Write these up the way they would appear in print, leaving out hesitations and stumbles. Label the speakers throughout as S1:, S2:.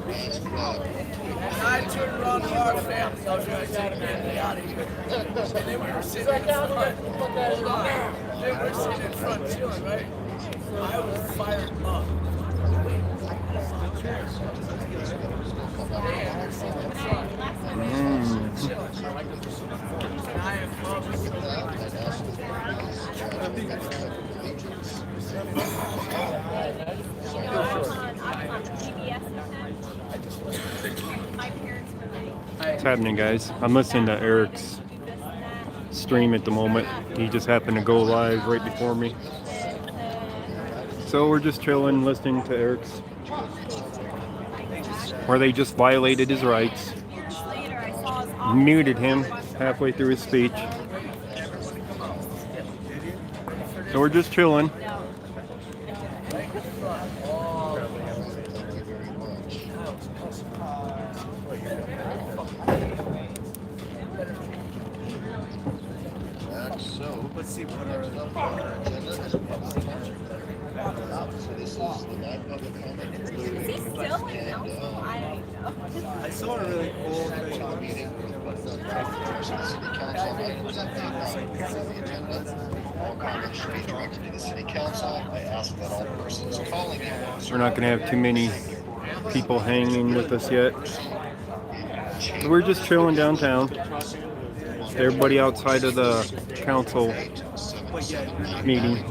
S1: And I turned around to our family. I was going to take me out of here. And they were sitting in front. Hold on. They were sitting in front chilling, right? I was fired up.
S2: What's happening, guys? I'm listening to Eric's stream at the moment. He just happened to go live right before me. So we're just chilling, listening to Eric's, where they just violated his rights, muted him halfway through his speech. So we're just chilling.
S1: So let's see what our
S3: Is he still in council? I don't even know.
S1: I saw a really cool thing.
S2: We're not going to have too many people hanging with us yet. We're just chilling downtown. Everybody outside of the council meeting.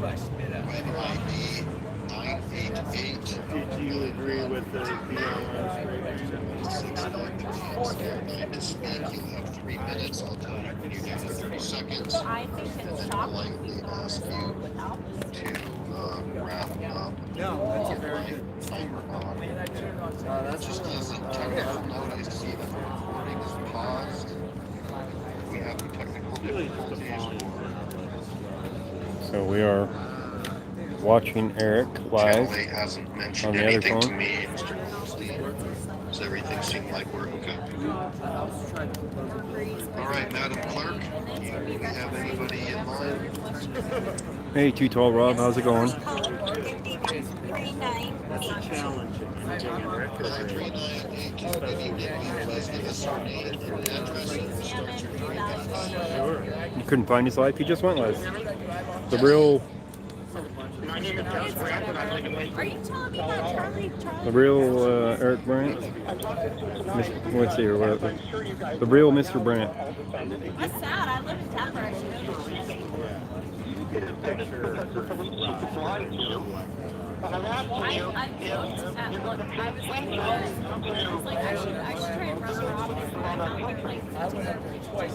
S4: Did you agree with the
S3: I think it's shocking we can without
S1: No, that's a very good
S5: That's just as a technical notice, see that the recording is paused. We have technical difficulties.
S2: So we are watching Eric live
S5: Channel 8 hasn't
S2: on
S5: mentioned
S2: the other
S5: anything to
S2: phone.
S5: me, Mr. Mosley. Does everything seem like we're okay? All right, Madam Clerk, do we have anybody in line?
S2: Hey, 212 Rob, how's it going?
S4: That's challenging.
S2: You couldn't find his life? He just went live. The real,
S3: Are you telling me that Charlie?
S2: the real Eric Brandt. Let's see here, whatever. The real Mr. Brandt.
S3: That's sad. I live in Denver. I should know this. I looked at what I was thinking. I was like, I should try and remember all this. And I found like
S1: I went up there twice.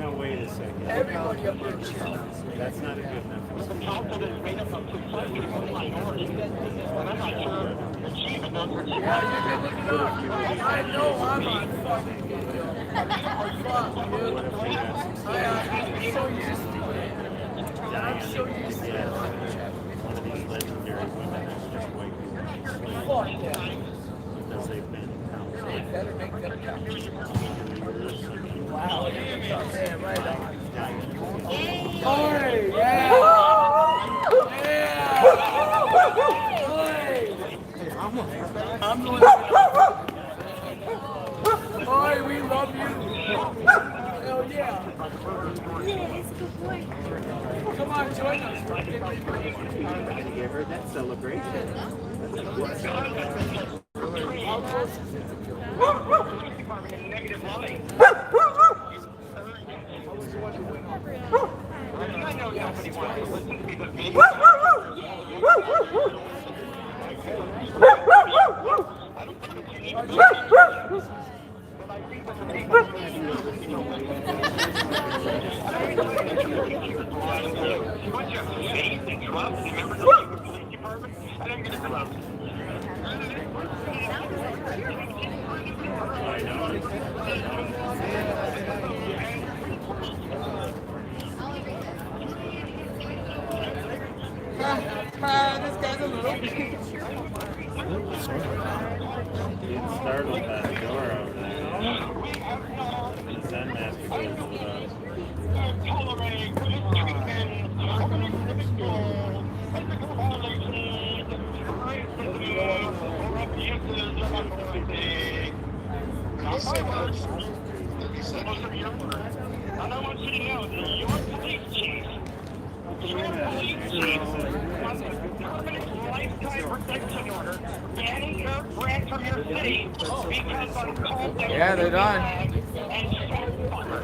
S4: Now wait a second.
S1: Everybody up there cheering.
S4: That's not a good enough.
S1: I know I'm on fucking video. Fuck, dude. I'm so used to it. I'm so used to it.
S4: One of these legendary women is just waiting.
S1: Fuck yeah.
S4: Because they've been
S1: Better make them count. Wow. Yeah, right on. Oi, yeah. Yeah. Oi. I'm going to... Oi, we love you. Hell yeah.
S3: yeah, it's a good boy.
S1: Come on, join us.
S4: I'm going to give her that celebration.
S1: How close is it? This guy's a little
S4: Startled by the door over there. Zen Master goes
S5: seconds. 30 seconds.
S6: And I want you to know that your police chief wants a permanent lifetime protection order banning your brand from your city because I'm called them.
S1: Yeah, they're done.
S6: And shit fucker.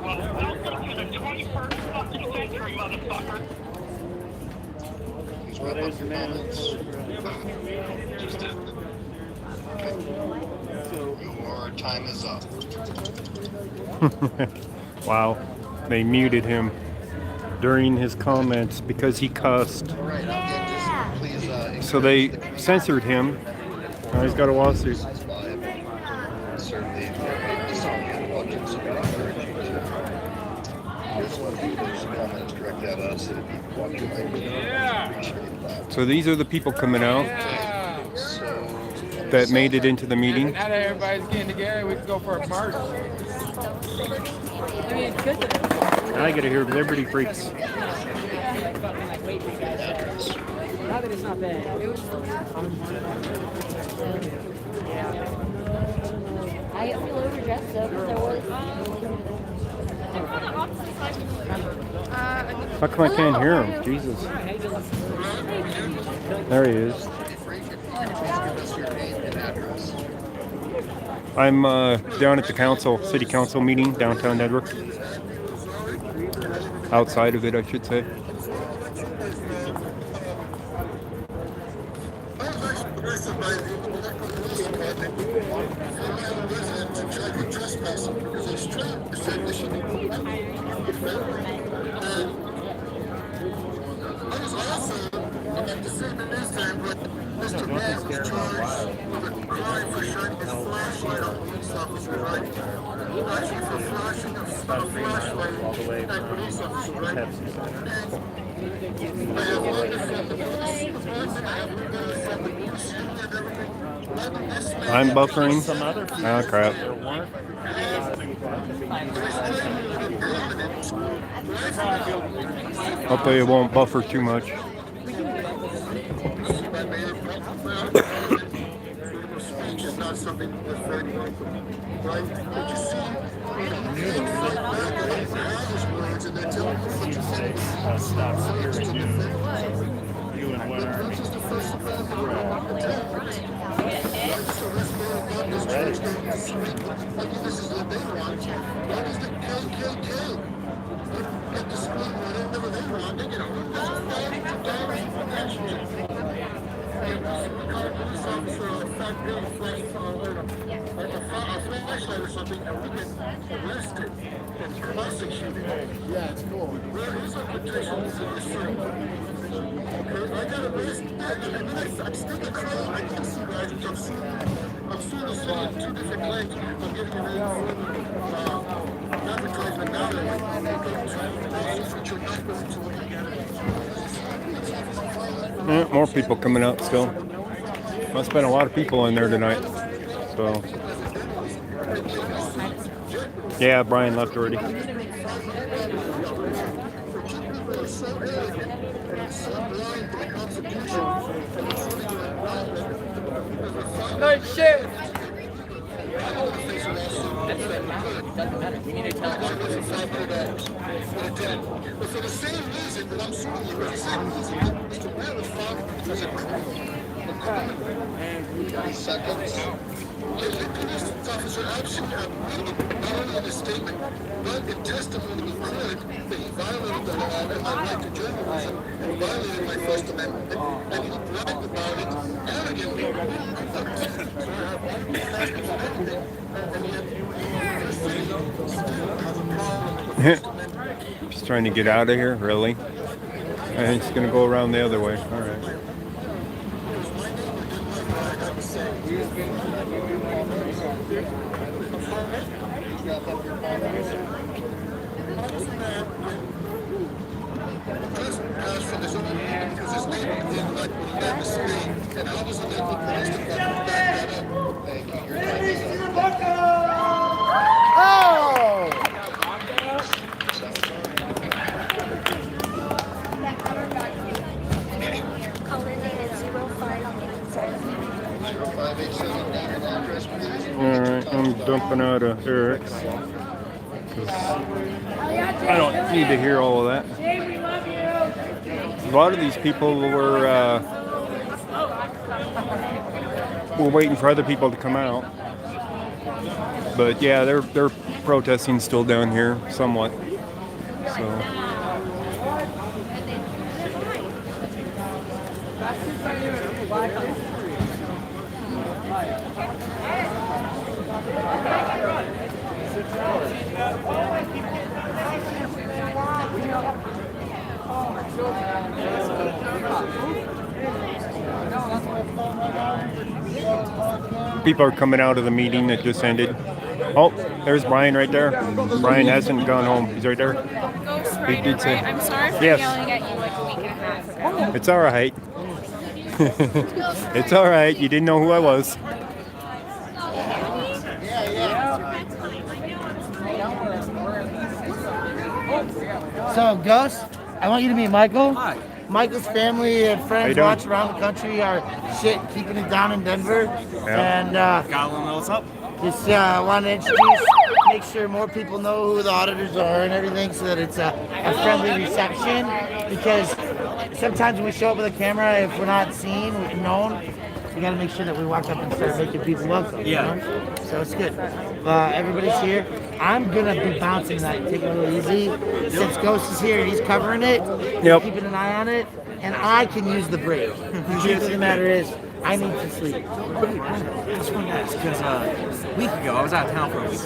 S6: Well, welcome to the 21st fucking century, motherfucker.
S5: Please wrap up your comments. Just did. Your time is up.
S2: Wow. They muted him during his comments because he cussed.
S5: All right, again, just please.
S2: So they censored him. Now he's got a lawsuit.
S5: Certainly, this on the budget, so we encourage you to. There's comments directed at us. It'd be watching. Appreciate that.
S2: So these are the people coming out
S5: So.
S2: that made it into the meeting.
S1: Now that everybody's getting together, we can go for a march.
S3: I mean, it's good that
S2: I gotta hear Liberty Freaks.
S3: now that it's not bad. It was I feel overdressed though because there was.
S2: How come I can't hear him? Jesus. There he is. I'm down at the city council meeting downtown Edinburgh. Outside of it, I should say.
S7: Mr. Man was charged with a crime for shining his flashlight on police officers, right? Actually, for flashing a flashlight at police officers, right?
S2: I'm buffering. Oh crap. Hopefully it won't buffer too much.
S7: Speech is not something that's very welcome, right? But you see, words and they're telling you what you say.
S4: Stop hearing you. You and what army?
S7: This is the first this is what they want. What is the KKK? Get to speak whatever they want. They get $100,000 for action. And police officer or a fat bill flash like a flashlight or something, and we get arrested and prosecuted. Yeah, it's cool. Where is our petition to the city? Okay, I got arrested, and then I'm still the crowd. I can see guys, I'm suing the city on 2 different claims. I'm getting an advertisement now that I'm going to lawsuits which are not going to win again.
S2: More people coming out still. Must have been a lot of people in there tonight. So, yeah, Brian left already.
S1: Good shit.
S3: Doesn't matter. We need to tell them.
S7: But for the same reason that I'm suing you, for the same reason that Mr. Whale was found as a criminal.
S5: 30 seconds.
S7: The police officer actually admitted, not only in his statement, but in testimony in court, that he violated the law and my right to journalism, and violated my First Amendment, and he bragged about it arrogantly.
S2: Just trying to get out of here, really? And it's gonna go around the other way. All right. All right, I'm dumping out of Eric's. 'Cause I don't need to hear all of that. A lot of these people were waiting for other people to come out. But yeah, they're protesting still down here somewhat. So. People are coming out of the meeting that just ended. Oh, there's Brian right there. Brian hasn't gone home. He's right there. He did say.
S3: I'm sorry for
S2: Yes.
S3: yelling at you like a week and a half ago.
S2: It's all right. It's all right. You didn't know who I was.
S8: So, Gus, I want you to meet Michael.
S1: Hi.
S8: Michael's family and
S2: How you
S8: friends
S2: doing?
S8: watch around the country are shit keeping it down in Denver. And
S1: Gotta know what's up.
S8: just wanted to introduce, make sure more people know who the auditors are and everything so that it's a friendly reception. Because sometimes when we show up with a camera, if we're not seen, we're known, we got to make sure that we walk up and start making people welcome.
S1: Yeah.
S8: You know? So it's good. Everybody's here. I'm going to be bouncing tonight, taking it a little easy. Since Ghost is here, he's covering it,
S2: Yep.
S8: keeping an eye on it, and I can use the break. The truth of the matter is, I need to sleep.
S9: Just want to ask, because a week ago, I was out of town for a week.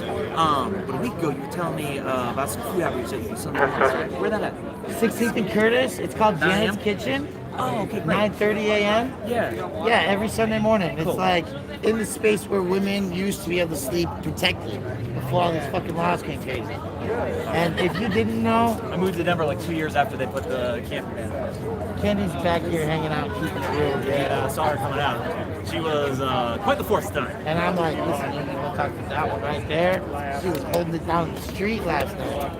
S9: But a week ago, you were telling me about some food outreach that you do something. Where that at?
S8: 16th and Curtis, it's called
S9: 9
S8: Janet's
S9: a.m.?
S8: Kitchen.
S9: Oh, okay, great.
S8: 9:30 a.m.
S9: Yeah.
S8: Yeah, every Sunday morning. It's
S9: Cool.
S8: like in the space where women used to be able to sleep protected before all these fucking laws came crazy. And if you didn't know,
S9: I moved to Denver like 2 years after they put the camp in.
S8: Candy's back here hanging out, keeping it real.
S9: Yeah, I saw her coming out. She was quite the force tonight.
S8: And I'm like, listen, you want to talk to that one right there? She was holding it down the street last night.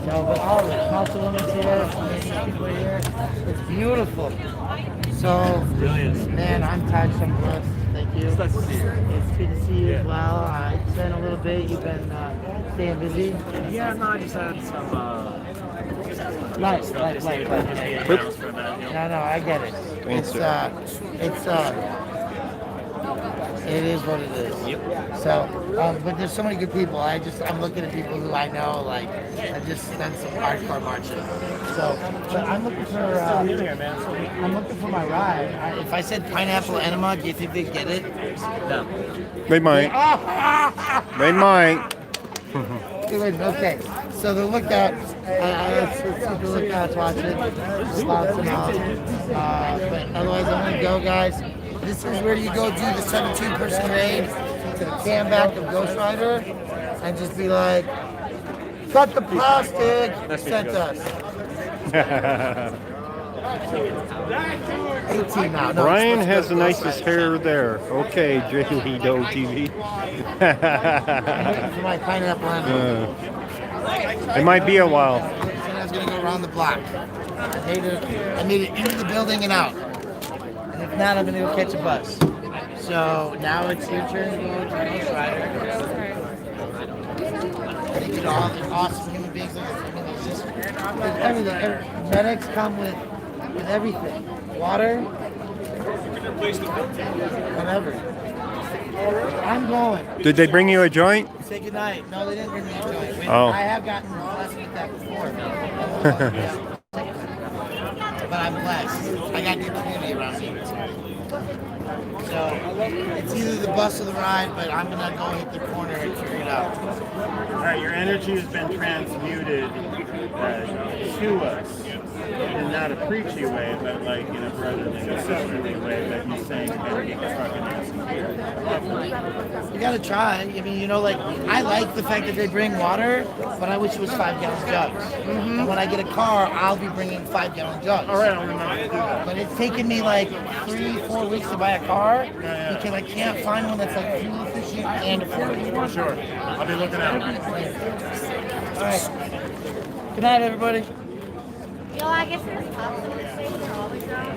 S8: No, but all of it. Councilwoman's here, many people are here. It's beautiful. So,
S9: Brilliant.
S8: man, I'm touched. I'm blessed. Thank you.
S9: It's nice to see you.
S8: It's good to see you as well. It's been a little bit. You've been staying busy.
S9: Yeah, no, I just had some
S8: Life.
S9: for a minute.
S8: No, I get it.
S2: Thanks,
S8: It is what it is.
S9: Yep.
S8: So, but there's so many good people. I'm looking at people who I know, like, I just done some hardcore marching. So, but I'm looking for, I'm looking for my ride. If I said pineapple enema, do you think they'd get it?
S9: No.
S2: They might. They might.
S8: Okay, so the lookout, let's see the lookouts, watch it. Lots and lots. But otherwise, I'm gonna go, guys. This is where you go do the 17-person raid to the cam back of Ghost Rider and just be like, cut the plastic, sent us. 18 now. No,
S2: Brian
S8: it's
S2: has the
S8: Ghost
S2: nicest
S8: Rider.
S2: hair there. Okay, J.Lee Doe TV.
S8: I'm looking for my pineapple enema.
S2: It might be a while.
S8: I said I was gonna go around the block. I made it into the building and out. And if not, I'm gonna go catch a bus. So now it's your turn to go to Ghost Rider. I think you're all awesome human beings. I mean, it's just there's everything. Medics come with everything. Water. Whatever. I'm going.
S2: Did they bring you a joint?
S8: Say goodnight. No, they didn't bring me a joint.
S2: Oh.
S8: I have gotten blessed with that before. But I'm blessed. I got good community around me. So it's either the bus or the ride, but I'm gonna go hit the corner and figure it out.
S4: All right, your energy has been transmuted to us in not a preachy way, but like in a brotherly, sisterly way that he's saying, better get the fucking ass in here.
S8: You gotta try. I mean, you know, like I like the fact that they bring water, but I wish it was 5-gallon jugs. And when I get a car, I'll be bringing 5-gallon jugs.
S4: All right, I'll remember to do that.
S8: But it's taken me like 3-4 weeks to buy a car because I can't find one that's like fuel efficient and affordable.
S4: Sure, I'll be looking out.
S8: All right. Good night, everybody.
S3: You know, I guess there's possible things that always are.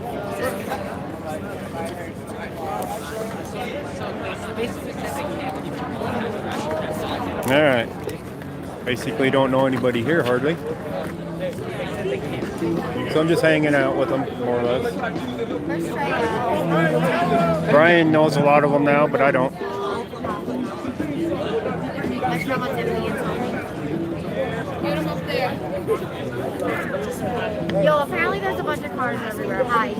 S2: All right. Basically, don't know anybody here hardly. So I'm just hanging out with them, more or less. Brian knows a lot of them now, but I don't.
S3: Yo, apparently there's a bunch of cars everywhere. Hi.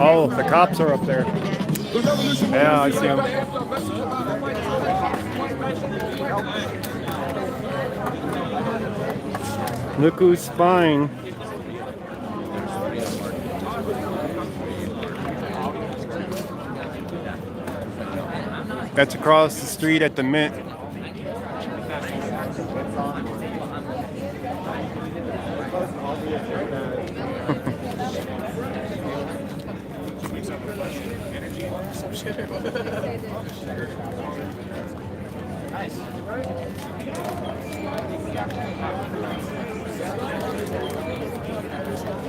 S2: Oh, the cops are up there. Yeah, I see them. Look who's spying. That's across the street at the Mint.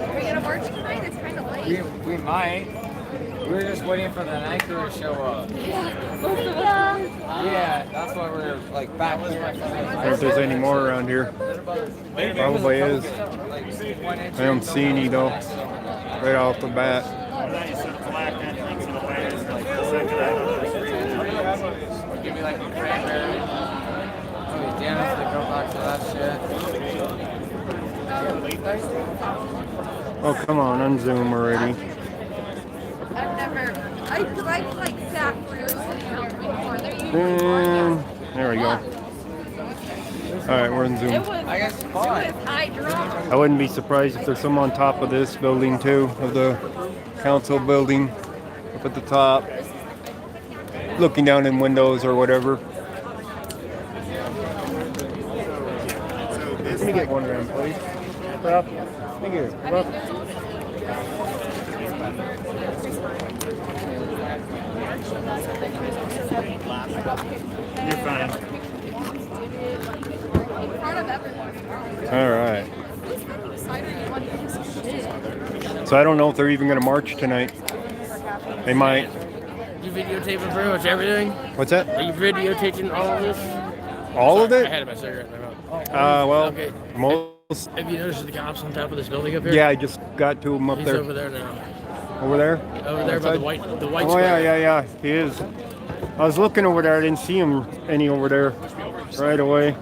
S3: Are we gonna march tonight? It's kind of late.
S10: We might. We were just waiting for the night crew to show up. Yeah, that's why we're like back here.
S2: I don't know if there's any more around here. Probably is. I don't see any though. Right off the bat.
S10: Give me like a cranberry. Oh, damn it, to go back to that shit.
S2: Oh, come on, unzoom already.
S3: I've never. I like sat through before.
S2: And there we go. Alright, we're in Zoom.
S3: It was high drama.
S2: I wouldn't be surprised if there's some on top of this building too, of the council building, up at the top, looking down in windows or whatever. Let me get 1 gram, please. Rough. Thank you. Rough.
S4: You're fine.
S2: All right. So I don't know if they're even going to march tonight. They might.
S11: You videotaping pretty much everything?
S2: What's that?
S11: Are you videotaping all of this?
S2: All of
S11: I
S2: it?
S11: had my cigarette in my mouth.
S2: Well,
S11: Okay.
S2: most.
S11: Have you noticed the cops on top of this building up here?
S2: Yeah, I just got to him up
S11: He's
S2: there.
S11: over there now.
S2: Over there?
S11: Over there by the white
S2: Oh
S11: square.
S2: yeah, he is. I was looking over there. I didn't see him any over there right away.
S11: Did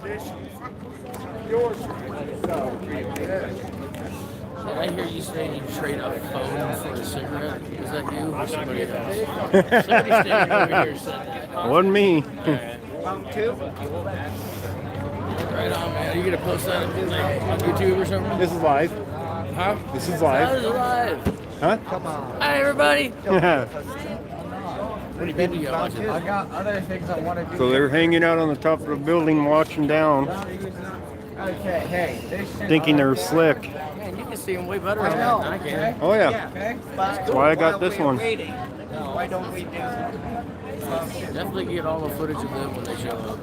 S11: I hear you say you trade a phone for a cigarette? Is that you or somebody else? Somebody standing over here said that.
S2: Wasn't me.
S11: Right on, man. Are you gonna post that on YouTube or something?
S2: This is live.
S11: Huh?
S2: This is
S11: That
S2: live.
S11: is live.
S2: Huh?
S11: Hi, everybody.
S2: Yeah.
S11: What do you think you got watching?
S10: I got other things I want to do.
S2: So they're hanging out on the top of the building watching down,
S10: Okay, hey, this shit.
S2: thinking they're slick.
S11: Man, you can see them way better
S10: I
S11: than
S10: know.
S11: I can.
S2: Oh yeah.
S10: Okay.
S2: That's why I got this one.
S10: Why don't we do?
S11: Definitely get all the footage of them when they show up.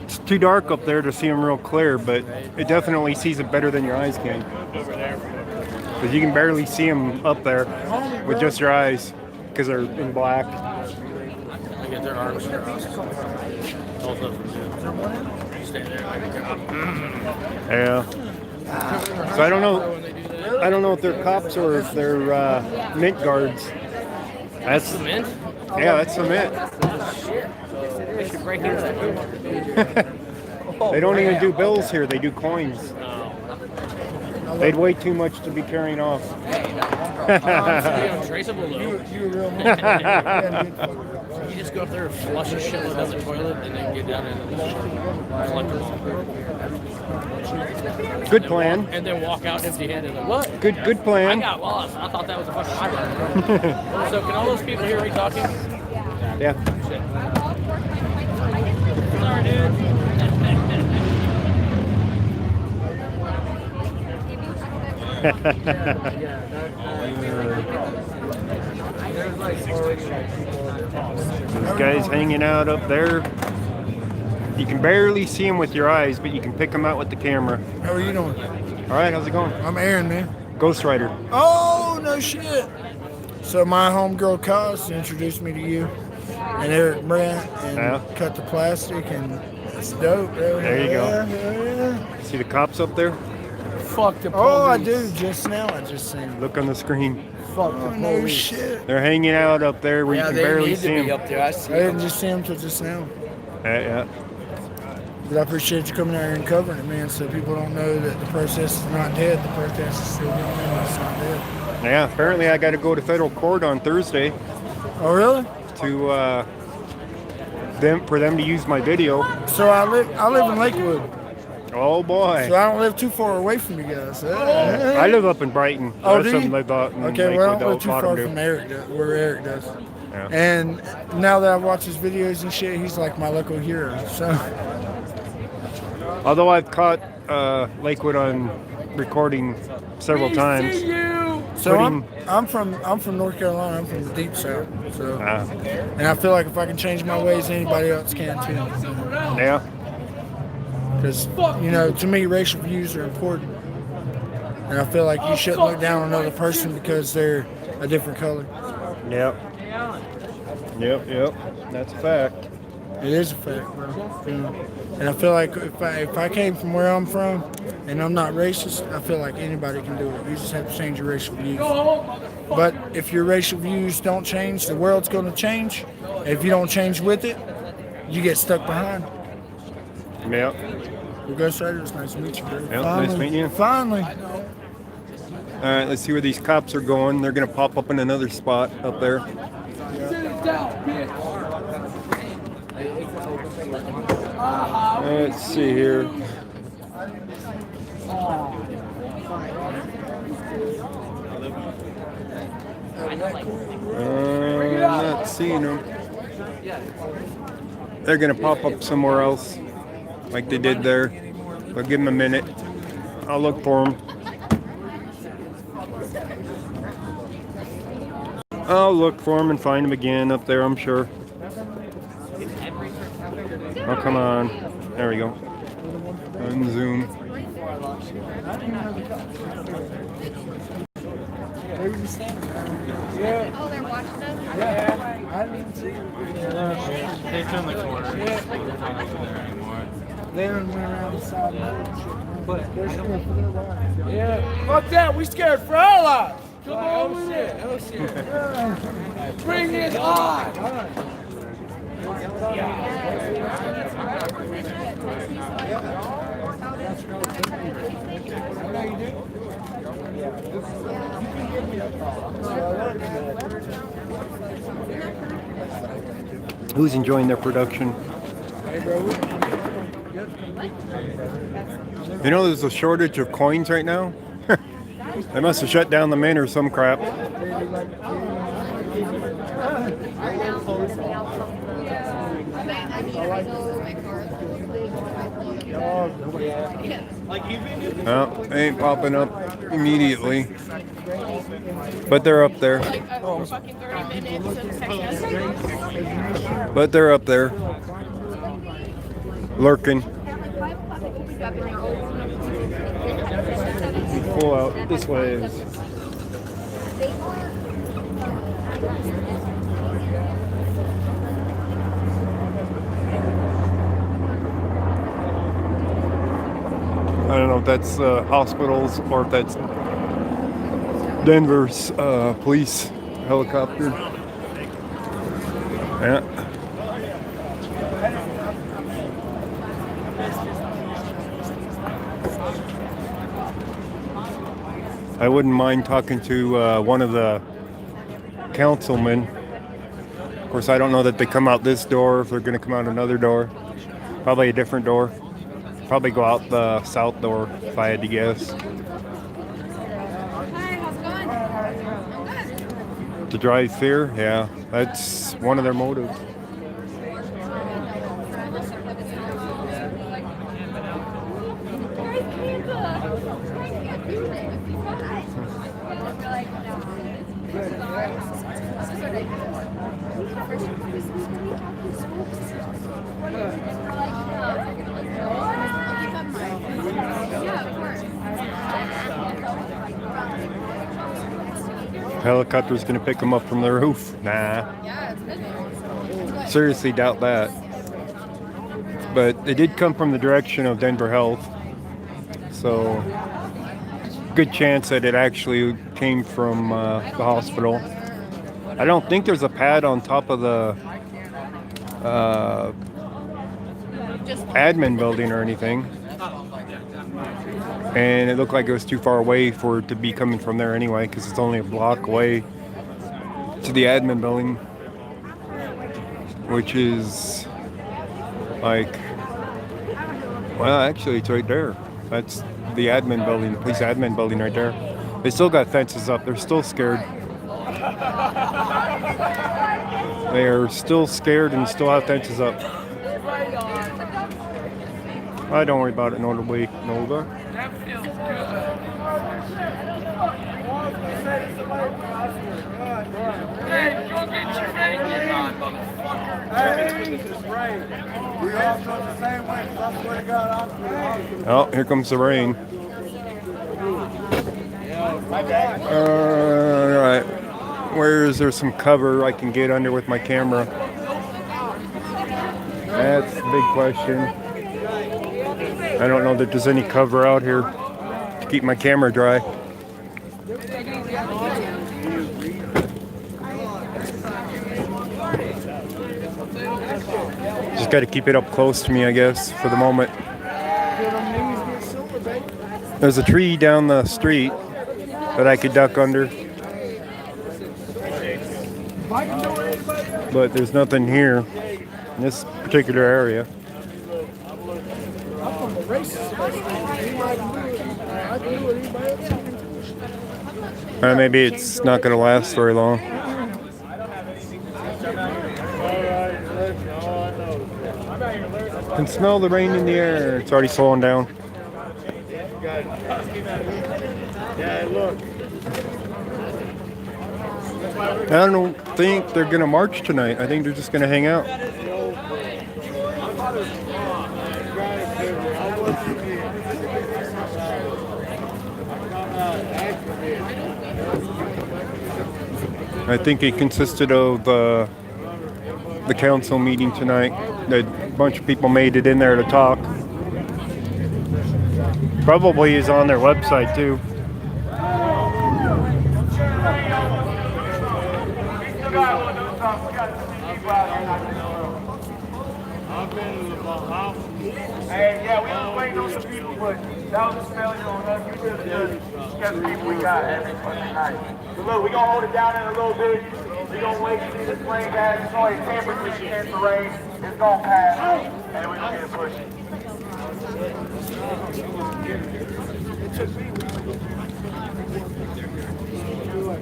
S2: It's too dark up there to see them real clear, but it definitely sees it better than your eyes can. Because you can barely see them up there with just your eyes, because they're in black.
S11: They get their arms crossed. Both of them do. Stand there like a cop.
S2: Yeah. So I don't know. I don't know if they're cops or if they're mint guards. That's
S11: The mint?
S2: yeah, that's the mint.
S11: They should break into that.
S2: They don't even do bills here. They do coins. They'd weigh too much to be carrying off.
S11: Untraceable though. You just go up there and flush a shitload down the toilet and then get down and collect them all.
S2: Good plan.
S11: And then walk out empty-handed. Like, what?
S2: Good
S11: I
S2: plan.
S11: got lost. I thought that was a fucking highway. So can all those people hear me talking?
S2: Yeah.
S11: Sorry, dude.
S2: Those guys hanging out up there. You can barely see them with your eyes, but you can pick them out with the camera.
S7: How are you doing?
S2: All right, how's it going?
S7: I'm Aaron, man.
S2: Ghost Rider.
S7: Oh, no shit.
S12: So my homegirl Cos introduced me to you and Eric Brandt and Cut the Plastic, and it's dope. Bro.
S2: There you go.
S12: Yeah.
S2: See the cops up there?
S12: Fuck the police. Oh, I do. Just now, I just seen them.
S2: Look on the screen.
S12: Fuck the police. No shit.
S2: They're hanging out up there where you can barely see them.
S11: Up there. I
S12: didn't just see them till just now.
S2: Yeah.
S12: But I appreciate you coming out here and covering it, man, so people don't know that the protest is not dead. The protest is still going on. It's not dead.
S2: Yeah, apparently I got to go to federal court on Thursday.
S12: Oh, really?
S2: To for them to use my video.
S12: So I live in Lakewood.
S2: Oh boy.
S12: So I don't live too far away from you guys.
S2: I live up in Brighton.
S12: Oh,
S2: do you?
S12: Okay, well, I don't live too far from where Eric does. Yeah. And now that I watch his videos and shit, he's like my local hero. So.
S2: Although I've caught Lakewood on recording several times.
S12: So I'm from North Carolina. I'm from the deep south. So, and I feel like if I can change my ways, anybody else can too.
S2: Yeah.
S12: Because to me, racial views are important, and I feel like you shouldn't look down on another person because they're a different color.
S2: Yep. That's a fact.
S12: It is a fact, bro. And I feel like if I came from where I'm from and I'm not racist, I feel like anybody can do it. You just have to change your racial views. But if your racial views don't change, the world's going to change. If you don't change with it, you get stuck behind.
S2: Yep.
S12: Well, Ghost Rider, it's nice to meet you, bro.
S2: Yep, nice meeting you.
S12: Finally.
S2: All right, let's see where these cops are going. They're going to pop up in another spot up there. Let's see here. I'm not seeing them. They're going to pop up somewhere else like they did there. But give them a minute. I'll look for them. I'll look for them and find them again up there, I'm sure. Oh, come on. There we go. Unzoom.
S3: Yeah. Oh, they're watching us?
S12: Yeah. I didn't see
S10: They turned the corner. They're not over there anymore.
S12: They done went around the side of the but they're scared for their lives.
S11: Yeah. Fuck that. We scared for our lives. Come on with it. Oh, shit. Bring it on.
S2: Who's enjoying their production? You know there's a shortage of coins right now? They must have shut down the mint or some crap. No, they ain't popping up immediately. But they're up there. But they're up there. Lurking. Pull out this way. I don't know if that's hospitals or if that's Denver's police helicopter. Yeah. I wouldn't mind talking to one of the councilmen. Of course, I don't know that they come out this door, if they're going to come out another door. Probably a different door. Probably go out the south door, if I had to guess.
S3: Hi, how's it going? I'm good.
S2: To drive fear? Yeah, that's one of their motives. Helicopter's gonna pick them up from the roof. Nah. Seriously doubt that. But they did come from the direction of Denver Health. So, good chance that it actually came from the hospital. I don't think there's a pad on top of the admin building or anything. And it looked like it was too far away for it to be coming from there anyway, because it's only a block away to the admin building, which is like, well, actually it's right there. That's the admin building, the police admin building right there. They still got fences up. They're still scared. They are still scared and still have fences up. Don't worry about it, notably, Nova.
S1: That feels good. Hey, go get your bacon on, motherfucker.
S12: Hey, this is right. We all feel the same way. I swear to God, I'm
S2: Oh, here comes the rain. Alright. Where is there some cover I can get under with my camera? That's the big question. I don't know that there's any cover out here to keep my camera dry. Just got to keep it up close to me, I guess, for the moment. There's a tree down the street that I could duck under. But there's nothing here in this particular area. Maybe it's not going to last very long. I can smell the rain in the air. It's already slowing down. I don't think they're going to march tonight. I think they're just going to hang out. I think it consisted of the council meeting tonight. A bunch of people made it in there to talk. Probably is on their website too.
S6: Hey, yeah, we was waiting on some people, but that was a failure on us. We just got the people we got every fucking night. So look, we gonna hold it down in a little bit. We gonna wait to see this rain, guys. It's only 10% chance of rain. It's gonna pass, and then we gonna get it pushing.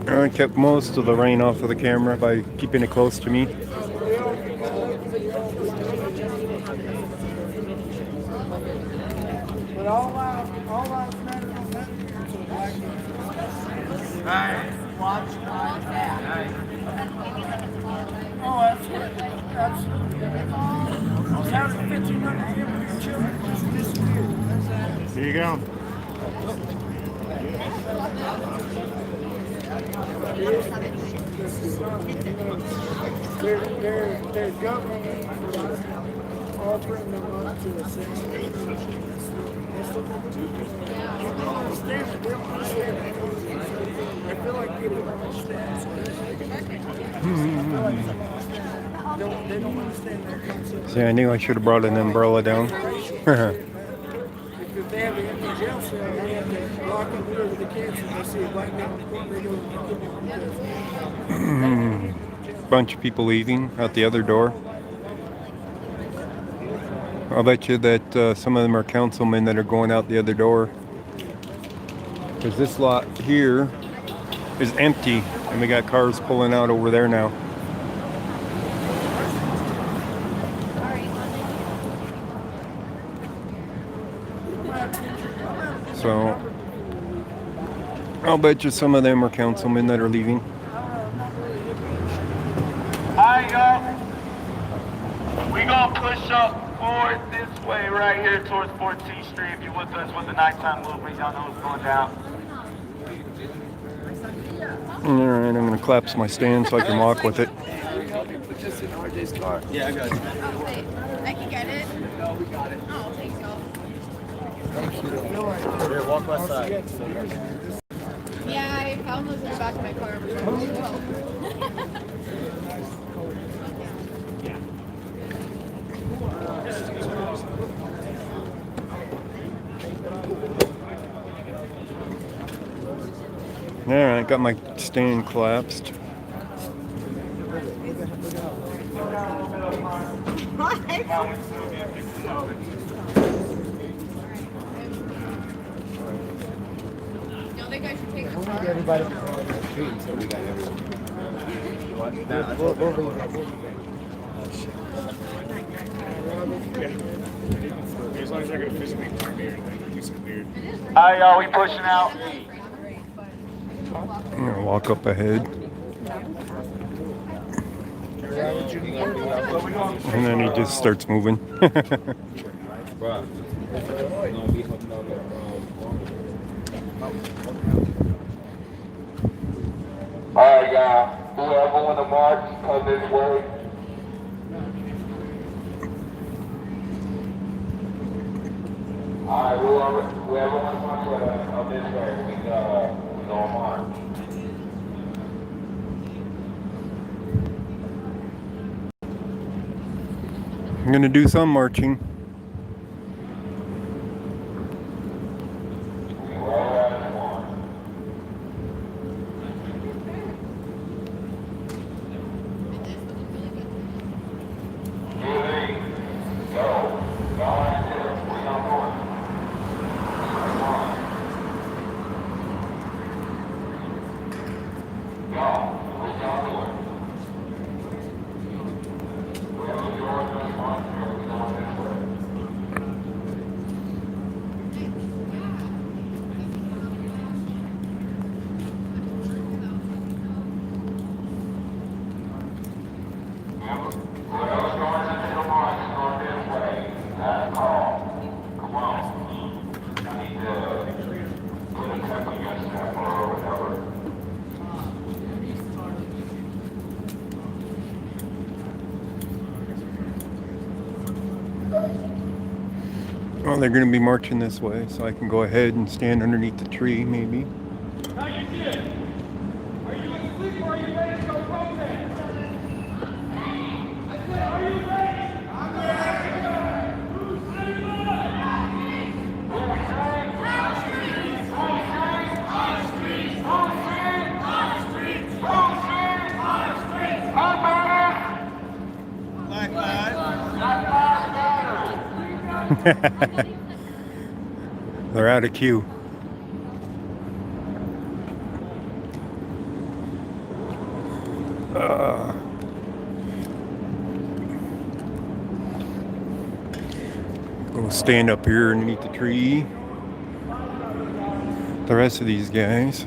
S2: I kept most of the rain off of the camera by keeping it close to me.
S12: Oh, absolutely. Absolutely. I was having 1,500 immigrant children just disappeared.
S4: Here you go.
S12: Their government offering them up to a citizen. I feel like people don't understand. They don't understand their concept.
S2: See, I knew I should have brought an umbrella down.
S12: If they have an empty jail cell, they have to lock them there with the kids and they see a black man in the corner, they go and kill them.
S2: Bunch of people leaving out the other door. I'll bet you that some of them are councilmen that are going out the other door. Because this lot here is empty, and we got cars pulling out over there now. So, I'll bet you some of them are councilmen that are leaving.
S6: Alright, y'all. We gonna push up forward this way right here towards 14th Street. If you're with us with the nighttime movement, y'all know what's going down.
S2: Alright, I'm gonna collapse my stand so I can walk with it.
S1: Help me put this in RJ's car.
S4: Yeah, I got you.
S3: Oh, wait. I can get it.
S1: No, we got it.
S3: Oh, thank you.
S4: Here, walk my side.
S3: Yeah, I found those in the back of my car.
S2: Alright, got my stand collapsed.
S3: Don't think I should take the car.
S8: Everybody.
S6: As long as they're going to physically park here, like, do some weird. Alright, y'all, we pushing out.
S2: I'm gonna walk up ahead. And then he just starts moving.
S6: Alright, y'all. Whoever want to march, come this way. Alright, whoever want to march, come this way. We gonna march.
S2: I'm gonna do some marching. Well, they're going to be marching this way, so I can go ahead and stand underneath the tree, maybe.
S6: Now you did. Are you asleep or are you ready to go protest? I said, are you ready? I'm ready. Who's saying what? Who's saying? On streets. Who's saying? On streets. Who's saying? On streets. Who's saying? On streets. On banners. Black lives. Black lives matter.
S2: They're out of queue. Go stand up here underneath the tree. The rest of these guys.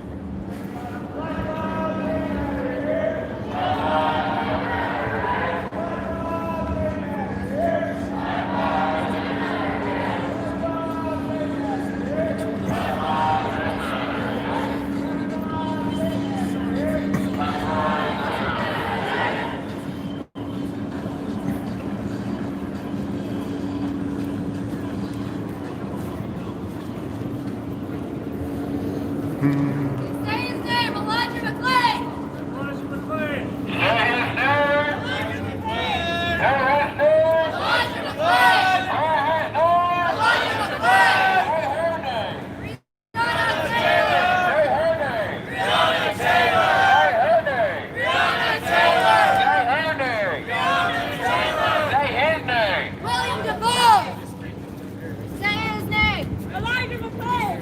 S3: Say his name, Elijah McClain!
S6: Elijah McClain.
S3: Elijah McClain! Elijah McClain! Breonna Taylor! Breonna Taylor! Breonna Taylor! William DeVoe! Say his name! Elijah McClain!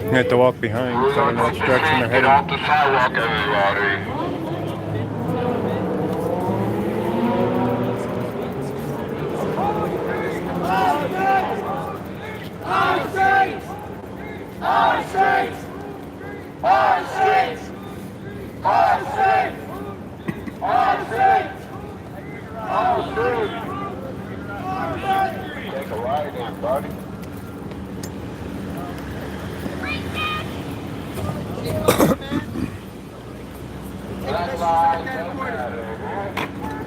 S2: You have to walk behind, so I know which direction they're
S6: Get
S2: heading.
S6: off the sidewalk, everybody.
S3: Our streets! Our streets! Our streets! Our streets! Our streets!
S6: Our streets! Take a ride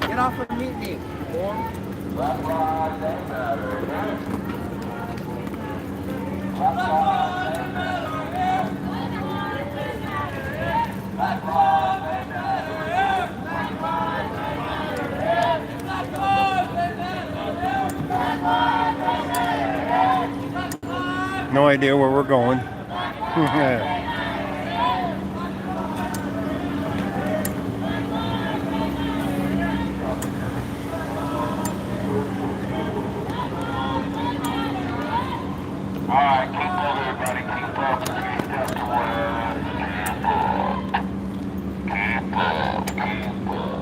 S10: Get off and meet me.
S2: No idea where we're going.
S6: Alright, keep up, everybody. Keep up. 3 steps to west. Keep up. Keep up.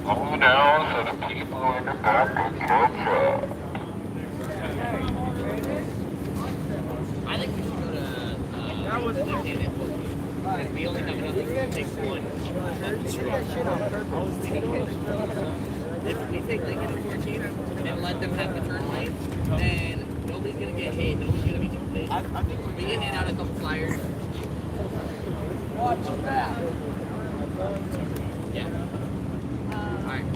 S6: Slow down so the people in the back can catch up.
S10: I think we should go to. That was we only have enough to take one. If we take like 14 and let them have the turn lane, then nobody's gonna get hit. Nobody's gonna be too late. I think we can hand out a couple flyers. Watch that. Yeah. Alright.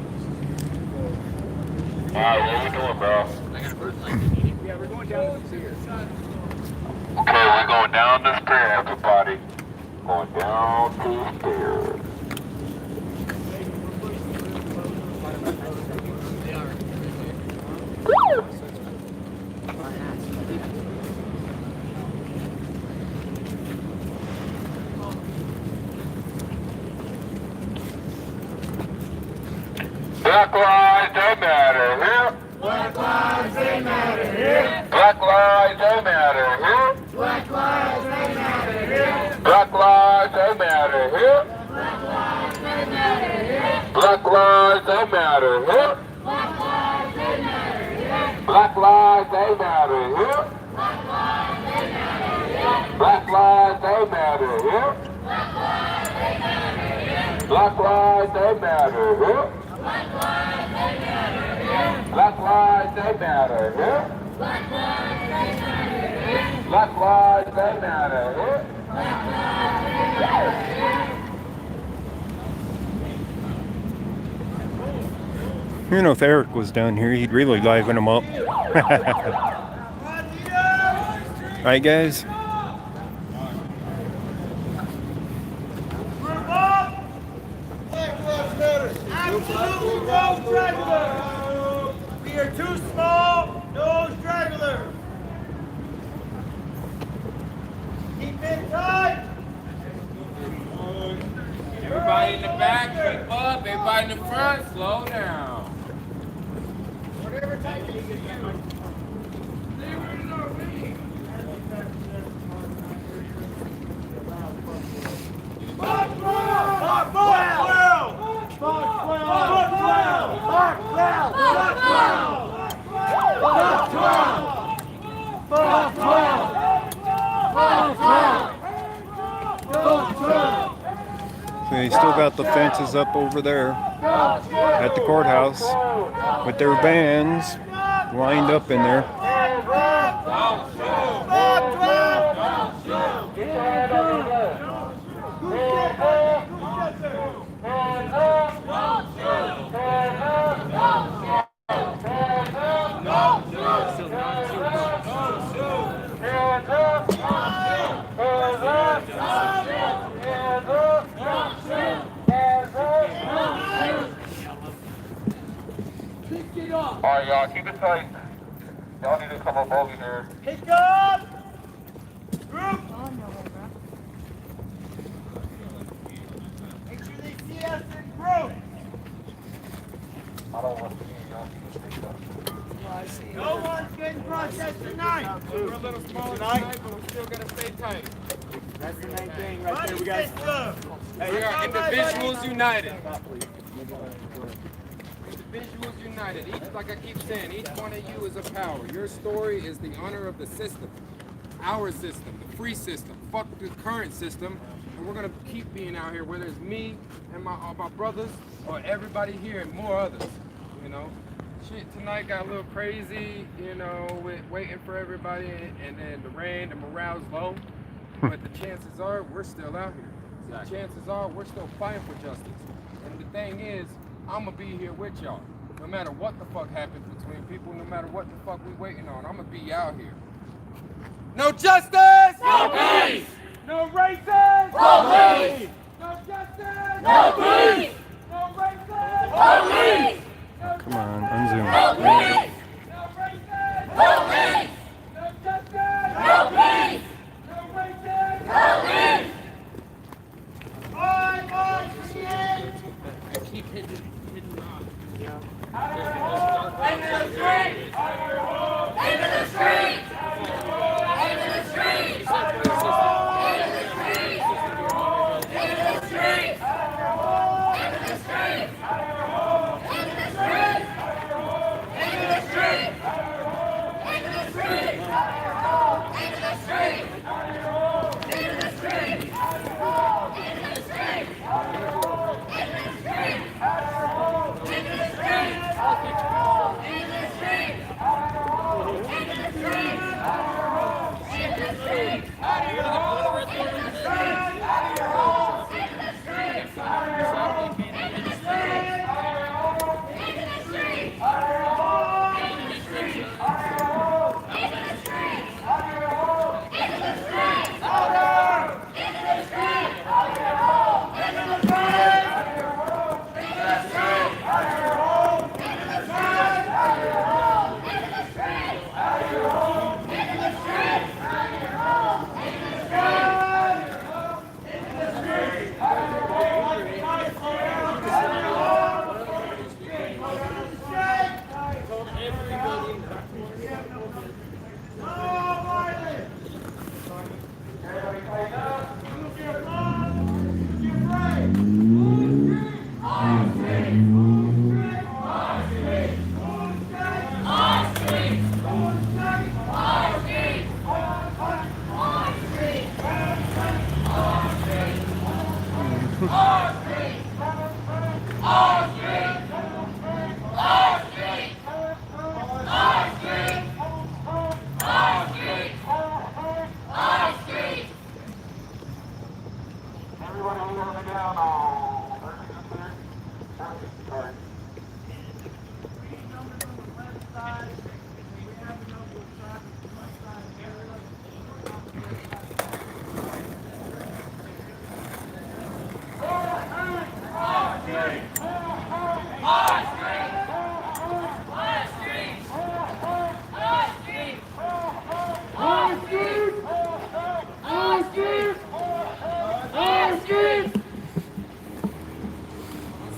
S6: Alright, what we doing, bro?
S10: I got a first line. Yeah, we're going down the stairs.
S6: Okay, we're going down the stairs, everybody. Going down the stairs.
S10: They are.
S6: Black lives, they matter here.
S8: Black lives, they matter here.
S6: Black lives, they matter here.
S8: Black lives, they matter here.
S6: Black lives, they matter here.
S8: Black lives, they matter here.
S6: Black lives, they matter here. Black lives, they matter here. Black lives, they matter here. Black lives, they matter here. Black lives, they matter here.
S2: You know, if Eric was down here, he'd really liven them up. Right, guys?
S6: Absolutely no stragglers! We are too small, no stragglers! Keep it tight!
S13: Everybody in the back, keep up. Everybody in the front, slow down.
S6: Whatever type you can do. Mark 12! Mark 12! Mark 12! Mark 12! Mark 12! Mark 12!
S2: So they still got the fences up over there at the courthouse with their vans lined up in there.
S6: Alright, y'all, keep it tight. Y'all need to come up over here.
S14: Pick up! Group! Make sure they see us in group!
S6: I don't want to see y'all.
S14: No one's getting processed tonight!
S13: We're a little smaller tonight, but we still gotta stay tight.
S14: That's the main thing right there. We got
S13: We are individuals united. Individuals united. Each, like I keep saying, each one of you is a power. Your story is the honor of the system. Our system, the free system. Fuck the current system. And we're gonna keep being out here, whether it's me and my brothers or everybody here and more others. You know? Shit tonight got a little crazy, you know, with waiting for everybody and then the rain, the morale's low. But the chances are we're still out here. The chances are we're still fighting for justice. And the thing is, I'm gonna be here with y'all. No matter what the fuck happens between people, no matter what the fuck we waiting on, I'm gonna be out here. No justice!
S14: No peace!
S13: No racism!
S14: No peace!
S13: No justice!
S14: No peace!
S13: No racism!
S14: No peace!
S2: Come on, unzoom.
S14: No peace!
S13: No racism!
S14: No peace!
S13: No justice!
S14: No peace!
S13: No racism!
S14: No peace!
S11: Keep hitting
S14: Into the street! Into the street! Into the street! Into the street! Into the street!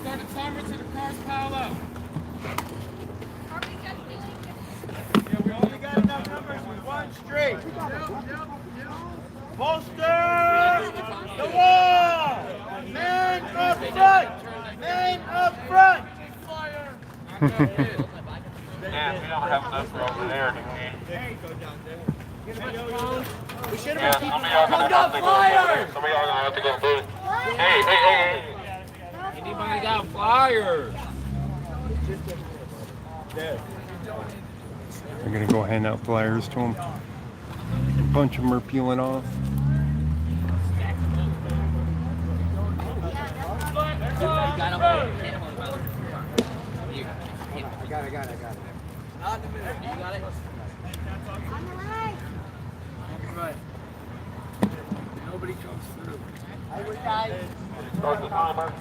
S13: Start the timer till the cars pile up.
S14: Yeah, we only got enough numbers with one straight. Bolster the wall! Man up front! Man up front!
S6: Yeah, we don't have enough for over there, do we?
S14: We should
S6: Yeah,
S14: have
S6: some of y'all gonna have to go booth. Some of y'all gonna have to go booth. Hey.
S13: Anybody got flyers?
S2: I'm gonna go hand out flyers to them. A bunch of them are peeling off.
S10: I got it.
S14: Not in the middle.
S10: You got it?
S11: Right. Nobody comes through.
S6: Start the timer.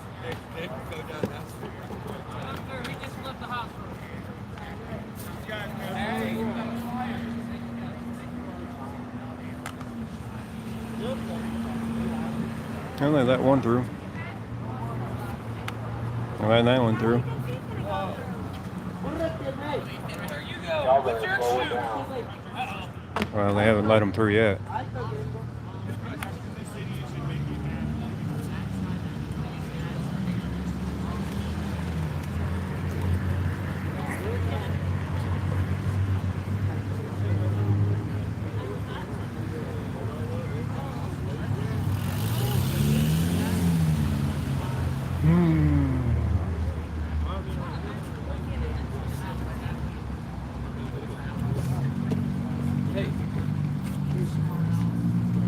S10: He just left the hospital.
S2: Well, they let one through. They let that one through. Well, they haven't let them through yet.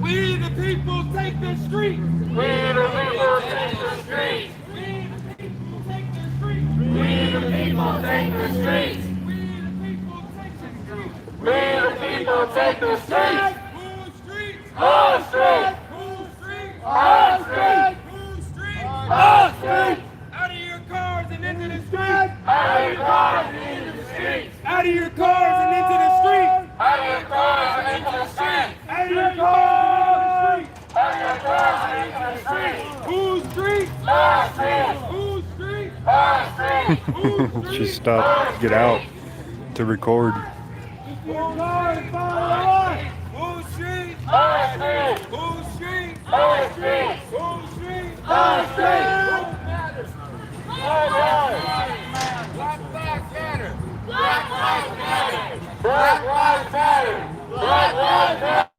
S14: We the people take the street. We the people take the street. We the people take the street. We the people take the street. Our street. Our street. Our street. Out of your cars and into the street. Out of your cars and into the street. Out of your cars and into the street. Out of your cars and into the street. Out of your cars. Out of your cars and into the street. Whose street? Our street. Whose street? Our street.
S2: She stopped, get out to record.
S14: Whose street? Our street. Whose street? Our street. Whose street? Our street. Black lives matter. Black lives matter. Black lives matter. Black lives matter.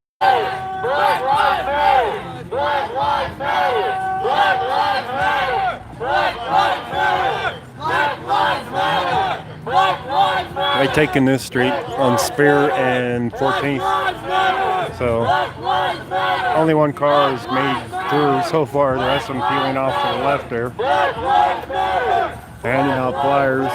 S14: Black lives matter. Black lives matter. Black lives matter. Black lives matter. Black lives matter. Black lives matter.
S2: They taken this street on Spear and 14th. So only one car is made through so far. The rest of them peeling off to the left there. Handing out flyers.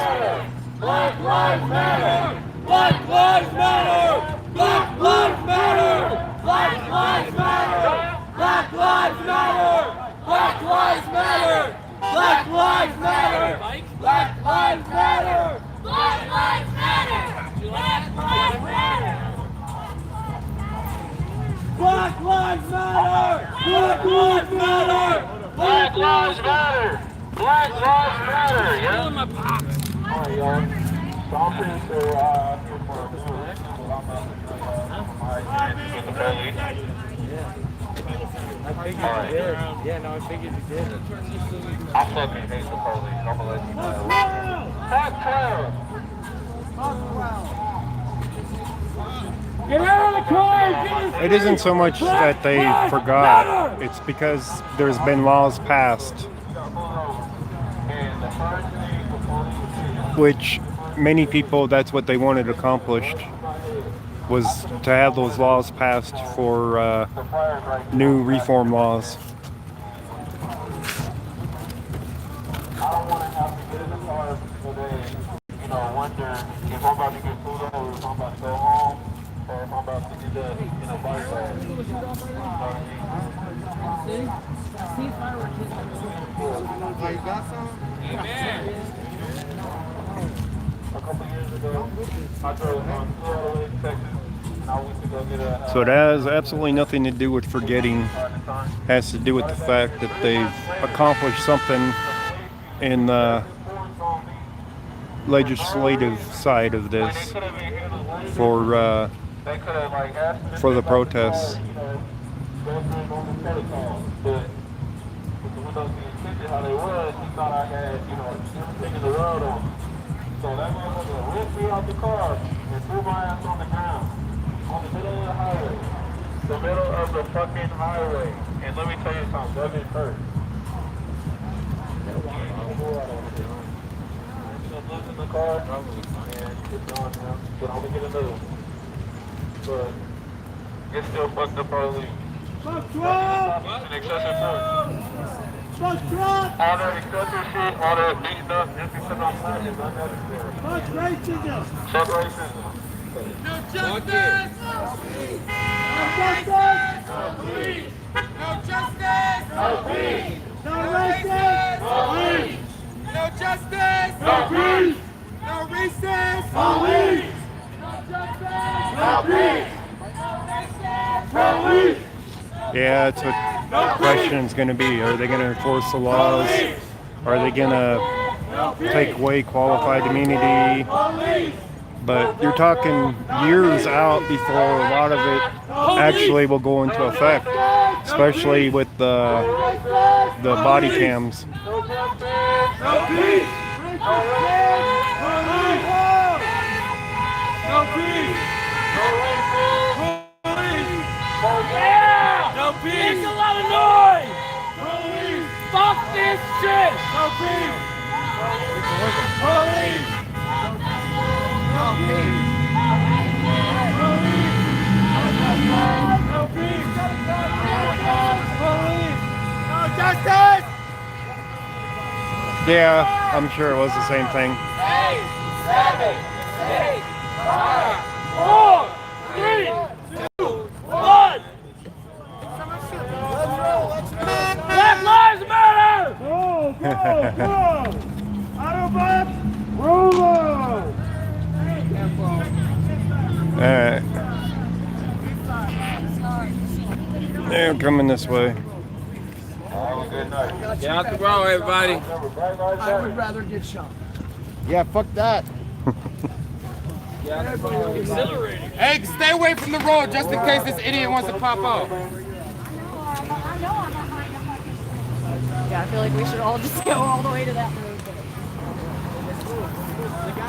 S14: Black lives matter. Black lives matter. Black lives matter. Black lives matter. Black lives matter. Black lives matter. Black lives matter. Black lives matter. Black lives matter. Black lives matter. Black lives matter. Black lives matter. Black lives matter. Black lives matter. Yeah. My pops. Alright, y'all. So I'm pretty sure
S6: I figured you did. Yeah, no, I figured you did. I fucking hate the police. I'm gonna let you know. Fuck 12. Get out of the car!
S2: It isn't so much that they forgot, it's because there's been laws passed, which many people, that's what they wanted accomplished, was to have those laws passed for new reform laws.
S6: I don't want to have to get in the car today, wonder if I'm about to get pulled over, if I'm about to go home, or if I'm about to get the, bike ride.
S14: You got some? Amen.
S6: A couple years ago, I drove on Florida, Texas, and I went to go get a...
S2: So it has absolutely nothing to do with forgetting. It has to do with the fact that they've accomplished something in the legislative side of this for the protests.
S6: How they was, he thought I had, everything in the world on me. So that motherfucker ripped me out the car and threw my ass on the ground. On the middle of the highway. The middle of the fucking highway. And let me tell you something, that didn't hurt. I looked in the car and it's gone now. But I'm gonna get another one. But it's still fucked up early.
S14: Fuck Trump!
S6: An excessive force.
S14: Fuck Trump!
S6: All that excessive shit, all that beating up, just because I'm black is unnecessary.
S14: Fuck racism!
S6: Fuck racism.
S14: No justice! No peace! No justice! No peace! No justice! No peace! No racism! No peace! No justice! No peace! No racism! No peace! No justice! No peace! No racism! No peace!
S2: Yeah, it's a question is going to be, are they going to enforce the laws? Are they going to take away qualified immunity? But you're talking years out before a lot of it actually will go into effect, especially with the body cams.
S14: No peace! Make a lot of noise! Police! Fuck this shit! No peace! Police! No peace! No peace! Police! No justice!
S2: Yeah, I'm sure it was the same thing.
S14: 8, 7, 6, 5, 4, 3, 2, 1! Black Lives Matter! Go, go, go! Autobots, roll on!
S2: Alright. They're coming this way.
S13: Get out the road, everybody.
S8: I would rather get shot.
S12: Yeah, fuck that.
S13: Hey, stay away from the road just in case this idiot wants to pop off.
S3: Yeah, I feel like we should all just go all the way to that road.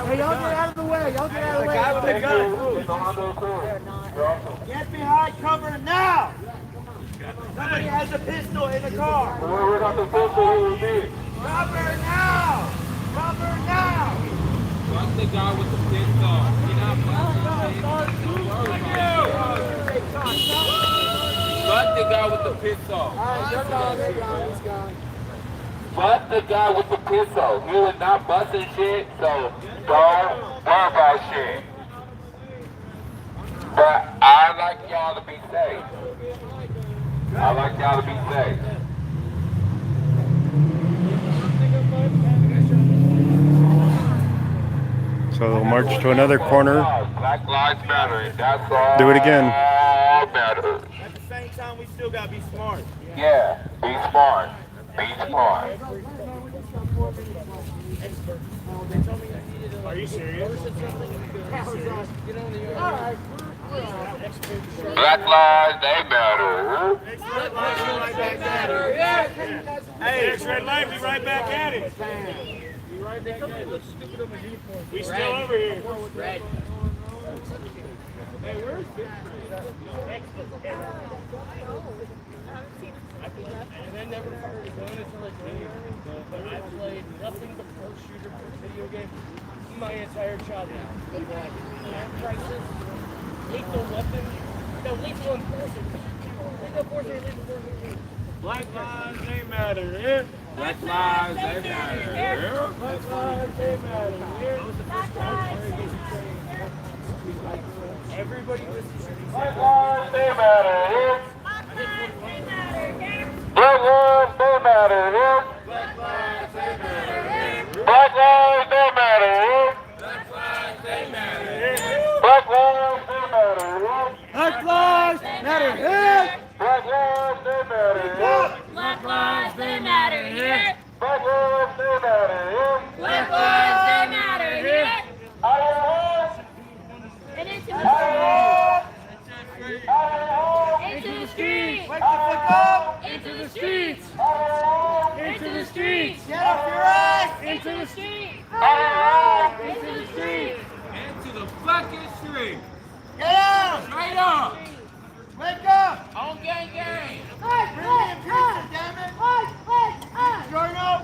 S8: Hey, y'all get out of the way. Y'all get out of the way. The guy with the gun. Get behind cover now. Somebody has a pistol in the car. We're not the pistol. Cover now. Cover now.
S13: Fuck the guy with the pistol. Get out, Fuck the guy with the pistol. Fuck the guy with the pistol. You are not busting shit, so don't worry about shit. But I like y'all to be safe. I like y'all to be safe.
S2: So they'll march to another corner.
S13: Black Lives Matter. That's all.
S2: Do it again.
S13: Matters.
S6: At the same time, we still gotta be smart.
S13: Yeah, be smart. Be smart.
S6: Are you serious?
S13: Black lives, they matter.
S6: Hey, next red light, we right back at it. We still over here. Hey, where's this?
S11: And I never started going until like later. But I played nothing but pro shooter video game my entire childhood. Like Crisis, Lethal Weapon, no, Lethal Enforcement. Lethal Enforcement, Lethal Enforcement.
S6: Black lives, they matter, yeah?
S13: Black lives, they matter.
S6: Black lives, they matter,
S11: Everybody listens to these.
S6: Black lives, they matter, yeah?
S13: Black lives, they matter.
S6: Black lives, they matter,
S13: Black lives, they matter.
S6: Black lives, they matter,
S13: Black lives, they matter.
S8: Black lives matter here.
S13: Black lives, they matter.
S3: Black lives, they matter here.
S13: Black lives, they matter.
S3: Black lives, they matter here. And into the streets.
S8: Wake the fuck up.
S3: Into the streets.
S8: Into the streets. Get off your ass.
S3: Into the streets.
S8: Into the streets.
S13: Into the fucking street.
S8: Get out.
S13: Straight up.
S8: Wake up.
S13: On gang gang.
S8: Bring me a pizza, damn it. Join up.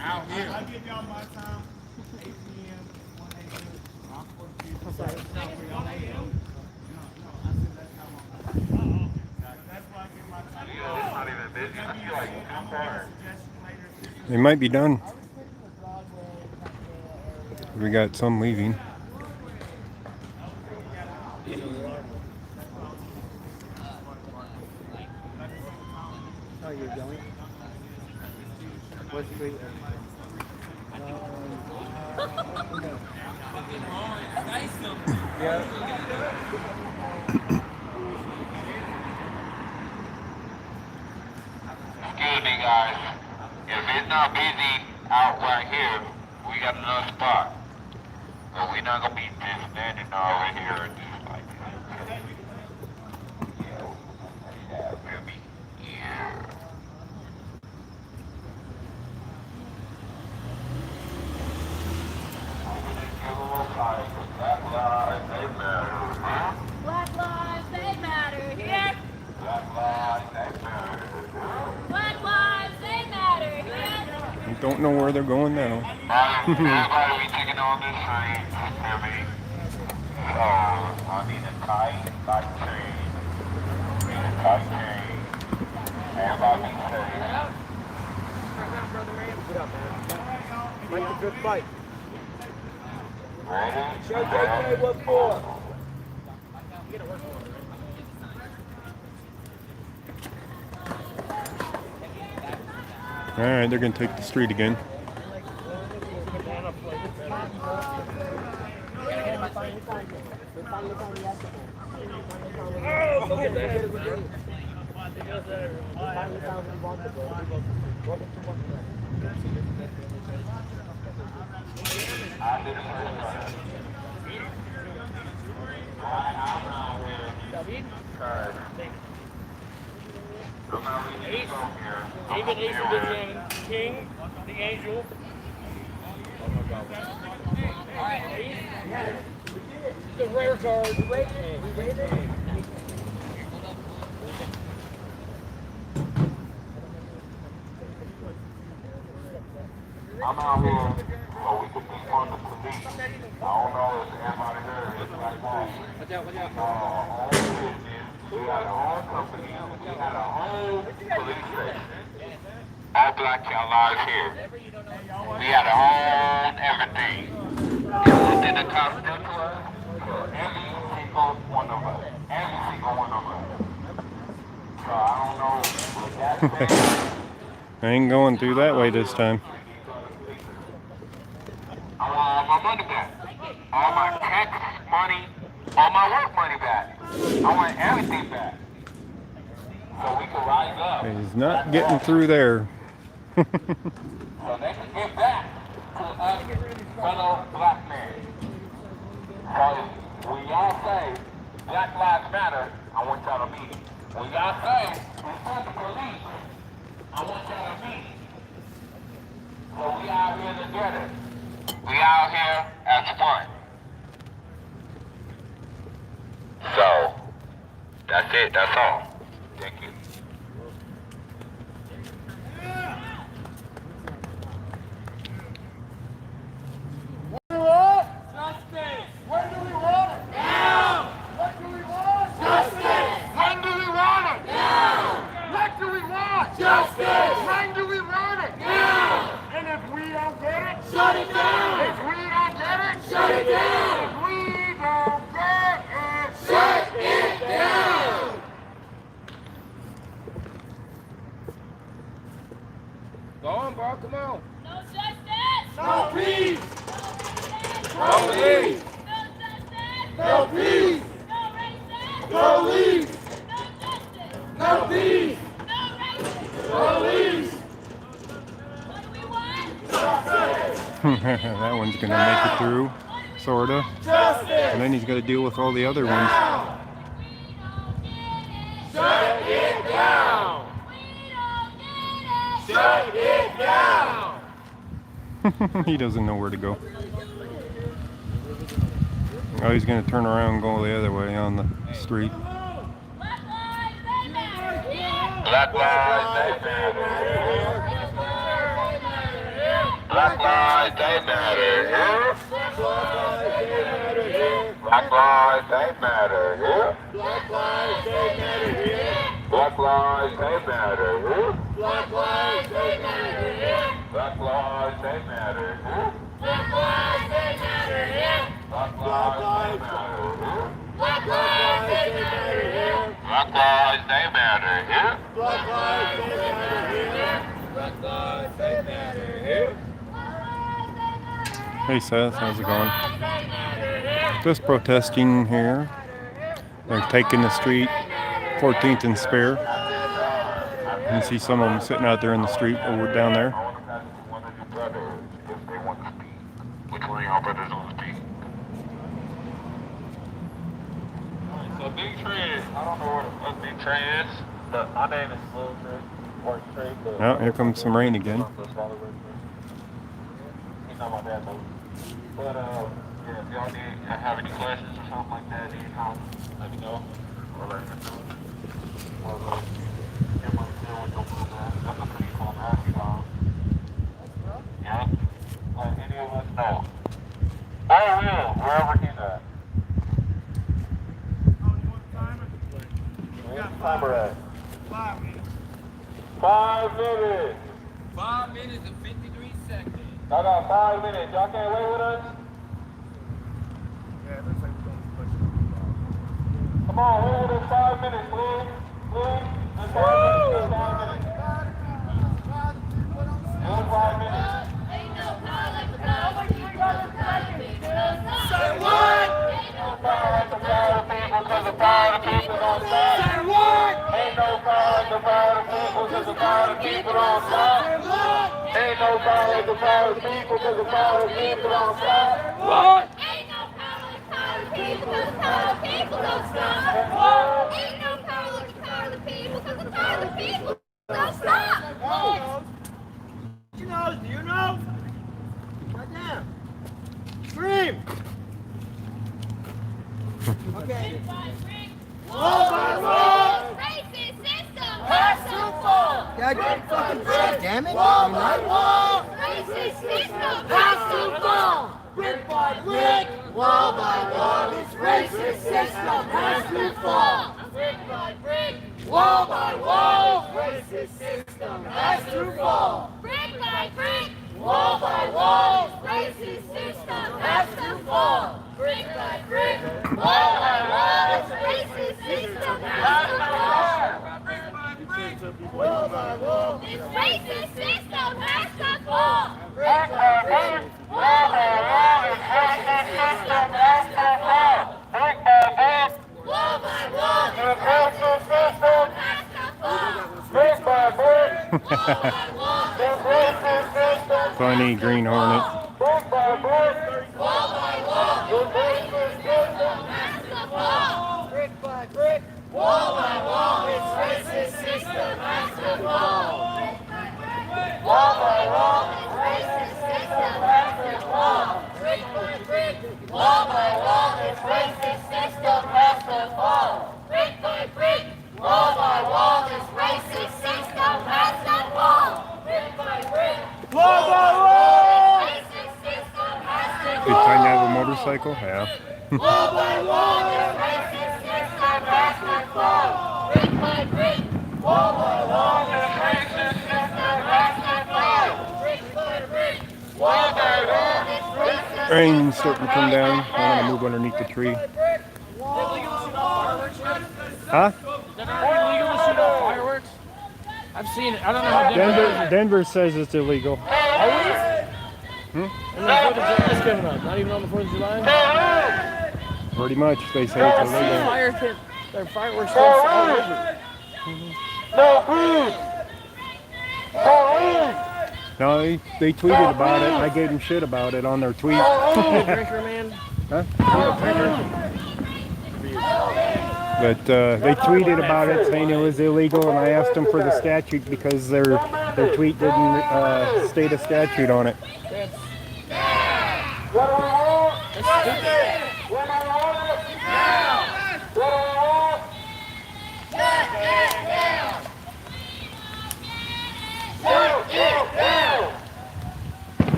S13: Out here.
S6: I'll give y'all my time.
S2: They might be done. We got some leaving.
S11: Oh, you're going? What street? Yeah.
S6: Excuse me, guys. If it's not busy out right here, we got another spot. But we're not gonna be just standing over here and just like this. Yeah, we'll be here. Black lives, they matter.
S3: Black lives, they matter here.
S6: Black lives, they matter.
S3: Black lives, they matter here.
S2: I don't know where they're going now.
S6: Everybody be taking on this train, hear me? So, I need a tight chain. Need a tight chain. Everybody be safe.
S11: Like a good fight.
S6: Ready?
S11: Show JK what for.
S2: Alright, they're going to take the street again.
S11: David Ace of the King, the Angel. The rare card.
S6: I'm out here so we can defund the police. I don't know if everybody heard this like that. Our own business. We got our own company. We got our own police station. All black lives here. We got our own everything. Did the cops do to us? Every single one of us. Every single one of us. So I don't know what that's
S2: I ain't going through that way this time.
S6: I want all my money back. All my tax money, all my work money back. I want everything back. So we can rise up.
S2: He's not getting through there.
S6: So they can give back to us fellow black men. So when y'all say Black Lives Matter, I want y'all to meet it. When y'all say defund the police, I want y'all to meet it. So we out here together. We out here as one. So, that's it, that's all. Thank you.
S14: What do we want? Justice. When do we want it? Now. What do we want? Justice. When do we want it? Now. What do we want? Justice. When do we want it? Now. And if we don't get it, shut it down. If we don't get it, shut it down. If we don't get it, shut it down.
S13: Go on, bro. Come on.
S3: No justice.
S14: No peace.
S3: No
S14: peace.
S3: No justice.
S14: No peace.
S3: No racism.
S14: Police.
S3: No justice.
S14: No peace.
S3: No racism.
S14: Police.
S3: What do we want?
S2: That one's going to make it through, sorta.
S14: Justice.
S2: And then he's got to deal with all the other ones.
S14: Shut it down. Shut it down.
S2: He doesn't know where to go. Oh, he's going to turn around and go the other way on the street.
S3: Black lives, they matter here.
S6: Black lives, they matter.
S3: Black
S6: Black lives, they matter here. Black lives, they matter here. Black lives, they matter here. Black lives, they matter here. Black lives, they matter here. Black lives, they matter here. Black lives, they matter here. Black lives, they matter here. Black lives, they matter here. Black lives, they matter here. Black lives, they matter here. Black lives, they matter here.
S2: Hey Seth, how's it going? Just protesting here. They're taking the street, 14th and Spare. You can see some of them sitting out there in the street over down there.
S6: Which one of y'all brothers on the street? So Big Trey, I don't know where the fuck Big Trey is, but my name is Lil Trey, or Trey.
S2: Oh, here comes some rain again.
S6: He's not my dad though. But yeah, if y'all have any questions or something like that, anytime, let me know. Or let me know. Or get my deal with your move, man. That's a pretty cool man, you know. Yeah. Let any of us know. I will, wherever he's at. What's the timer at? 5 minutes. 5 minutes.
S13: 5 minutes and 53 seconds.
S6: I got 5 minutes. Y'all can't wait with us?
S11: Yeah, it looks like we're going to push it.
S6: Come on, wait with us 5 minutes, please. Please. Just 5 minutes. Just 5 minutes. Just 5 minutes.
S14: Say what?
S6: Ain't no power like the power of people, cause the power of people don't stop.
S14: Say what?
S6: Ain't no power like the power of people, cause the power of people don't stop. Ain't no power like the power of people, cause the power of people don't stop.
S14: What?
S3: Ain't no power like the power of the people, cause the power of the people don't stop. Ain't no power like the power of the people, cause the power of the people don't stop.
S11: You know, do you know? Goddamn. Scream! Okay.
S14: Wall by wall!
S3: Racist system
S14: Has to fall!
S8: God fucking damn it.
S14: Wall by wall!
S3: Racist system
S14: Has to fall! Brick by brick! Wall by wall! This racist system has to fall!
S3: Brick by brick,
S14: Wall by wall! Racist system has to fall!
S3: brick by brick,
S14: Wall by wall!
S3: racist system
S14: Has to fall!
S3: brick by brick,
S14: Wall by wall!
S3: racist system
S14: Has to fall! Wall by wall!
S3: This racist system has to fall.
S14: Brick by brick! Wall by wall! This racist system has to fall! Brick by brick!
S3: Wall by wall,
S14: This racist system
S3: has to fall.
S14: brick by brick!
S3: Wall by wall,
S14: This racist system
S2: Funny Green Hornet.
S14: brick by brick!
S3: wall by wall,
S14: This racist system
S3: has to fall.
S14: brick by brick! Wall by wall! This racist system has to fall! Wall by wall! This racist system has to fall!
S3: Brick by brick,
S14: Wall by wall! This racist system has to fall!
S3: brick by brick,
S14: Wall by wall! This racist system has to fall!
S3: brick by brick,
S14: Wall by wall!
S3: racist system has to
S2: Good time to have a motorcycle? Yeah.
S14: Wall by wall! This racist system has to fall!
S3: brick by brick,
S14: Wall by wall! This racist system has to fall!
S3: brick by brick,
S14: Wall by wall! This racist
S2: Rain's starting to come down. I'm gonna move underneath the tree. Huh?
S11: Is that already illegal to shoot off fireworks? I've seen it. I don't know how
S2: Denver says it's illegal.
S11: Always? And the 4th of July is coming up. Not even on the 4th of July?
S2: Pretty much, they say
S11: I
S2: it's
S11: see
S2: illegal.
S11: fireworks all over.
S2: No, they tweeted about it, and I gave them shit about it on their tweet.
S11: You a drinker, man?
S2: Huh?
S11: You a drinker?
S2: But they tweeted about it saying it was illegal, and I asked them for the statute because their tweet didn't state a statute on it.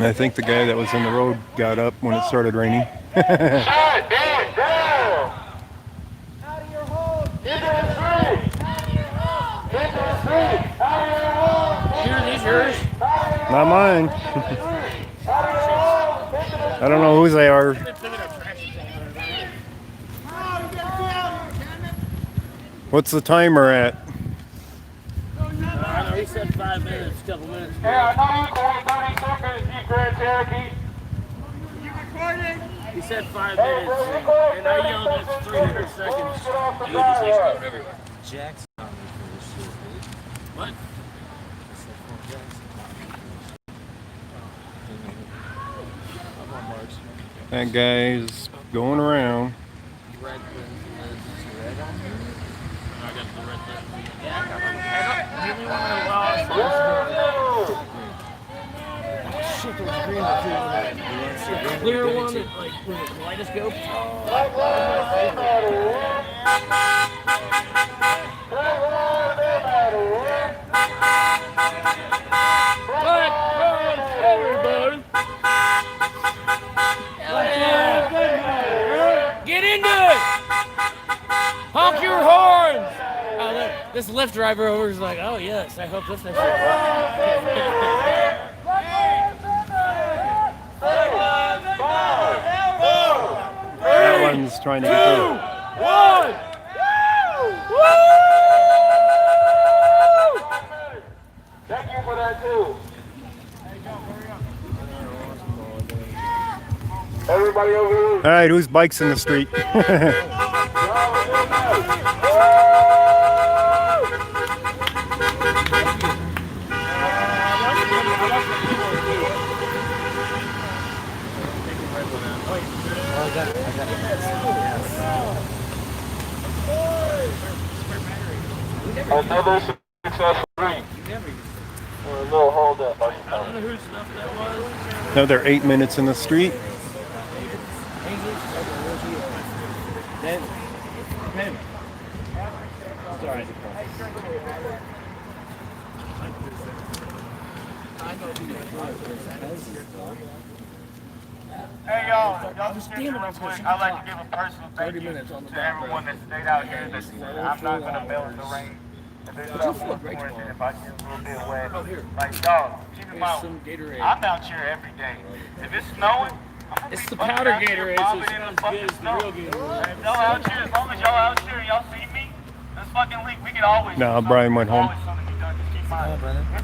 S2: I think the guy that was in the road got up when it started raining.
S6: Shut that down! Out of your hole! Into the street! Out of your hole! Into the street! Out of your hole!
S11: Here, these yours?
S2: Not mine. I don't know whose they are. What's the timer at?
S11: I don't know, he said 5 minutes, couple minutes.
S6: Hey, I know you're going 30 seconds, you Grand Cherokee. You recording?
S11: He said 5 minutes, and I yelled at 300 seconds.
S9: Jackson.
S11: What?
S2: That guy's going around.
S11: Shit, there was green up here. The clear one that, like, with a kaleidoscope. Everybody. Get into it! Honk your horns! This Lyft driver over is like, oh yes, I hope this next
S2: That one's trying to get through.
S6: 1! Thank you for that too. Everybody over here.
S2: All right, whose bike's in the street?
S6: Another successful drink. Or a little hold up.
S11: I don't know whose stuff that was.
S2: Another 8 minutes in the street.
S11: Sorry.
S6: Hey y'all just real quick. I'd like to give a personal thank you to everyone that stayed out here. I'm not gonna melt in the rain. If there's something more important, if I get a little bit wet, like dog, keep in mind, I'm out here every day. If it's snowing,
S11: it's the powder Gatorade, so it's
S6: in the
S11: not as good as the real Gatorade.
S6: Y'all out here, as long as y'all out here and y'all see me, this fucking leak, we can always.
S2: No, Brian went home.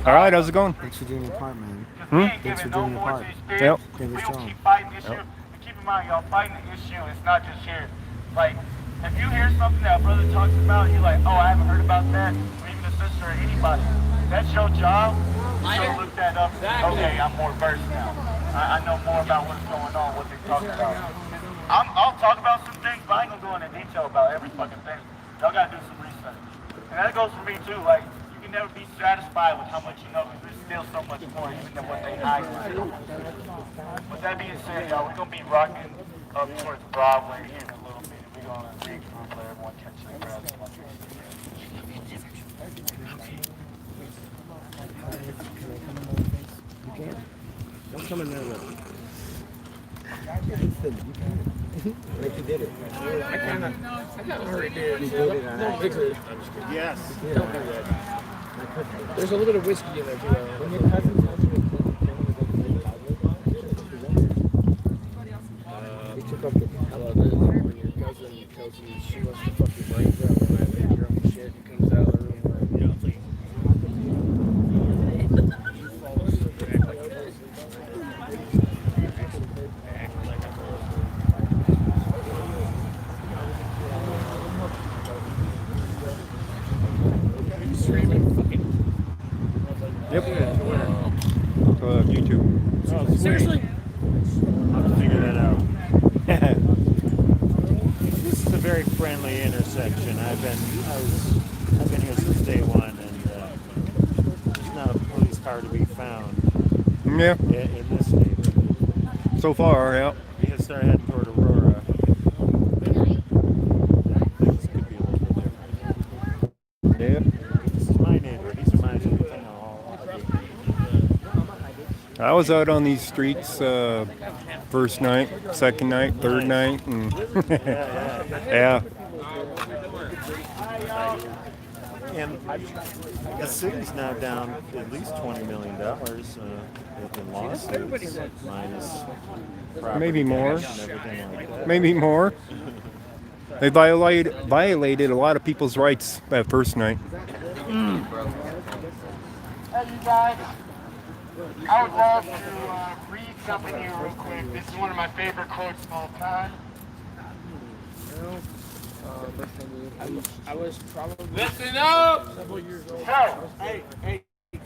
S2: All right, how's it going?
S15: Thanks for doing your part, man.
S6: Thanks
S15: for doing your part.
S2: Yep.
S6: We don't keep fighting the issue. Keep in mind, y'all fighting the issue. It's not just here. Like, if you hear something that a brother talks about, you're like, oh, I haven't heard about that. Or even a sister or anybody. That's your job. So look that up. Okay, I'm more versed now. I know more about what's going on, what they're talking about. I'll talk about some things, but I ain't gonna go into detail about every fucking thing. Y'all gotta do some research. And that goes for me too. Like, you can never be satisfied with how much you know, because there's still so much more even than what they hide. With that being said, y'all, we're gonna be rocking up towards Broadway here in a little bit. We're gonna regroup, let everyone catch their breath.
S15: You can. Don't come in there with it. Like you did it.
S11: I kind of heard it did.
S15: You did it.
S11: Don't fix it.
S4: Yes.
S11: Don't do that. There's a little bit of whiskey in there too.
S15: When your cousin tells you he took up the
S11: I love it. When your cousin tells you she wants to fuck your brains out when I make your own shit, he comes out of the room like,
S2: Yep. YouTube.
S4: Oh, sweet.
S11: seriously?
S4: I'll have to figure that out. This is a very friendly intersection. I've been here since day one, and there's not a police car to be found.
S2: Yeah.
S4: In this neighborhood.
S2: So far, yeah.
S4: We can start heading toward Aurora. Things could be a little bit different.
S2: Yeah.
S4: This is my neighborhood. These are my
S2: I was out on these streets first night, second night, third night, and yeah.
S4: And the city's now down at least $20 million in lawsuits, minus
S2: Maybe more.
S4: tax and everything like that.
S2: Maybe more. They violated a lot of people's rights that first night.
S6: Hey, you guys. I would love to read something here real quick. This is one of my favorite quotes of all time.
S11: I was probably
S6: Listen up!
S11: several years old.
S6: So,
S11: Hey,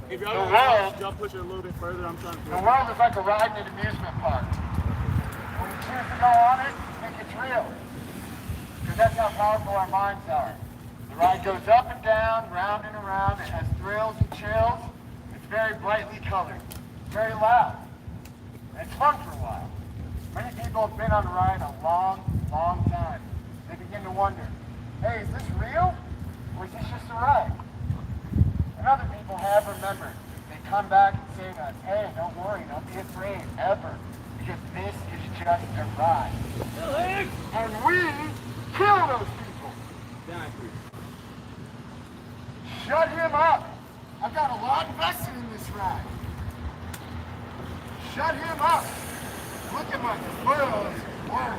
S11: if
S6: the world,
S11: y'all push it a little bit further, I'm trying to.
S6: the world is like a ride in an amusement park. When you choose to go on it, you think it's real. Because that's how powerful our minds are. The ride goes up and down, round and around. It has thrills and chills. It's very brightly colored, very loud. And it's fun for a while. Many people have been on the ride a long, long time. They begin to wonder, hey, is this real? Or is this just a ride? And other people have remembered. They come back and say to us, hey, don't worry, don't be afraid, ever. Because this is just a ride. And we kill those people. Shut him up. I've got a lot invested in this ride. Shut him up. Look at my clothes. Whoa.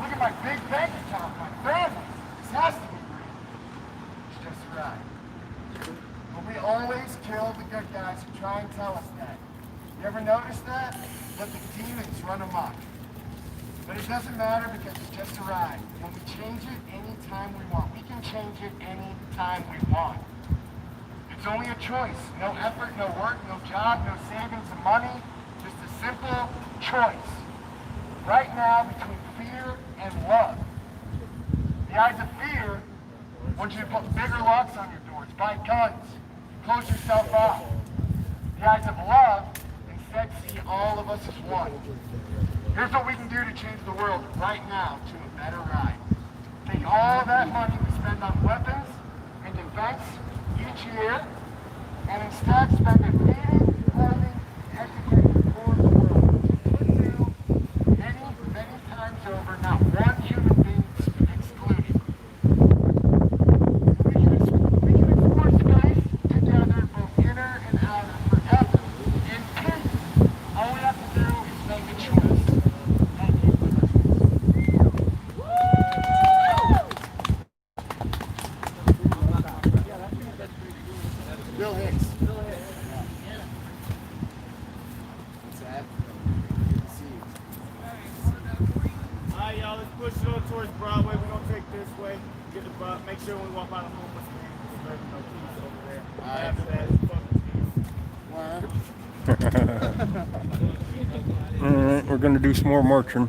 S6: Look at my big bank account, my family. This has to be real. It's just a ride. But we always kill the good guys who try and tell us that. You ever notice that? Let the demons run amok. But it doesn't matter because it's just a ride. And we change it anytime we want. We can change it anytime we want. It's only a choice. No effort, no work, no job, no savings of money. Just a simple choice. Right now, between fear and love. The eyes of fear want you to put bigger locks on your doors, buy guns, close yourself off. The eyes of love instead see all of us as one. Here's what we can do to change the world right now to a better ride. Take all that money we spend on weapons and defense each year, and instead spend it feeding, clothing, educating the poor of the world. Which we do many times over, not one human being excluded. We can explore space together, both inner and outer, forever, in peace. All we have to do is make a choice. Thank you. Bill Hicks.
S11: Alright, y'all, let's push it on towards Broadway. We're gonna take this way, get the bus, make sure when we walk by the homeless man, there's no keys over there. After that, it's fucking
S2: All right, we're gonna do some more marching.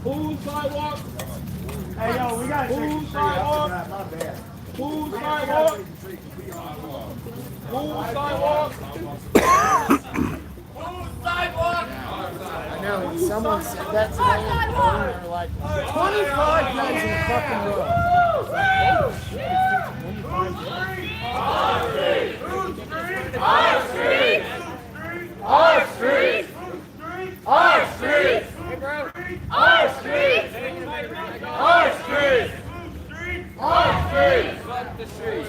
S11: Who's sidewalk? Hey, yo, we got who's sidewalk? Who's sidewalk? Who's sidewalk? Who's sidewalk?
S8: I know, when someone said that to me, they were like, 25 guys in the fucking row. Oh, shit.
S14: Our street! Our street! Our street! Our street! Our street! Our street! Fuck the street!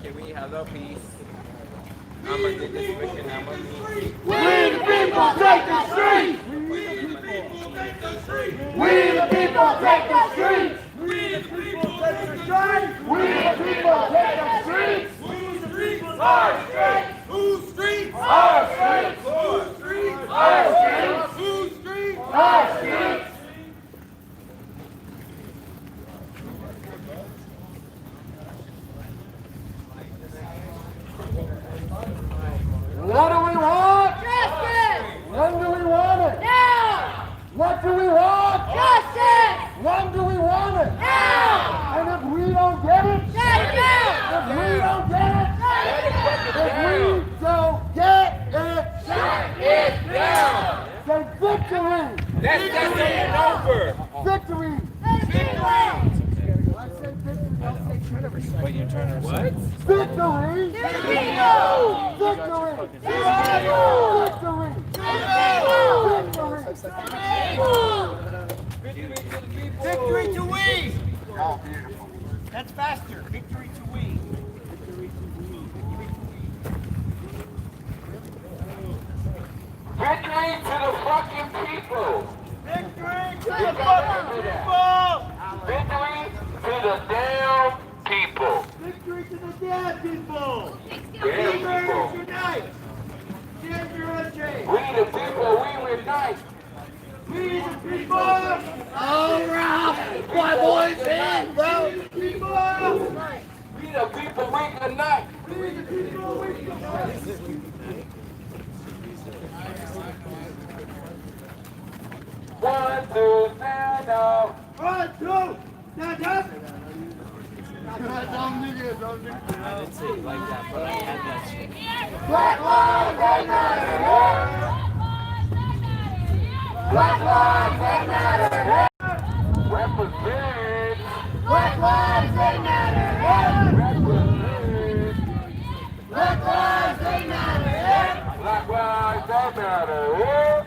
S14: Can we have a piece? I'm gonna do this quick and I'm gonna
S6: We the people take the streets! We the people take the streets! We the people take the streets! We the people take the streets! We the people take the streets! Whose streets? Our streets! Whose streets? Our streets! Whose streets? Our
S14: Our streets. What do we want?
S3: Justice!
S14: When do we want it?
S3: Now!
S14: What do we want?
S3: Justice!
S14: When do we want it?
S3: Now!
S14: And if we don't get it,
S3: Shut it down!
S14: if we don't get it, if we don't get it,
S3: Shut it down!
S14: say victory!
S13: That's just ain't over.
S14: Victory!
S3: Victory!
S13: What you trying to say?
S14: Victory!
S3: Victory!
S14: Victory!
S11: Victory to we! That's faster. Victory to we.
S14: Victory to the fucking people!
S11: Victory to
S14: We
S11: the
S14: gotta
S11: fucking
S14: do that.
S11: people!
S14: Victory to the damn people!
S11: Victory to the dead people!
S14: Damn people!
S11: Unite! Stand your unchained!
S14: We the people, we unite!
S11: We the people! All right! White boys in, bro! People!
S14: We the people, we unite!
S11: We the people, we unite!
S14: One, two, stand up!
S11: 1, 2, stand up!
S9: I didn't say it like that, but I had that shit.
S14: Black lives they matter! Black lives they matter! Represent!
S3: Black lives, they matter!
S14: Represent!
S3: Black lives, they matter!
S14: Black lives they matter!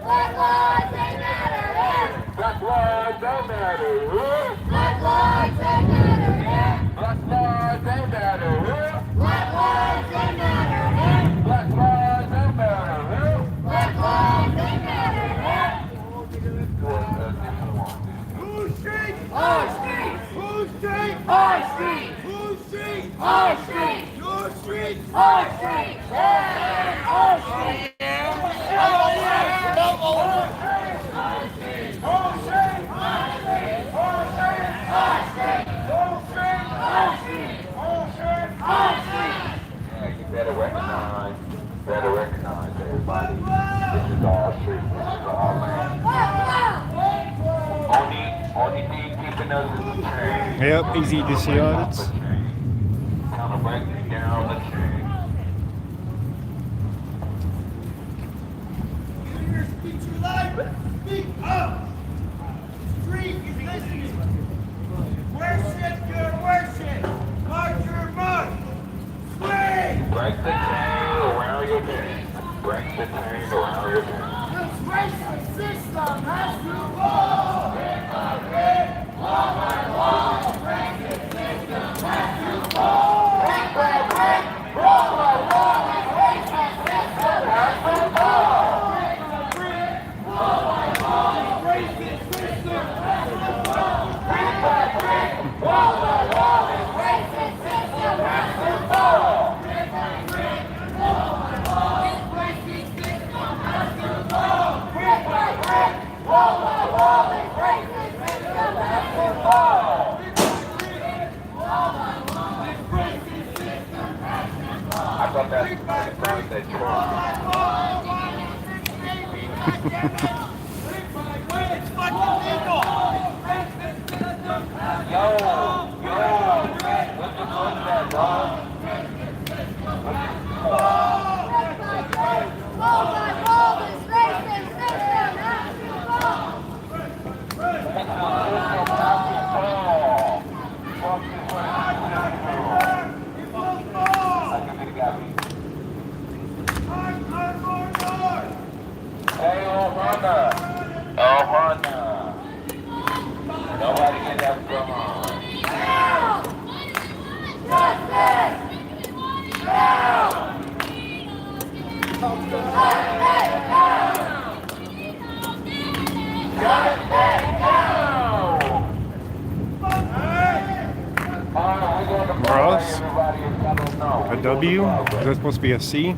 S3: Black lives, they matter!
S14: Black lives they matter!
S3: Black lives, they matter!
S14: Black lives they matter!
S3: Black lives, they matter!
S14: Black lives they matter!
S3: Black lives, they matter!
S11: Whose street?
S3: Our street!
S11: Whose street?
S3: Our street!
S11: Whose street?
S3: Our street!
S11: Your street?
S3: Our street! Our street!
S14: Yeah, you better recognize everybody. This is our street, this is our land. Only thing keeping us is the chain.
S2: Yep, easy to see audits.
S14: Kind of breaking down the chain.
S11: Your speech your life. Speak up. Street is listening. Worship your worship. March your march. Swing.
S14: Break the chain around your neck. Break the chain around your neck.
S3: This racist system has to fall! Wall by wall, racist system has to fall! Brick by brick, wall by wall, racist system has to fall! Brick by brick, wall by wall, racist system has to fall! Brick by brick, wall by wall, racist system has to fall! Brick by brick, wall by wall, racist system has to fall! Brick by brick, wall by wall, racist system has to fall!
S14: I thought that's the first that Trump.
S11: It's fucking legal.
S14: Yo, what's that, dog?
S3: Wall by wall, this racist system has to fall!
S14: Hey, Ohana. Nobody get that from on.
S3: Justice! Now!
S2: Ross? A W? Is that supposed to be a C?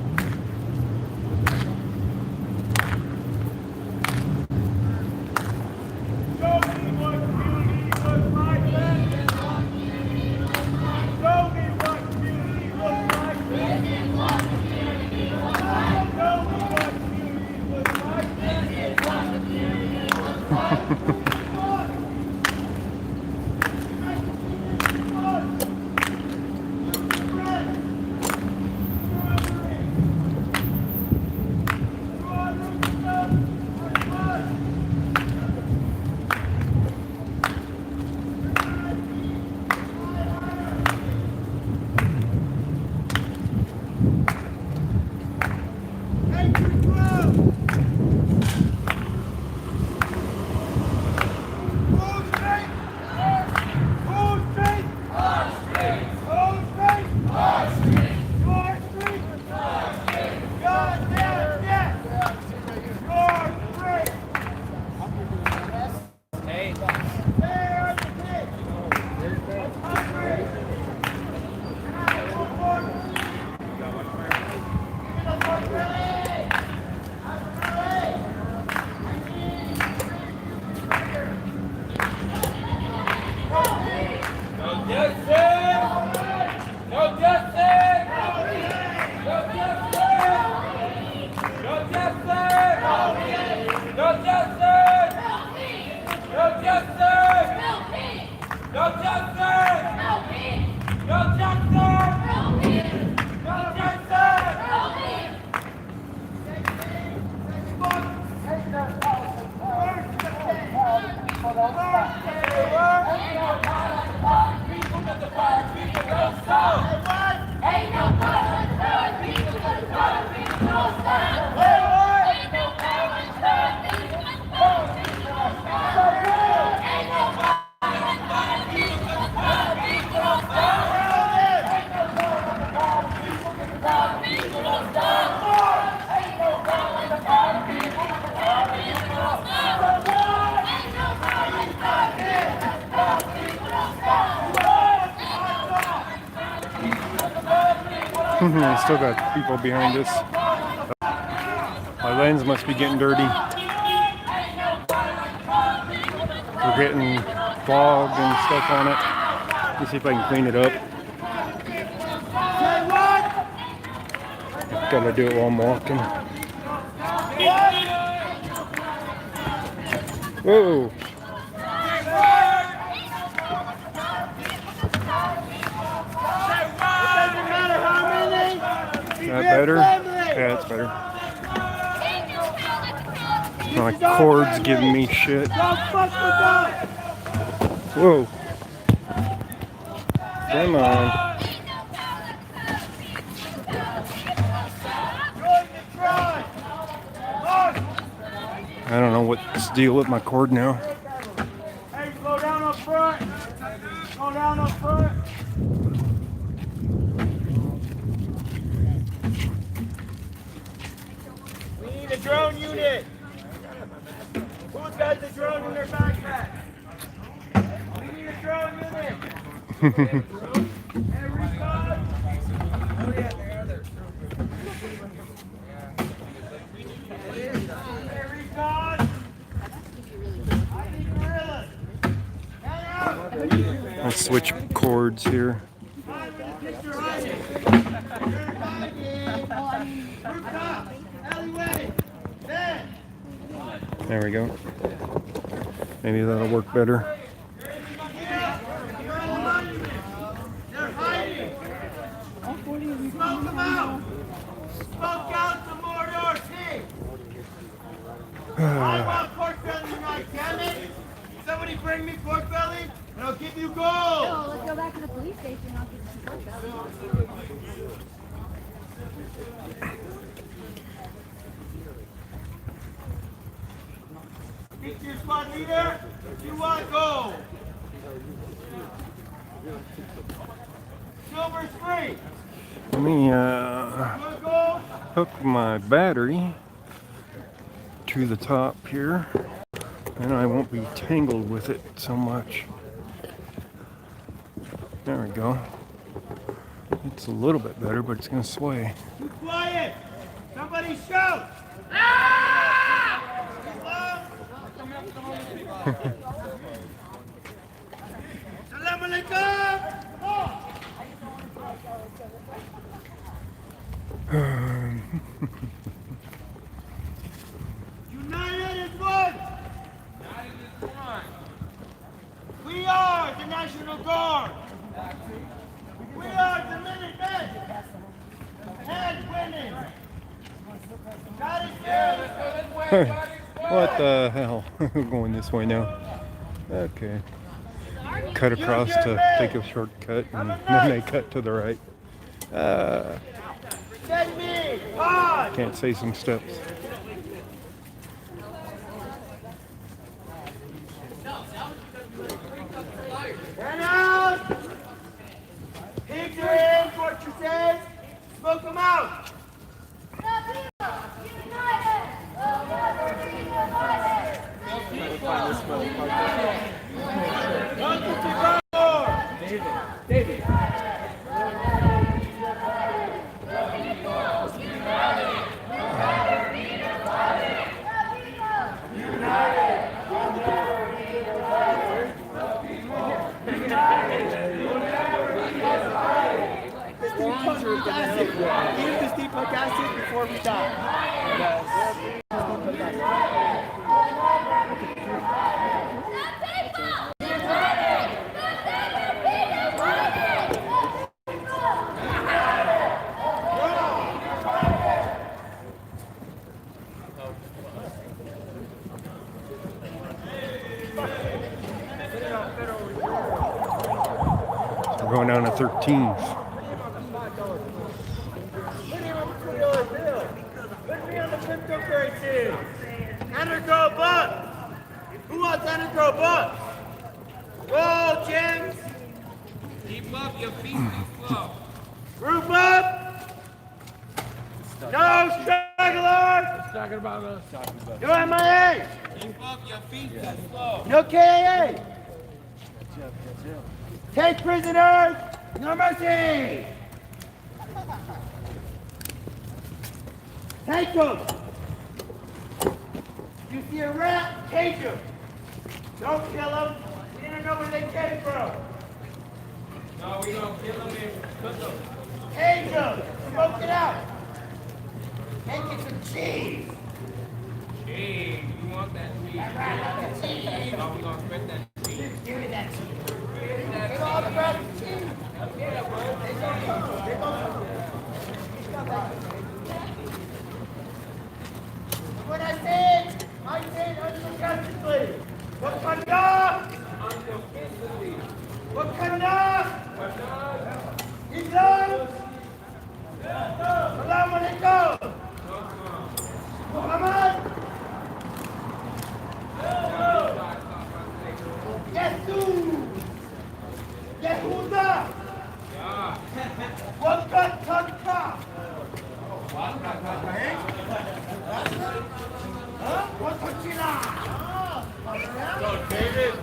S2: I still got people behind us. My lens must be getting dirty. We're getting fog and stuff on it. Let me see if I can clean it up. Gotta do it while I'm walking. Whoa! That better? Yeah, that's better. My cord's giving me shit. Whoa. Come on. I don't know what's the deal with my cord now.
S6: Hey, slow down up front. Slow down up front. We need a drone unit. Who's got the drone in their backpack? We need a drone unit. And recon. Oh yeah, there are others. Hey, recon.
S2: Let's switch cords here. There we go. Maybe that'll work better.
S6: Smoke them out! Smoke out the Mordor team! I want pork belly tonight, damn it! Somebody bring me pork belly and I'll give you gold!
S16: No, let's go back to the police station and I'll give you some pork belly.
S6: Get your squad leader, you want gold! Silver's free!
S2: Let me hook my battery to the top here, and I won't be tangled with it so much. There we go. It's a little bit better, but it's going to sway.
S6: Be quiet! Somebody shout! Salam alaikum! United as one! We are the National Guard! We are the Minutemen! And women! Got it, sir!
S2: What the hell? I'm going this way now. Okay. Cut across to take a shortcut, and then they cut to the right. Can't say some steps.
S6: Turn out! Pigs are in, what you said. Smoke them out! David. Use this deep acid before we die.
S2: We're going down to 13th.
S6: Put me on the cryptocurrency. Undergrow bucks. Who wants undergrow bucks? Gold gems.
S13: Keep up your feasting flow.
S6: Group up. No stragglers.
S11: Talking about us.
S6: No MIA.
S13: Keep up your feasting flow.
S6: No KAA. Take prisoners. No mercy. Take them. You see a rat, cage them. Don't kill them. We don't know where they came from.
S14: No, we don't kill them and cook them.
S6: Cage them. Smoke it out. Make it some cheese.
S14: Cheese. You want that cheese?
S6: Cheese.
S14: No, we gonna spread that cheese.
S6: Give me that cheese.
S14: Give me that
S6: Get all the bread and cheese. What I said unsuccessfully. What kind of? What kind of? Islam? Salam alaikum. Muhammad? Yesu. Yehuda. Wakataka.
S14: Go, David.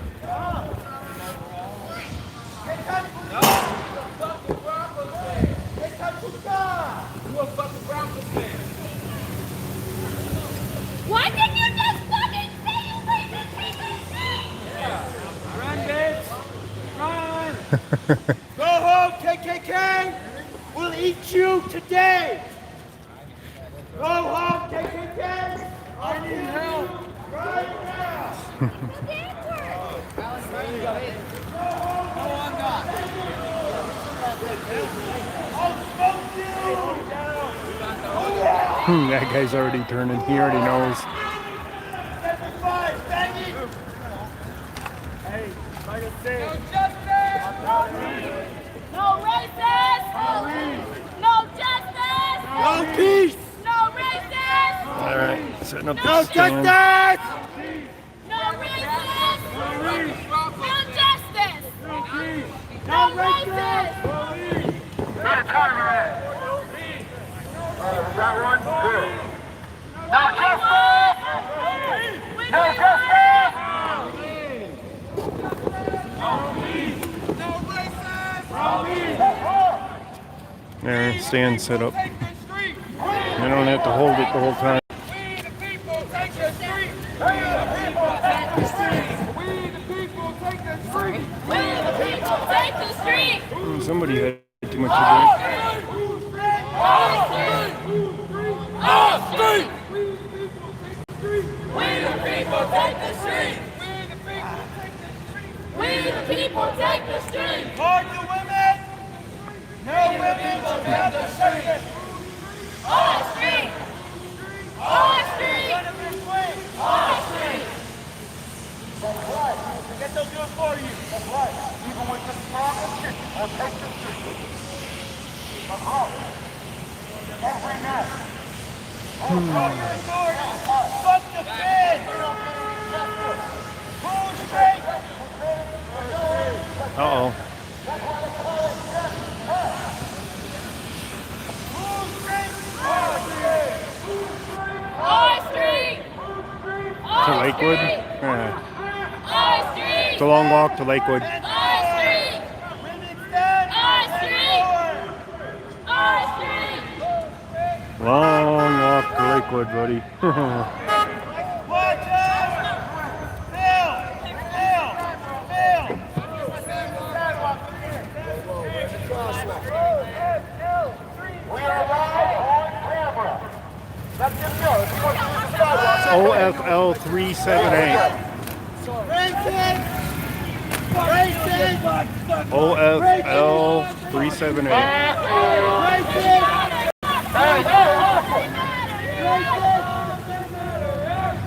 S16: Why did you just fucking say you racist people?
S6: Run, bitch! Run! Go home, KKK! We'll eat you today! Go home, KKK! I need help! Right now!
S2: That guy's already turning. He already knows.
S6: Hey, like I said,
S16: No racist! No justice!
S6: no peace!
S16: No racist!
S2: All right, setting up
S6: No
S2: the stand.
S6: justice!
S16: No racist! No justice!
S6: No
S16: No racist!
S6: Where the timer at? Is that one? Good. No justice! No justice!
S2: There, stand set up. You don't have to hold it the whole time.
S14: We the people take the street. We the people take the street. We the people take the street.
S16: We the people take the street!
S2: Somebody had too much to drink.
S16: All street! All street! We the people take the street! We the people take the street!
S6: Hard to women! No women will have the circuit!
S16: All street! All street! All street!
S6: That's right. I guess they'll do it for you. That's right. Even with the strongest chicken, will take the street. Come on. Every night. Show your authority. Fuck the fed. Pull straight.
S2: Uh-oh.
S16: All street!
S2: To Lakewood? Yeah.
S16: All street!
S2: It's a long walk to Lakewood.
S16: All street! All street! All street!
S2: Long walk to Lakewood, buddy.
S6: Watch out! Phil! Phil! Phil! We are live on camera. Let them go. If you want to use the sidewalk.
S2: OFL 378.
S6: Racist! Racist!
S2: OFL 378.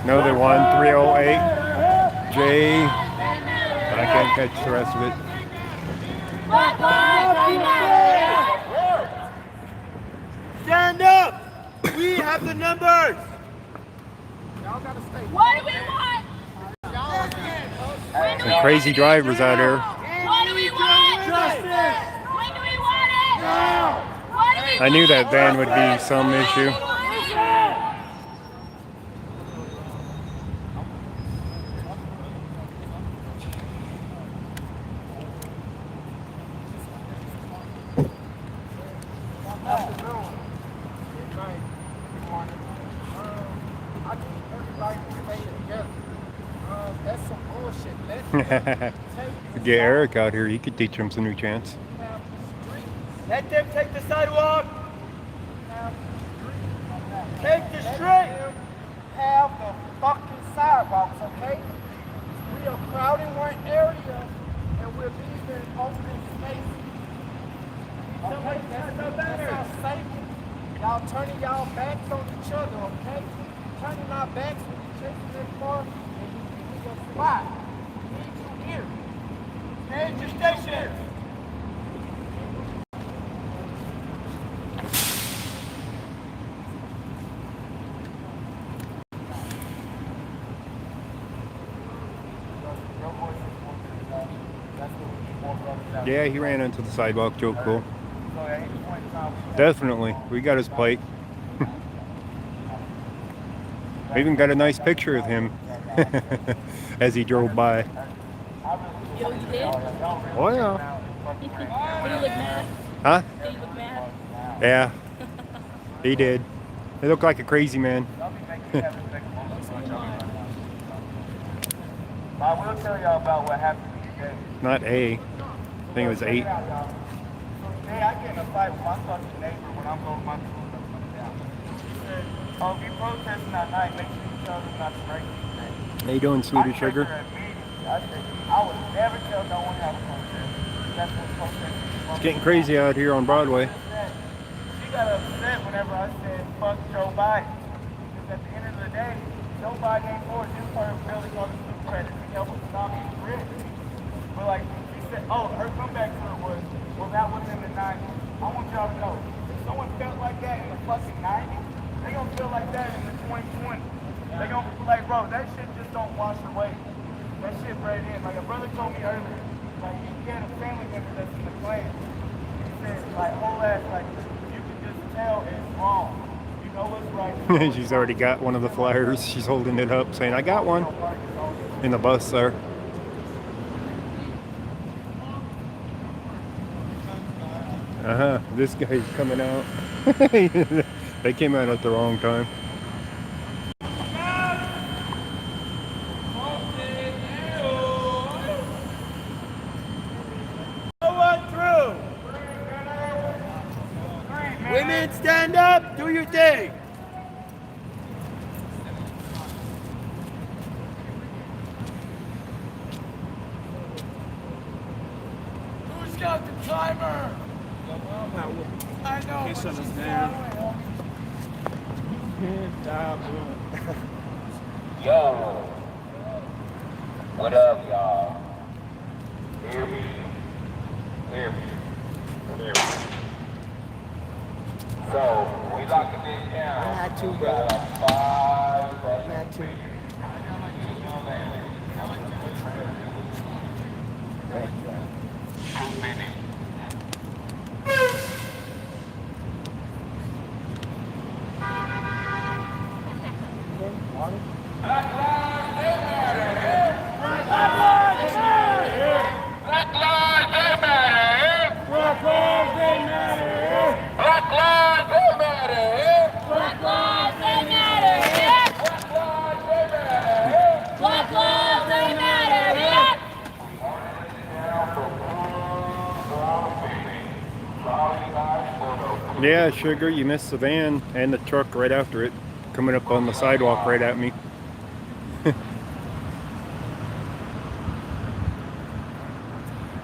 S2: No, they won 308. J. But I can't catch the rest of it.
S6: Stand up! We have the numbers!
S16: What do we want?
S2: Some crazy drivers out here.
S16: What do we want?
S6: Justice!
S16: When do we want it?
S6: Now!
S16: What do we
S2: I knew that van would be some issue.
S11: everybody can stay together. That's some bullshit. Let them take
S2: Get Eric out here. He could teach him some new chants.
S6: Let them take the sidewalk. Take the street.
S11: have the fucking sidewalks, okay? We are crowding one area and we're leaving open space. Okay, that's our safety. Y'all turning y'all backs on each other, okay? Turning our backs when you chasing that car and you need your spot. We need you here. Stay at your station.
S2: Yeah, he ran into the sidewalk. Joe Cool. Definitely. We got his plate. I even got a nice picture of him as he drove by.
S16: Yo, you did?
S2: Oh, yeah.
S16: Did he look mad?
S2: Huh?
S16: Did he look mad?
S2: Yeah. He did. He looked like a crazy man.
S6: I will tell y'all about what happened today.
S2: Not A. I think it was 8.
S6: Hey, I get in a fight with my fucking neighbor when I'm going my food up and down. He said, oh, if you protesting at night, make sure you tell them not to break anything.
S2: How you doing, Sweetie Sugar?
S6: I said, I would never tell no one how to protest. That's what protesting is.
S2: It's getting crazy out here on Broadway.
S6: She got upset whenever I said, fuck Joe Biden. Because at the end of the day, Joe Biden ain't for it. This part really goes to the credit. He helped us stop these rich. But like, she said, oh, her comeback to it was, well, that was in the 90s. I want y'all to know, if someone felt like that in the fucking 90s, they gonna feel like that in the 2020. They gonna be like, bro, that shit just don't wash away. That shit bred in. Like a brother told me earlier, like he had a family member that's in the Klan. He said, like, whole ass, like, you can just tell it's wrong. You know what's right.
S2: She's already got one of the flyers. She's holding it up saying, I got one. In the bus there. Uh-huh. This guy's coming out. They came out at the wrong time.
S6: Women, stand up, do your thing.
S1: Who's got the timer? I know.
S4: Can't shut us down.
S6: Yo, what up, y'all? Hear me? Hear me? Hear me? So, we locking this down.
S8: Not too
S6: We
S8: bad.
S6: got 5 seconds.
S8: Not too.
S2: Yeah, Sugar, you missed the van and the truck right after it, coming up on the sidewalk right at me.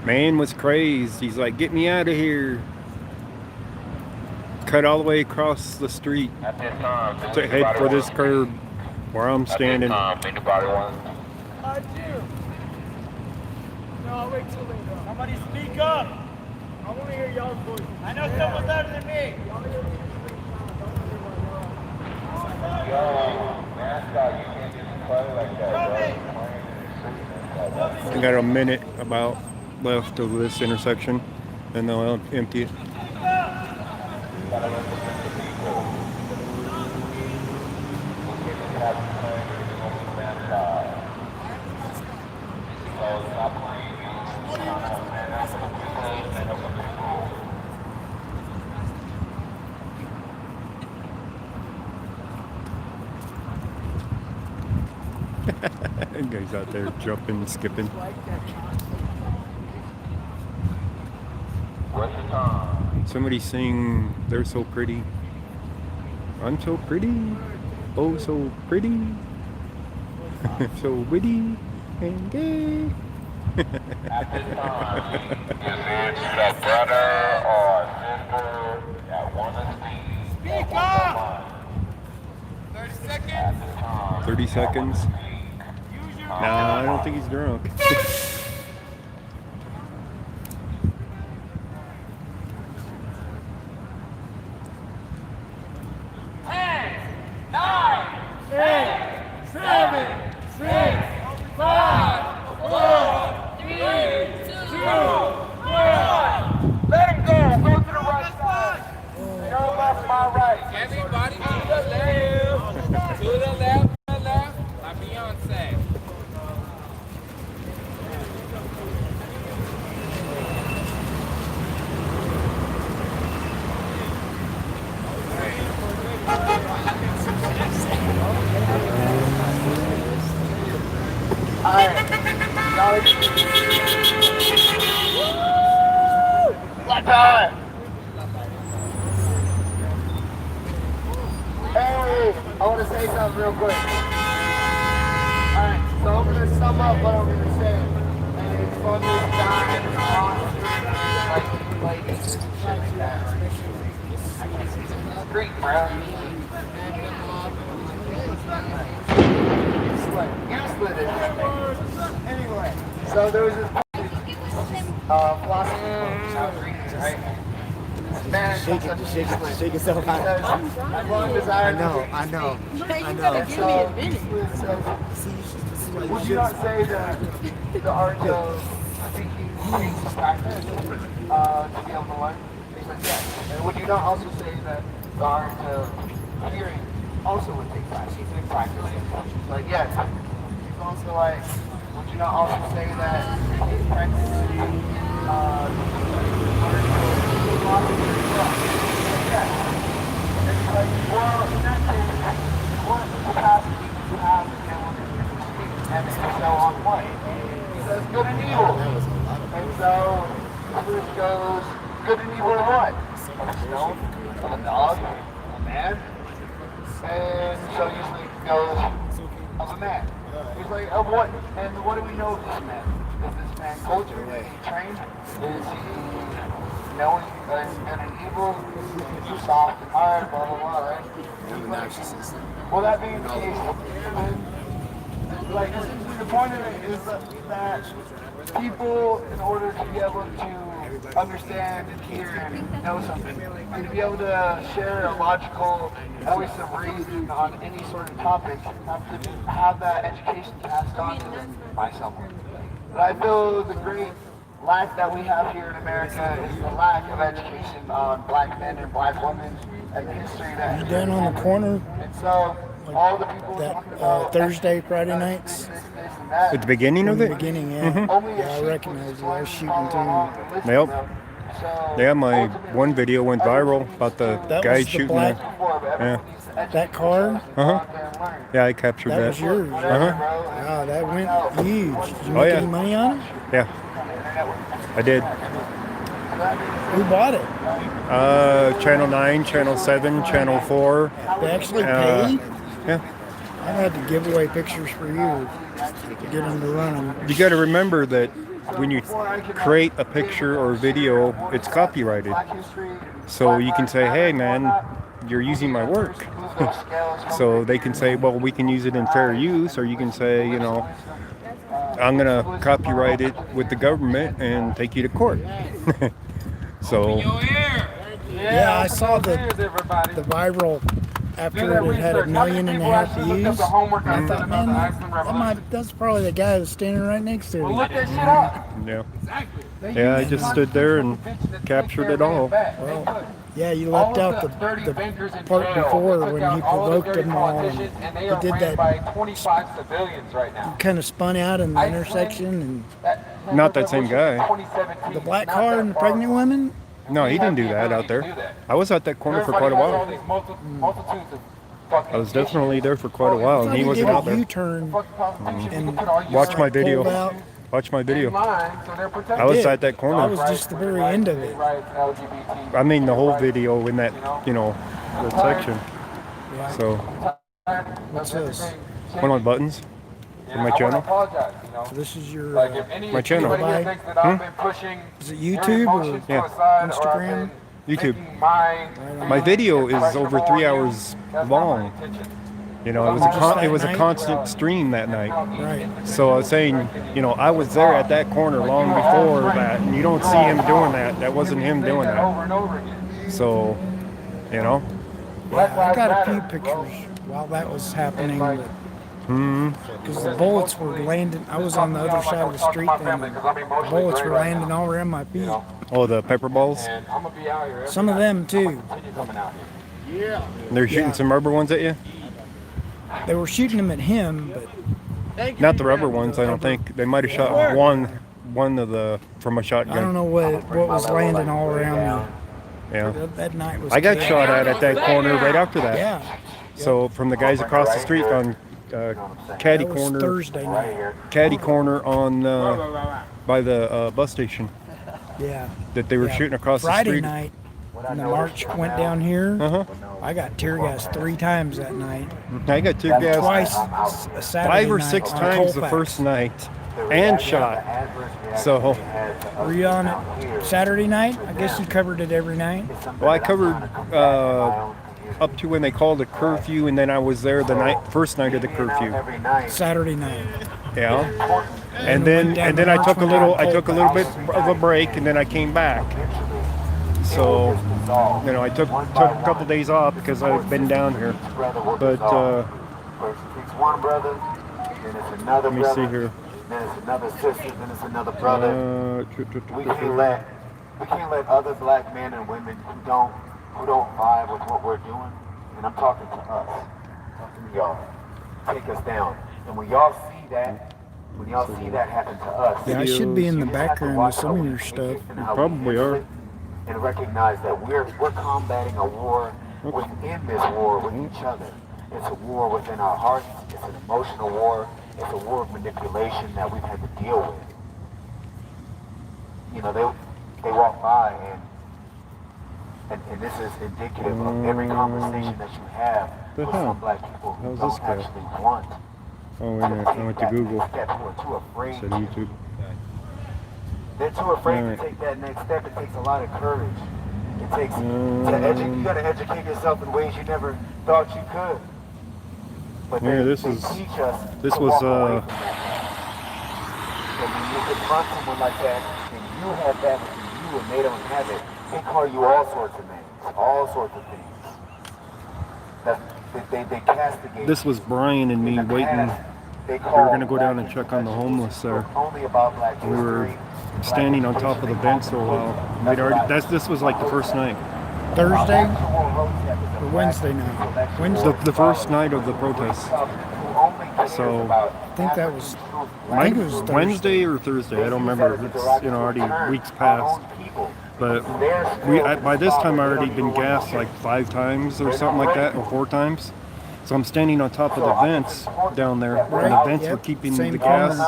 S2: Man was crazed. He's like, get me out of here. Cut all the way across the street
S6: At this time,
S2: to head for this curb where I'm standing.
S6: Anybody want?
S11: I do. No, I'll wait till later.
S6: Somebody speak up.
S11: I want to hear y'all's voices.
S6: I know someone's louder than me. Yo, mascot, you can't just play like that, bro.
S2: I got a minute about left of this intersection, and they'll empty it. That guy's out there jumping, skipping. Somebody sing, "They're so pretty. I'm so pretty. Oh, so pretty. So witty and gay."
S6: At this time, if it's the brother or sister that wanna speak,
S14: Speak up! 30 seconds.
S2: 30 seconds. Nah, I don't think he's drunk.
S14: 10, 9, 8, 7, 6, 5, 4, 3, 2, 1.
S6: let him go. Go to the right side. Your left, my right.
S13: Everybody to the left. To the left, to the left. Like Beyonce.
S6: Black tie. Hey, I want to say something real quick. Alright, so I'm going to sum up what I'm going to say. And it's from this guy like this shit like that. Street, bro. Split it. Anyway, so there was this philosophy book I was reading, right? Man,
S8: Shake yourself out. I know.
S6: Would you not say that the art of speaking takes practice to be able to learn? He said yes. And would you not also say that the art of hearing also would take practice? He said practice. Like yes. He's also like, would you not also say that it's practice to yes. It's like, well, in that case, what capacity do you have to be able to speak and so on what? He says good and evil. And so English goes good and evil of what? Of a stone, of a dog, a man. And so usually it goes of a man. He's like, of what? And what do we know of this man? Is this man cultured? Is he trained? Is he knowing good and evil? Is he soft and hard? Blah, blah, blah, right? Well, that being the case, like, the point of it is that people, in order to be able to understand and hear and know something, and to be able to share a logical voice of reason on any sort of topic, have to have that education passed on to them by someone. But I feel the great lack that we have here in America is the lack of education on black men and black women and the history that
S12: You down on the corner
S6: and so all the people
S12: that Thursday, Friday nights?
S2: At the beginning of
S12: In
S2: it?
S12: the beginning, yeah.
S2: Mhm.
S12: Yeah, I recognize you. I was shooting through.
S2: Yep. Yeah, my one video went viral about the
S12: That
S2: guy
S12: was the
S2: shooting
S12: black-
S2: Yeah.
S12: That car?
S2: Uh-huh. Yeah, I captured that.
S12: That was yours.
S2: Uh-huh.
S12: Wow, that went huge. Did you
S2: Oh,
S12: make
S2: yeah.
S12: any money on it?
S2: Yeah. I did.
S12: Who bought it?
S2: Channel 9, Channel 7, Channel 4.
S12: They actually paid?
S2: Yeah.
S12: I had to give away pictures for you to get them to run them.
S2: You got to remember that when you create a picture or video, it's copyrighted. So you can say, hey man, you're using my work. So they can say, well, we can use it in fair use, or you can say, you know, I'm going to copyright it with the government and take you to court. So,
S12: Yeah, I saw the viral after it had 1.5 million views. I thought, man, that's probably the guy that's standing right next to me.
S2: yeah. Yeah, I just stood there and captured it all.
S12: Well, yeah, you left out the part before when he provoked them all. And he did that.
S6: 25 civilians right now.
S12: Kind of spun out in the intersection and.
S2: Not that same guy.
S12: The black car and the pregnant women.
S2: No, he didn't do that out there. I was at that corner for quite a while.
S6: Multitudes of
S2: I was definitely there for quite a while, and he wasn't out there.
S12: U-turn and
S2: Watch my video.
S12: pulled out.
S2: Watch my video. I
S12: I
S2: was
S12: did.
S2: at that
S12: I
S2: corner.
S12: was just the very end of it.
S2: I mean the whole video in that, the section.
S12: Yeah.
S2: So,
S12: What's this?
S2: one of my buttons for my channel.
S12: So this is your
S2: My channel.
S12: Is it YouTube or
S2: Yeah.
S12: Instagram?
S2: YouTube. My video is over 3 hours long. It was a constant stream that night.
S12: Right.
S2: So I was saying, I was there at that corner long before that, and you don't see him doing that. That wasn't him doing that. So,
S12: Yeah, I got a few pictures while that was happening. Because the bullets were landing. I was on the other side of the street then. And the bullets were landing all around my feet.
S2: Oh, the pepper balls?
S12: Some of them too.
S2: They're shooting some rubber ones at you?
S12: They were shooting them at him, but
S2: Not the rubber ones, I don't think. They might have shot one of the from a shotgun.
S12: I don't know what was landing all around me.
S2: Yeah.
S12: That night was.
S2: I got
S12: chaos.
S2: shot at that corner right after that.
S12: Yeah.
S2: So from the guys across the street on Caddy
S12: That was
S2: Corner.
S12: Thursday night.
S2: Caddy Corner on by the bus station.
S12: Yeah.
S2: That they were shooting across
S12: Friday
S2: the street.
S12: night, when the march went down here,
S2: Uh-huh.
S12: I got tear gas 3 times that night.
S2: I got tear gas
S12: Twice a Saturday
S2: 5 or
S12: night
S2: 6
S12: on
S2: times the
S12: Colfax.
S2: first night, and shot. So,
S12: Were you on it Saturday night? I guess you covered it every night.
S2: well, I covered up to when they called a curfew, and then I was there the first night of the curfew.
S12: Saturday night.
S2: Yeah. And then I took a little bit of a break, and then I came back. So, I took a couple days off because I've been down here. But
S6: one brother, then it's another
S2: let me
S6: brother,
S2: see here.
S6: then it's another sister, then it's another brother. We can't let other black men and women who don't vibe with what we're doing, and I'm talking to us, talking to y'all, take us down. And when y'all see that happen to us,
S12: Yeah, I should be in the background with some of your stuff.
S2: You probably are.
S6: and recognize that we're combating a war within this war with each other. It's a war within our hearts. It's an emotional war. It's a war of manipulation that we've had to deal with. They walk by and this is indicative of every conversation that you have with some black people who
S2: How's this
S6: don't
S2: guy?
S6: actually want
S2: Oh, wait a minute. I went to Google.
S6: that, who are too afraid.
S2: Instead of YouTube.
S6: They're too afraid
S2: Alright.
S6: to take that next step. It takes a lot of courage. It takes you got to educate yourself in ways you never thought you could. But
S2: Yeah,
S6: they
S2: this
S6: teach us
S2: this
S6: to
S2: was,
S6: walk away from that. And when you confront someone like that, and you have that within you and they don't have it, they call you all sorts of names, all sorts of things. They castigate.
S2: This was Brian and me waiting. We were going to go down and check on the homeless there.
S6: Only about black
S2: We were standing on top of the vents for a while. This was like the first night.
S12: Thursday or Wednesday night? Wednesday.
S2: The first night of the protest. So
S12: I think that was. I think it was Thursday.
S2: Wednesday or Thursday. I don't remember. It's already weeks past. But by this time I already been gassed like 5 times or something like that, or 4 times. So I'm standing on top of the vents down there, and the vents were keeping the gas.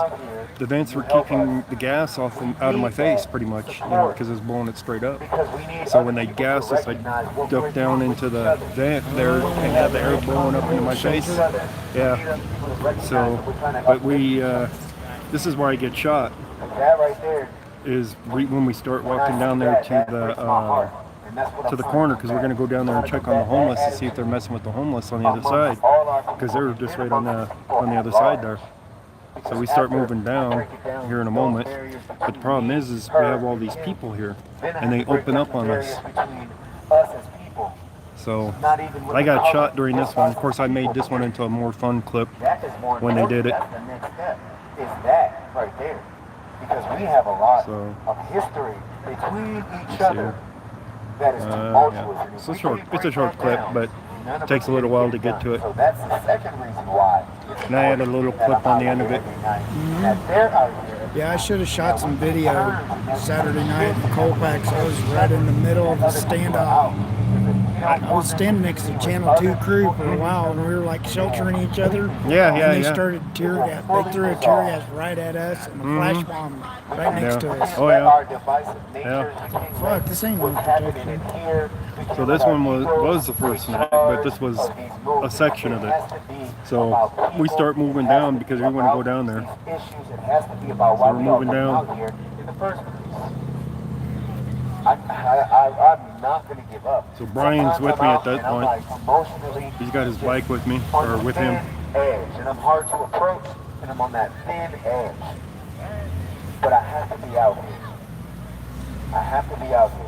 S2: The vents were keeping the gas out of my face, pretty much, because it was blowing it straight up. So when they gassed us, I ducked down into the vent there and had the air blowing up into my face. Yeah. So, but this is where I get shot.
S6: That right there.
S2: Is when we start walking down there to the corner, because we're going to go down there and check on the homeless to see if they're messing with the homeless on the other side, because they're just right on the other side there. So we start moving down here in a moment, but the problem is we have all these people here, and they open up on us. So I got shot during this one. Of course, I made this one into a more fun clip when they did it.
S6: That's the next step. Is that right there? Because we have a lot of history between each other that is tumultuous.
S2: Yeah. It's a short clip, but it takes a little while to get to it.
S6: So that's the second reason why.
S2: And I had a little clip on the end of it.
S12: Yeah, I should have shot some video Saturday night in Colfax. I was right in the middle of the standoff. I was standing next to Channel 2 crew for a while, and we were like sheltering each other.
S2: Yeah,
S12: And they
S2: yeah.
S12: started tear gas. They threw a tear gas right at us, and a flash bomb right next to us.
S2: Oh yeah. Yeah.
S12: Fuck, this ain't no protection.
S2: So this one was the first night, but this was a section of it. So we start moving down because we want to go down there. So we're moving down.
S6: I'm not going to give up.
S2: So Brian's with me at that point. He's got his bike with me, or with him.
S6: Edge, and I'm hard to approach, and I'm on that thin edge. But I have to be out here. I have to be out here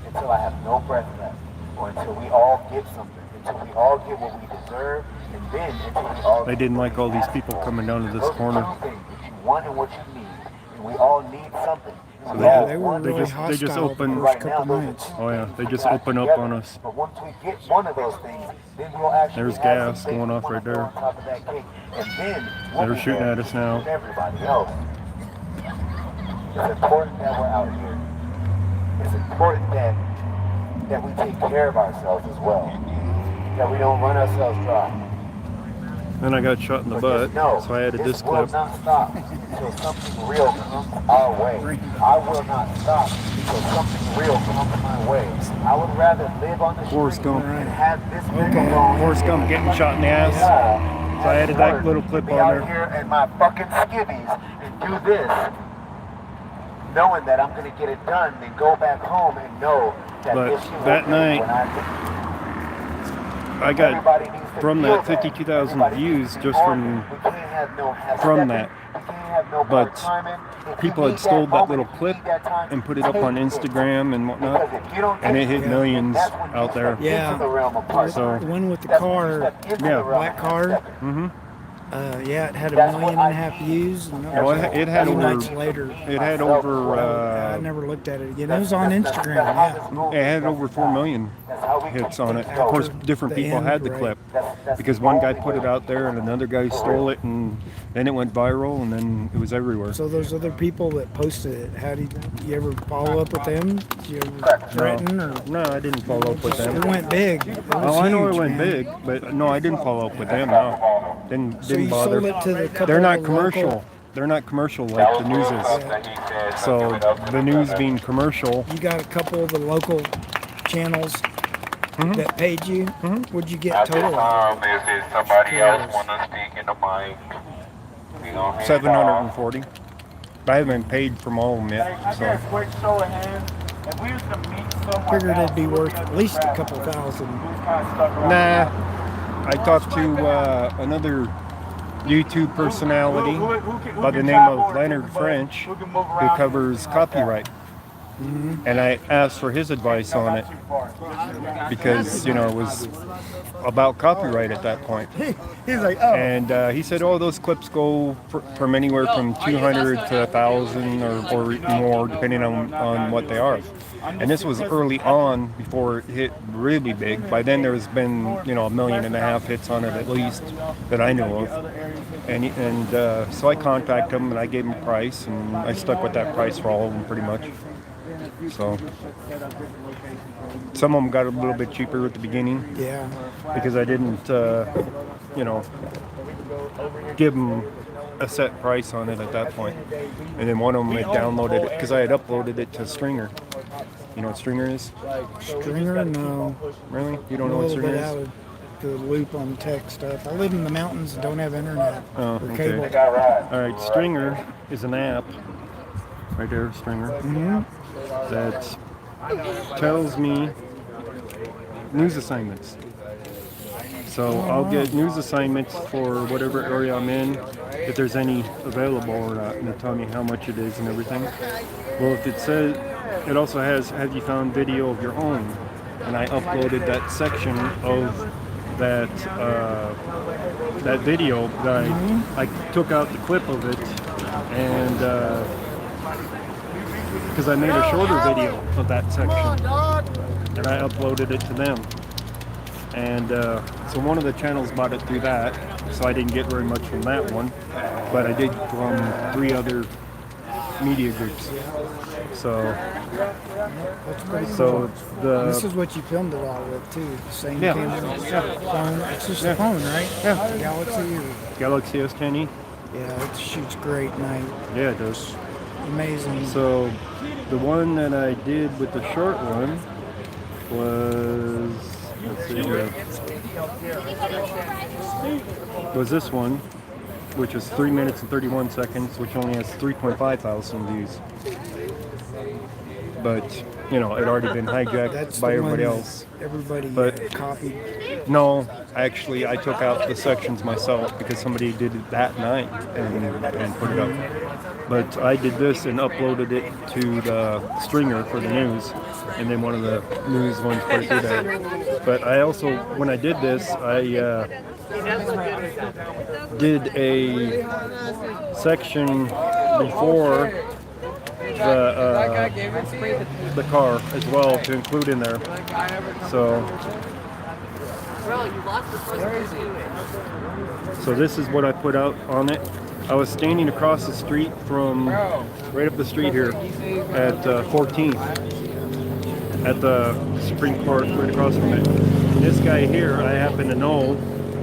S6: until I have no breath left, or until we all get something, until we all get what we deserve, and then until we all.
S2: They didn't like all these people coming down to this corner.
S6: What you want and what you need, and we all need something.
S2: So
S12: They were really
S2: they just
S12: hostile
S2: open.
S12: the first couple nights.
S2: Oh yeah, they just open up on us.
S6: But once we get one of those things, then we'll actually
S2: There's
S6: have
S2: gas
S6: some
S2: going
S6: things
S2: off
S6: we
S2: right
S6: wanna
S2: there.
S6: throw on top of that cake, and then we'll
S2: They're
S6: be
S2: shooting
S6: there
S2: at us now.
S6: with everybody else. It's important that we're out here. It's important that we take care of ourselves as well. That we don't run ourselves dry.
S2: Then I got shot in the butt, so I added this
S6: Will
S2: clip.
S6: not stop until something real comes our way. I will not stop until something real comes my way. I would rather live on the
S2: Forrest
S6: street
S2: Gump.
S6: and have this microphone
S2: Forrest Gump getting shot in the ass. So I added that little clip
S6: be
S2: on
S6: out
S2: there.
S6: here in my fucking skivvies and do this, knowing that I'm gonna get it done, and go back home and know that
S2: But
S6: this shit
S2: that
S6: will
S2: night,
S6: when
S2: I got from that 52,000 views just from that. But people had stole that little clip and put it up on Instagram and whatnot, and it hit millions out there.
S12: Yeah.
S2: So
S12: The one with the car,
S2: yeah,
S12: black car.
S2: Mm-hmm.
S12: Yeah, it had 1.5 million views. And
S2: Well, it had
S12: few
S2: over.
S12: nights later.
S2: It had over.
S12: I never looked at it again. It was on Instagram. Yeah.
S2: It had over 4 million hits on it. Of course, different
S12: the
S2: people
S12: end,
S2: had the
S12: right.
S2: clip because one guy put it out there and another guy stole it, and then it went viral, and then it was everywhere.
S12: So those other people that posted it, how did you ever follow up with them? Did you ever threaten or?
S2: No, I didn't follow up with them.
S12: It went big. It was
S2: Oh, I know it
S12: huge,
S2: went
S12: man.
S2: big, but no, I didn't follow up with them. No, didn't
S12: So you
S2: bother.
S12: sold it to the couple
S2: They're not
S12: of the
S2: commercial.
S12: local-
S2: They're not commercial like the news is. So the news being commercial.
S12: You got a couple of the local channels that paid you. What'd you get total?
S6: If somebody else want to speak in the mic,
S2: 740. I haven't been paid from all of them yet. So
S6: quick show of hands. If we used to meet someone,
S12: Figured it'd be worth at least a couple thousand.
S2: nah. I talked to another YouTube personality by the name of Leonard French, who covers copyright. And I asked for his advice on it because, it was about copyright at that point.
S12: He's like, oh.
S2: And he said, those clips go from anywhere from 200 to 1,000 or more, depending on what they are. And this was early on before it hit really big. By then there's been, 1.5 million hits on it at least that I know of. And so I contacted him and I gave him a price, and I stuck with that price for all of them pretty much. So some of them got a little bit cheaper at the beginning.
S12: Yeah.
S2: Because I didn't, give them a set price on it at that point. And then one of them had downloaded it because I had uploaded it to Stringer. You know what Stringer is?
S12: Stringer? No.
S2: Really? You don't know
S12: I'm
S2: what
S12: a little
S2: Stringer
S12: bit
S2: is?
S12: out of the loop on tech stuff. I live in the mountains and don't have internet
S2: Oh,
S12: or
S2: okay.
S12: cable.
S2: All right, Stringer is an app, right there, Stringer, that tells me news assignments. So I'll get news assignments for whatever area I'm in, if there's any available or not, and it'll tell me how much it is and everything. Well, if it says, it also has, have you found video of your own? And I uploaded that section of that that video that I took out the clip of it, and because I made a shorter video of that section, and I uploaded it to them. And so one of the channels bought it through that, so I didn't get very much from that one, but I did from 3 other media groups. So
S12: That's pretty cool.
S2: so
S12: And this
S2: the
S12: is what you filmed it all with too. The same
S2: Yeah.
S12: camera.
S2: Yeah.
S12: Phone. It's just
S2: Yeah.
S12: a phone, right?
S2: Yeah.
S12: Galaxy.
S2: Galaxy S10e.
S12: Yeah, it shoots great night.
S2: Yeah, it does.
S12: Amazing.
S2: So the one that I did with the short one was, let's see here, was this one, which is 3 minutes and 31 seconds, which only has 3.5 thousand views. But, you know, it already been hijacked
S12: That's
S2: by
S12: the
S2: everybody
S12: one
S2: else.
S12: Everybody
S2: But
S12: copied.
S2: no, actually, I took out the sections myself because somebody did it that night and put it up. But I did this and uploaded it to the stringer for the news, and then one of the news ones put it through that. But I also, when I did this, I did a section before the car as well to include in there. So this is what I put out on it. I was standing across the street from, right up the street here at 14th at the Supreme Court, right across from it. And this guy here, I happen to know,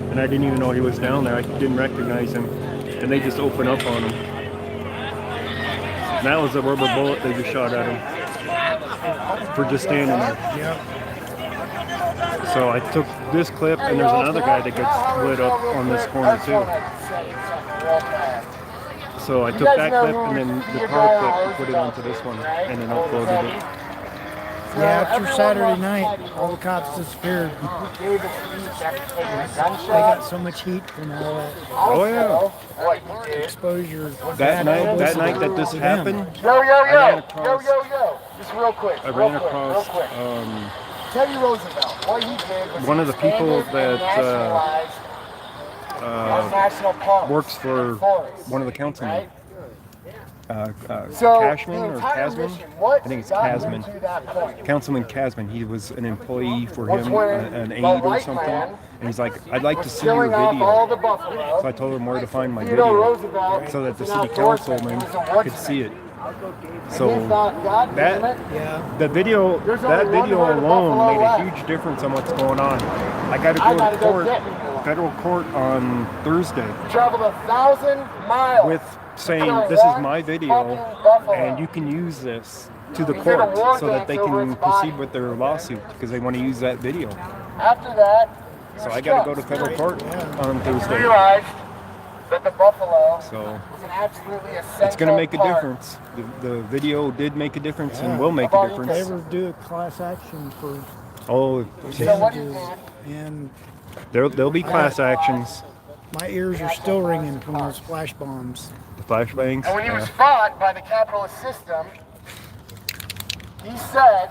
S2: and I didn't even know he was down there. I didn't recognize him, and they just opened up on him. And that was a rubber bullet they just shot at him for just standing there. So I took this clip, and there's another guy that gets lit up on this corner too. So I took that clip and then the car clip and put it onto this one, and then uploaded it.
S12: Yeah, after Saturday night, all the cops disappeared. They got so much heat from all that.
S2: Oh yeah.
S12: Exposure.
S2: That night that this happened,
S6: Yo, just real quick.
S2: I ran across
S6: Teddy Roosevelt, what he did was
S2: one of the people that
S6: national parks
S2: works for
S6: forests,
S2: one of the councilmen.
S6: So,
S2: Cashman
S6: the
S2: or
S6: entire
S2: Casman?
S6: mission, what
S2: I think it's
S6: got him
S2: Casman.
S6: to that point?
S2: Councilman Casman. He was an employee for
S6: Was
S2: him,
S6: when
S2: an aide
S6: the
S2: or
S6: white
S2: something.
S6: man
S2: And he's like, I'd like to see your
S6: killing off all
S2: video.
S6: the buffalo.
S2: So I told him where to find my
S6: Theodore
S2: video
S6: Roosevelt
S2: so that the
S6: was an
S2: city
S6: outdoorsman.
S2: councilman
S6: He was a
S2: could
S6: woodsman.
S2: see it.
S6: And
S2: So
S6: he thought, God damn
S2: that
S6: it,
S2: the video,
S6: There's
S2: that
S6: only one
S2: video
S6: herd of
S2: alone
S6: buffalo
S2: made a
S6: left.
S2: huge difference on what's going on. I got to
S6: I
S2: go
S6: gotta
S2: to
S6: go
S2: court,
S6: get me one.
S2: federal court on Thursday
S6: traveled 1,000 miles.
S2: with saying
S6: Kill
S2: this is
S6: one
S2: my video
S6: fucking buffalo.
S2: and you can use this to the
S6: He did a
S2: court
S6: war
S2: so that they
S6: dance over
S2: can
S6: its body.
S2: proceed with their lawsuit because they want to use that video.
S6: After that,
S2: So I got to go to federal court on
S6: he
S2: Thursday.
S6: realized that the buffalo
S2: So
S6: was an absolutely essential
S2: it's going to make a
S6: part.
S2: difference. The video did make a difference and will make a
S12: If they
S2: difference.
S12: ever do a class action for
S2: Oh,
S12: damages, and
S2: there'll be class actions.
S12: my ears are still ringing from those flash bombs.
S2: The flashbangs.
S6: And when he was
S2: Yeah.
S6: fought by the capitalist system, he said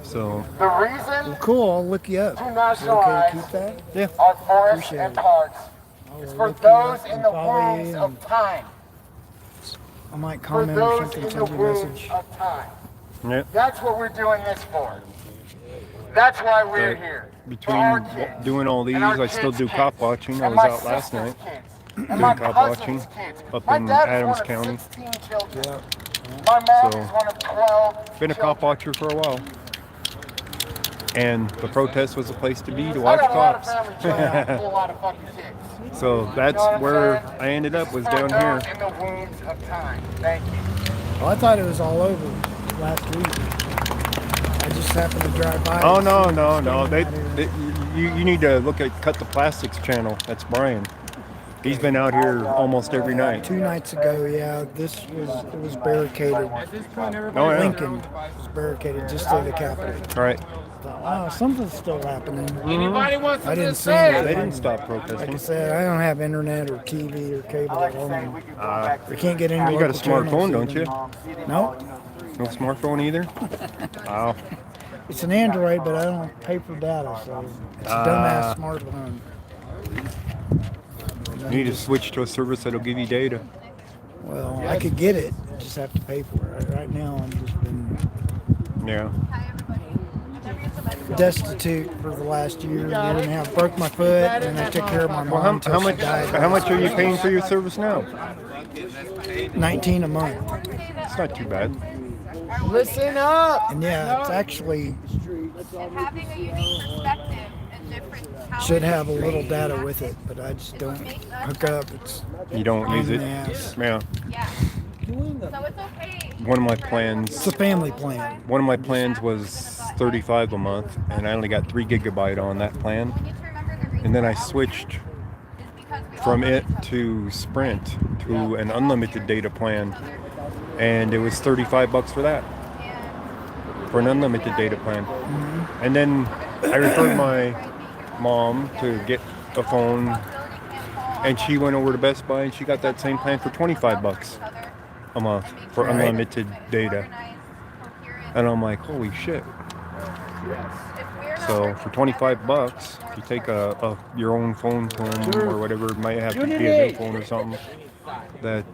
S2: So
S6: the reason
S12: Well, cool. I'll look you up.
S6: to
S12: Is it okay
S6: nationalize
S12: to keep that?
S2: yeah.
S6: our forests
S12: Appreciate
S6: and
S12: it.
S6: parks
S12: I'll
S6: is for
S12: look you
S6: those
S12: up
S6: in
S12: and
S6: the
S12: follow you
S6: wounds
S12: and
S6: of time.
S12: I might
S6: For
S12: comment or
S6: those
S12: something,
S6: in the
S12: send you a
S6: wounds
S12: message.
S6: of time.
S2: Yeah.
S6: That's what we're doing this for. That's why we're
S2: But
S6: here. For
S2: between
S6: our kids.
S2: doing all these,
S6: And our
S2: I still
S6: kids'
S2: do
S6: kids.
S2: cop watching. I
S6: And
S2: was
S6: my
S2: out last
S6: sister's
S2: night
S6: kids.
S2: doing
S6: And my
S2: cop
S6: cousin's
S2: watching
S6: kids.
S2: up
S6: My
S2: in
S6: dad is
S2: Adams
S6: one of
S2: County.
S6: 16 children. My mom
S2: So,
S6: is one of 12
S2: been a cop watcher for a while. And the protest was a place to be to
S6: I
S2: watch
S6: got a lot of
S2: cops.
S6: family trying to a lot of fucking kids.
S2: So that's
S6: You know what I'm
S2: where
S6: saying?
S2: I ended up, was
S6: For
S2: down
S6: those
S2: here.
S6: in the wounds of time. Thank you.
S12: Well, I thought it was all over last week. I just happened to drive by.
S2: Oh
S12: and
S2: no,
S12: see
S2: no,
S12: it
S2: no!
S12: standing out here.
S2: You need to look at Cut the Plastics channel. That's Brian. He's been out here almost every night.
S12: 2 nights ago, yeah, it was barricaded.
S2: Oh yeah.
S12: Lincoln was barricaded just to the Capitol.
S2: All right.
S12: Wow, something's still happening.
S13: Anybody wants
S12: I
S13: something
S12: didn't
S13: to
S12: see
S13: say?
S12: it.
S2: They didn't stop
S12: Like I
S2: protesting.
S12: said, I don't have internet or TV or cable at home. We can't get into
S2: You got a
S12: local channels
S2: smartphone, don't
S12: even.
S2: you?
S12: No,
S2: No smartphone either? Wow.
S12: it's an Android, but I don't pay for data, so it's a dumbass smartphone.
S2: You need to switch to a service that'll give you data.
S12: Well, I could get it, I just have to pay for it. Right now, I'm just been.
S2: Yeah.
S16: Hi, everybody.
S12: destitute for the last year and a half. Broke my foot, and I took care of my
S2: Well,
S12: mom until she died.
S2: how much are you paying for your service now?
S12: $19 a month.
S2: It's not too bad.
S8: Listen up.
S12: And yeah, it's actually
S16: And having a unique perspective and different talents.
S12: should have a little data with it, but I just don't hook up. It's
S2: You don't use it? Yeah.
S16: Yeah. So it's okay.
S2: One of my plans.
S12: It's a family plan.
S2: One of my plans was $35 a month, and I only got 3 gigabyte on that plan. And then I switched from it to Sprint to an unlimited data plan, and it was $35 for that, for an unlimited data plan. And then I referred my mom to get a phone, and she went over to Best Buy and she got that same plan for $25 a month for unlimited data. And I'm like, holy shit. So for $25, you take your own phone to them or whatever, it might have to be a new phone or something that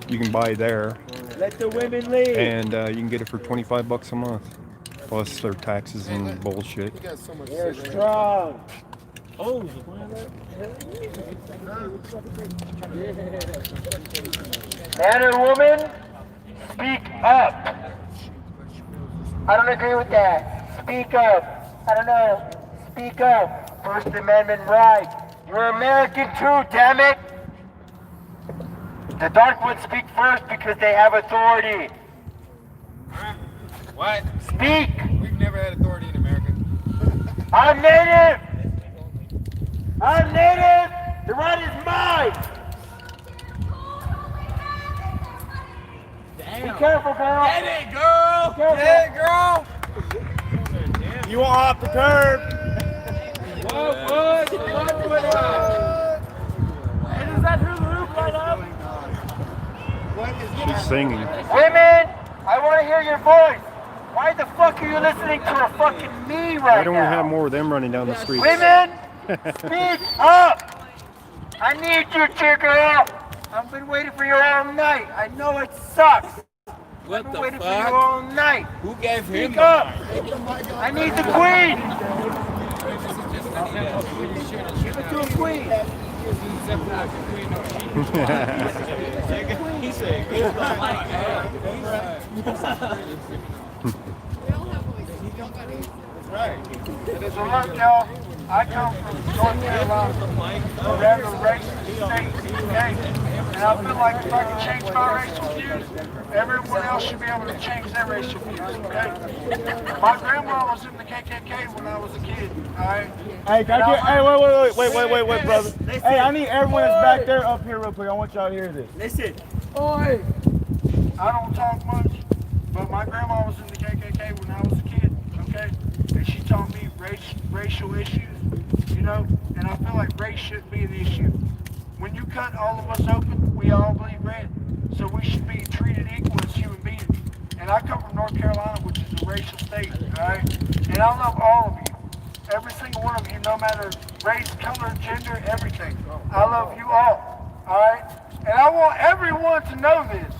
S2: you can buy there.
S14: Let the women lead.
S2: And you can get it for $25 a month, plus their taxes and bullshit.
S14: They're strong. Oh,
S6: Man or woman, speak up. I don't agree with that. Speak up. I don't know. Speak up. First Amendment right. You're American too, damn it. The Darkwoods speak first because they have authority.
S13: What?
S6: Speak.
S13: We've never had authority in America.
S6: I'm native. I'm native. The right is mine. Be careful, girl.
S14: Get it, girl.
S6: Get
S14: it, girl.
S6: You won't off the curb.
S14: What? What?
S6: And is that who the roof right up?
S2: She's singing.
S6: Women, I want to hear your voice. Why the fuck are you listening to a fucking me right
S2: I don't
S6: now?
S2: want to have more of them running down the street.
S6: Women, speak up. I need you, cheer girl. I've been waiting for you all night. I know it sucks.
S14: What
S6: I've been
S14: the
S6: waiting
S14: fuck?
S6: for you all night.
S14: Who gave him
S6: Speak
S14: the
S6: up.
S14: mic?
S6: I need the queen. Give it to a queen.
S14: He said, "Give the mic."
S6: So look, y'all, I come from North Carolina, a rather racist state, okay? And I feel like if I can change my racial views, everyone else should be able to change their racial views, okay? My grandma was in the KKK when I was a kid, all right?
S17: Hey, can I get, hey, wait, brother. Hey, I need everyone that's back there up here real quick. I want y'all to hear this.
S6: Listen. Oi! I don't talk much, but my grandma was in the KKK when I was a kid, okay? And she taught me racial issues, you know? And I feel like race shouldn't be an issue. When you cut all of us open, we all bleed red. So we should be treated equal as human beings. And I come from North Carolina, which is a racial state, all right? And I love all of you. Every single one of you, no matter race, color, gender, everything. I love you all right? And I want everyone to know this,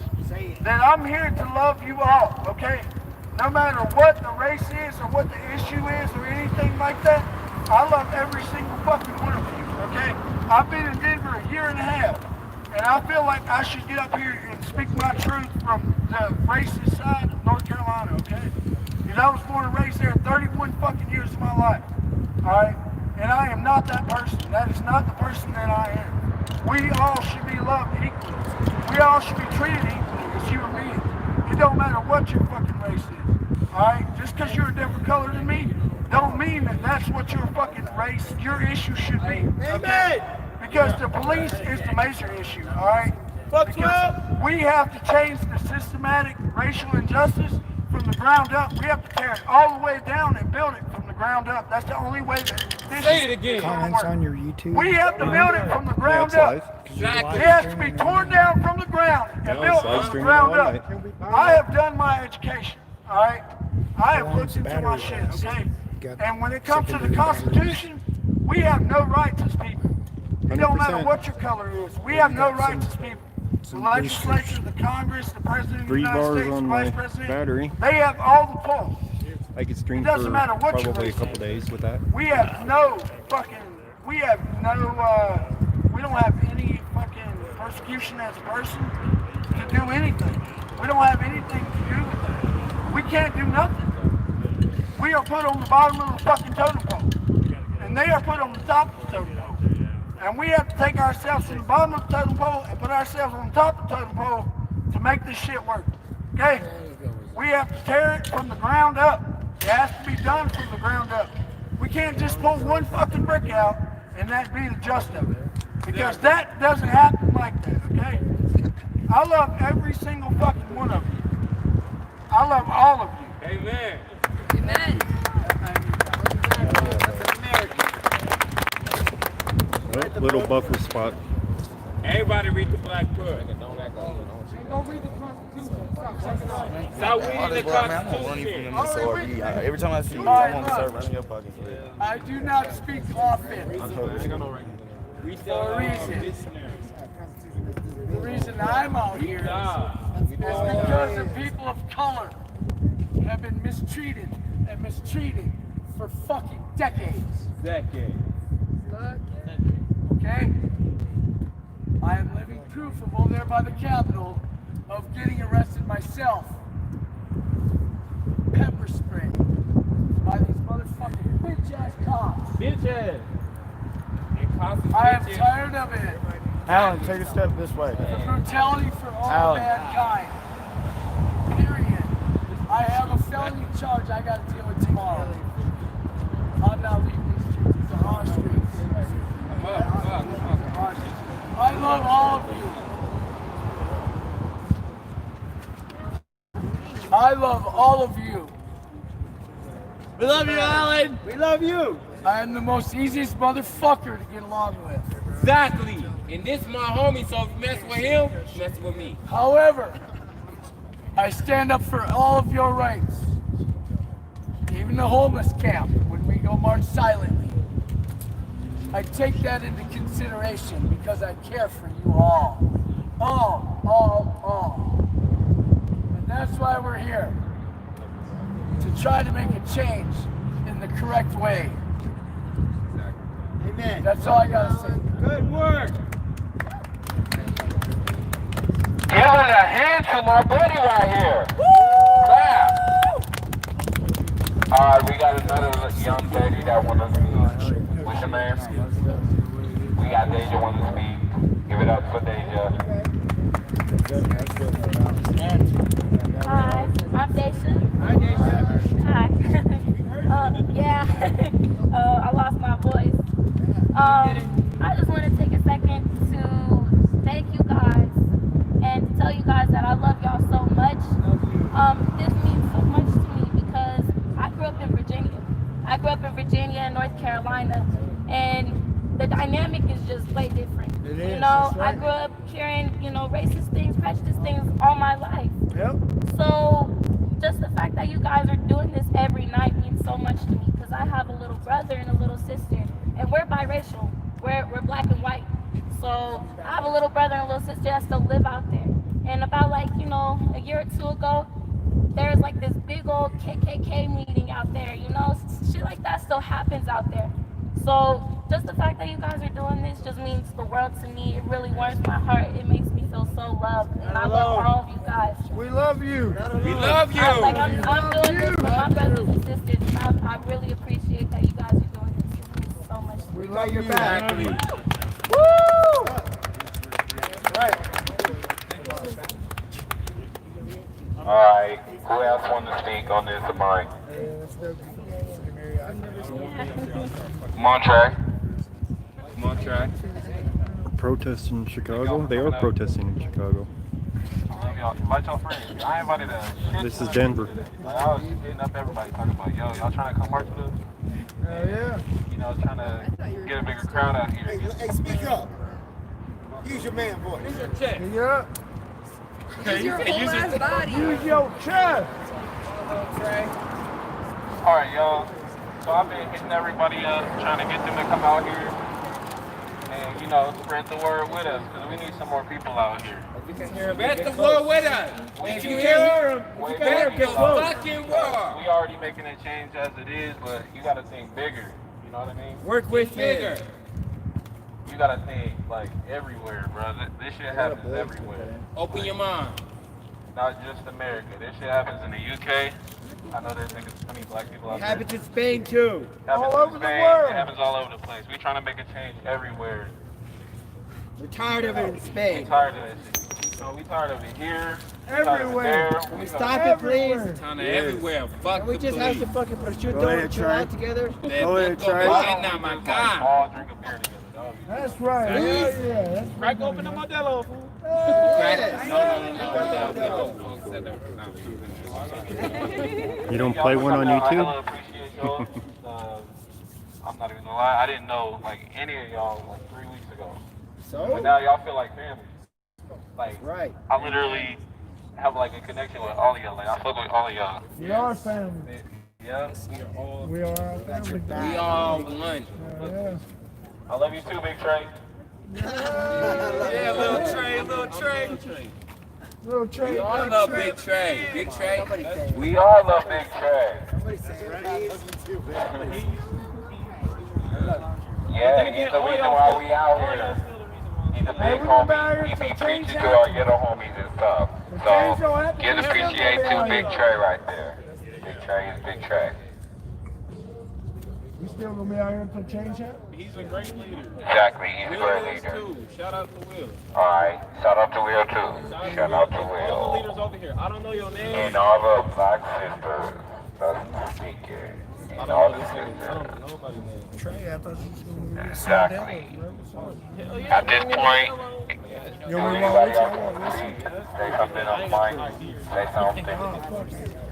S6: that I'm here to love you all, okay? No matter what the race is or what the issue is or anything like that, I love every single fucking one of you, okay? I've been in Denver a year and a half, and I feel like I should get up here and speak my truth from the racist side of North Carolina, okay? Because I was born and raised there 31 fucking years of my life, all right? And I am not that person. That is not the person that I am. We all should be loved equally. We all should be treated equally as human beings. It don't matter what your fucking race is, all right? Just because you're a different color than me, don't mean that that's what your fucking race, your issue should be, okay? Because the police is the major issue, all right? Because we have to change the systematic racial injustice from the ground up. We have to tear it all the way down and build it from the ground up. That's the only way that this
S14: Say it again.
S12: Comments on your YouTube.
S6: We have to build it from the ground up.
S14: Exactly.
S6: It has to be torn down from the ground and built from the ground up. I have done my education, all right? I have looked into my shit, okay? And when it comes to the Constitution, we have no rights as people. It don't matter what your color is. We have no rights as people. The legislature, the Congress, the President of the United States, the Vice President,
S2: battery.
S6: they have all the pull.
S2: I could stream
S12: It doesn't
S2: for
S12: matter what your
S2: probably a
S12: race
S2: couple
S12: is.
S2: days with that.
S12: We have no fucking, we don't have any fucking persecution as a person to do anything. We don't have anything to do with that. We can't do nothing. We are put on the bottom of the fucking totem pole. And they are put on the top of the totem pole. And we have to take ourselves from the bottom of the totem pole and put ourselves on the top of the totem pole to make this shit work. Okay? We have to tear it from the ground up. It has to be done from the ground up. We can't just pull one fucking brick out and that be the just of it. Because that doesn't happen like that, okay? I love every single fucking one of you. I love all of you.
S13: Amen.
S10: Amen.
S2: Oh, little buffer spot.
S13: Everybody read the Black Book.
S11: Go read the Constitution.
S13: Stop reading the Constitution.
S17: Every time I see you, I want to start running your pocket.
S12: I do not speak often for a reason. The reason I'm out here is because the people of color have been mistreated and mistreated for fucking decades. Okay? I am living proof of over there by the Capitol of getting arrested myself. Pepper spray by these motherfucking bitch-ass cops.
S13: Bitches.
S12: I am tired of it.
S17: Alan, take a step this way.
S12: The brutality for all
S17: Alan.
S12: mankind. Period. I have a felony charge I got to deal with tomorrow. I'm not leaving these streets. These are our streets. I love all of you. I love all of you.
S17: We love you, Alan. We love you.
S12: I am the most easiest motherfucker to get along with.
S13: Exactly. And this is my homie, so if you mess with him, mess with me.
S12: However, I stand up for all of your rights. Even the homeless camp, when we go march silently. I take that into consideration because I care for you all. All. And that's why we're here. To try to make a change in the correct way. Amen. That's all I gotta say.
S13: Good work.
S6: Give it a hand to my buddy right here. Clap. All right, we got another young lady that wants to speak. What's your name? We got Deja wants to speak. Give it up for Deja.
S16: Hi, I'm Daisha.
S13: Hi, Deja.
S16: Hi. Yeah, I lost my voice. I just want to take a second to thank you guys and tell you guys that I love y'all so much. This means so much to me because I grew up in Virginia. I grew up in Virginia and North Carolina, and the dynamic is just way different.
S12: It is,
S16: You know,
S12: that's right.
S16: I grew up hearing, racist things, prejudiced things all my life.
S12: Yep.
S16: So just the fact that you guys are doing this every night means so much to me because I have a little brother and a little sister, and we're biracial. We're black and white. So I have a little brother and a little sister that still live out there. And about a year or two ago, there's like this big old KKK meeting out there. Shit like that still happens out there. So just the fact that you guys are doing this just means the world to me. It really warms my heart. It makes me feel so loved, and I love all of you guys.
S12: We love you.
S13: We love you.
S16: I'm doing this for my brothers and sisters. And I really appreciate that you guys are doing this. It means so much to me.
S12: We love you back.
S16: Woo!
S12: Right.
S6: All right, who else wants to speak on this of mine? Come on, Trey. Come on, Trey.
S2: Protest in Chicago? They are protesting in Chicago.
S6: Invite your friends. I invited a shit.
S2: This is Denver.
S6: I was hitting up everybody talking about, yo, y'all trying to come march with us?
S12: Hell yeah.
S6: Trying to get a bigger crowd out here.
S7: Hey, speak up. Use your man voice.
S13: Use your chest.
S12: Yeah.
S10: Use your whole ass body.
S12: Use your chest.
S6: All right, y'all. So I've been hitting everybody up, trying to get them to come out here and, spread the word with us because we need some more people out here.
S13: Bet the war with us. If you hear him, bet the fucking war.
S6: We already making a change as it is, but you gotta think bigger. You know what I mean?
S13: Work with bigger.
S6: You gotta think like everywhere, bro. This shit happens everywhere.
S13: Open your mind.
S6: Not just America. This shit happens in the UK. I know there's niggas, black people out there.
S17: It happens in Spain too.
S6: All over the world. It happens all over the place. We trying to make a change everywhere.
S17: We're tired of it in Spain.
S6: We tired of that shit. So we tired of it here.
S17: Everywhere. Can we stop it, please?
S13: Time to everywhere. Fuck
S17: We
S13: the
S17: just have to
S13: police.
S17: fucking prosciutto and chill out together.
S13: Go ahead, try. Now, my God.
S6: All drink a beer together, dog.
S12: That's right. Hell yeah.
S17: Crack open the Modelo, fool.
S2: You don't play one on
S6: I
S2: YouTube?
S6: hella appreciate y'all. I'm not even gonna lie. I didn't know like any of y'all like 3 weeks ago.
S17: So?
S6: But now y'all feel like family. Like,
S17: right.
S6: I literally have like a connection with all of y'all. Like, I fuck with all of y'all.
S12: We are family.
S6: Yeah.
S12: We are family.
S13: We all one.
S12: Yeah.
S6: I love you too, Big Trey.
S13: Yeah, little Trey, little Trey.
S12: Little Trey.
S13: We all love Big Trey. Big Trey.
S6: We all love Big Trey. Yeah, he's the reason why we out here. He's a big homie. He be preaching to our ghetto homies and stuff. So, give appreciate to Big Trey right there. Big Trey is Big Trey.
S12: You still gonna be out here until change happens?
S13: He's a great leader.
S6: Exactly, he's a great leader.
S13: Shout out to Will.
S6: Alright, shout out to Will too. Shout out to
S13: All the
S6: Will.
S13: leaders over here. I don't know your name.
S6: And all the black sisters. That's speaking. And all the sisters.
S12: Trey, I thought you was gonna be
S6: Exactly. At this point,
S12: You want me to
S6: anybody
S12: walk with
S6: else
S12: you?
S6: say something on mine, say something.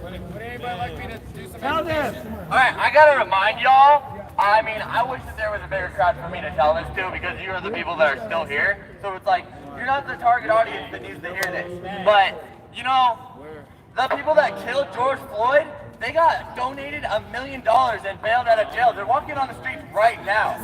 S13: Would anybody like me to do some?
S17: Tell them.
S18: Alright, I gotta remind y'all, I mean, I wish that there was a bigger crowd for me to tell this to because you are the people that are still here. So it's like, you're not the target audience that needs to hear this. But, you know, the people that killed George Floyd, they got donated $1 million and bailed out of jail. They're walking on the streets right now.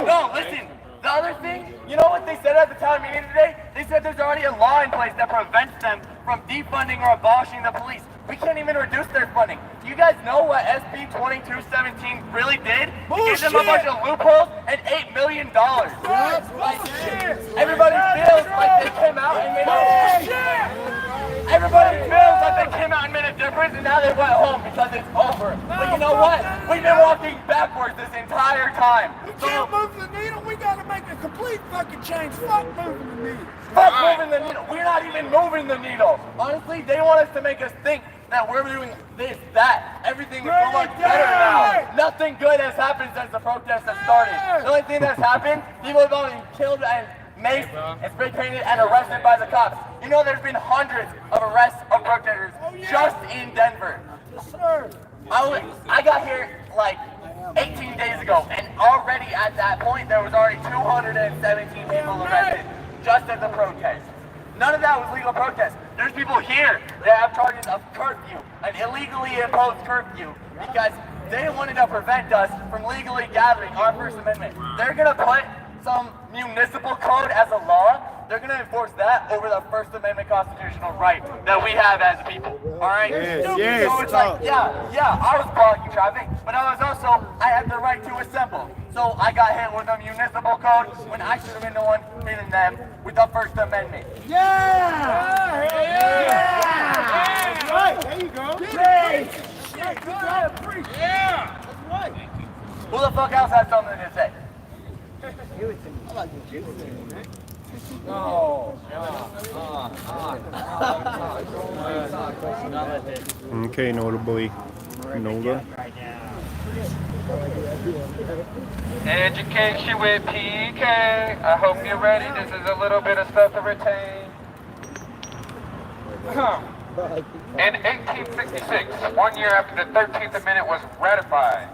S18: No, listen. The other thing, you know what they said at the town meeting today? They said there's already a law in place that prevents them from defunding or abolishing the police. We can't even reduce their funding. Do you guys know what SB 2217 really did? It gave them a bunch of loopholes and $8 million. Like, everybody feels like they came out and made Everybody feels like they came out and made a difference and now they went home because it's over. But you know what? We've been walking backwards this entire time.
S12: We can't move the needle. We gotta make a complete fucking change. Fuck moving the needle.
S18: Fuck moving the needle. We're not even moving the needle. Honestly, they want us to make us think that we're doing this, that. Everything is so much better now. Nothing good has happened since the protests have started. The only thing that's happened, people have been killed and maced and spray painted and arrested by the cops. You know there's been hundreds of arrests of protesters just in Denver. I got here like 18 days ago, and already at that point there was already 217 people arrested just at the protest. None of that was legal protest. There's people here that have charges of curfew, an illegally imposed curfew, because they wanted to prevent us from legally gathering our First Amendment. They're gonna put some municipal code as a law. They're gonna enforce that over the First Amendment constitutional right that we have as people. All right?
S17: Yes,
S18: So
S17: yes,
S18: it's like, yeah, I was blocking traffic, but I had the right to assemble. So I got hit with a municipal code when I should have been the one hitting them with the First Amendment.
S17: Yeah! That's right. There you go.
S18: Yay!
S17: Yeah! That's right.
S18: Who the fuck else has something to say?
S17: Give it to me. I like the juice in it, man.
S2: Okay, notably, Nola.
S6: Education with PK. I hope you're ready. This is a little bit of stuff to retain. In 1866, 1 year after the 13th Amendment was ratified,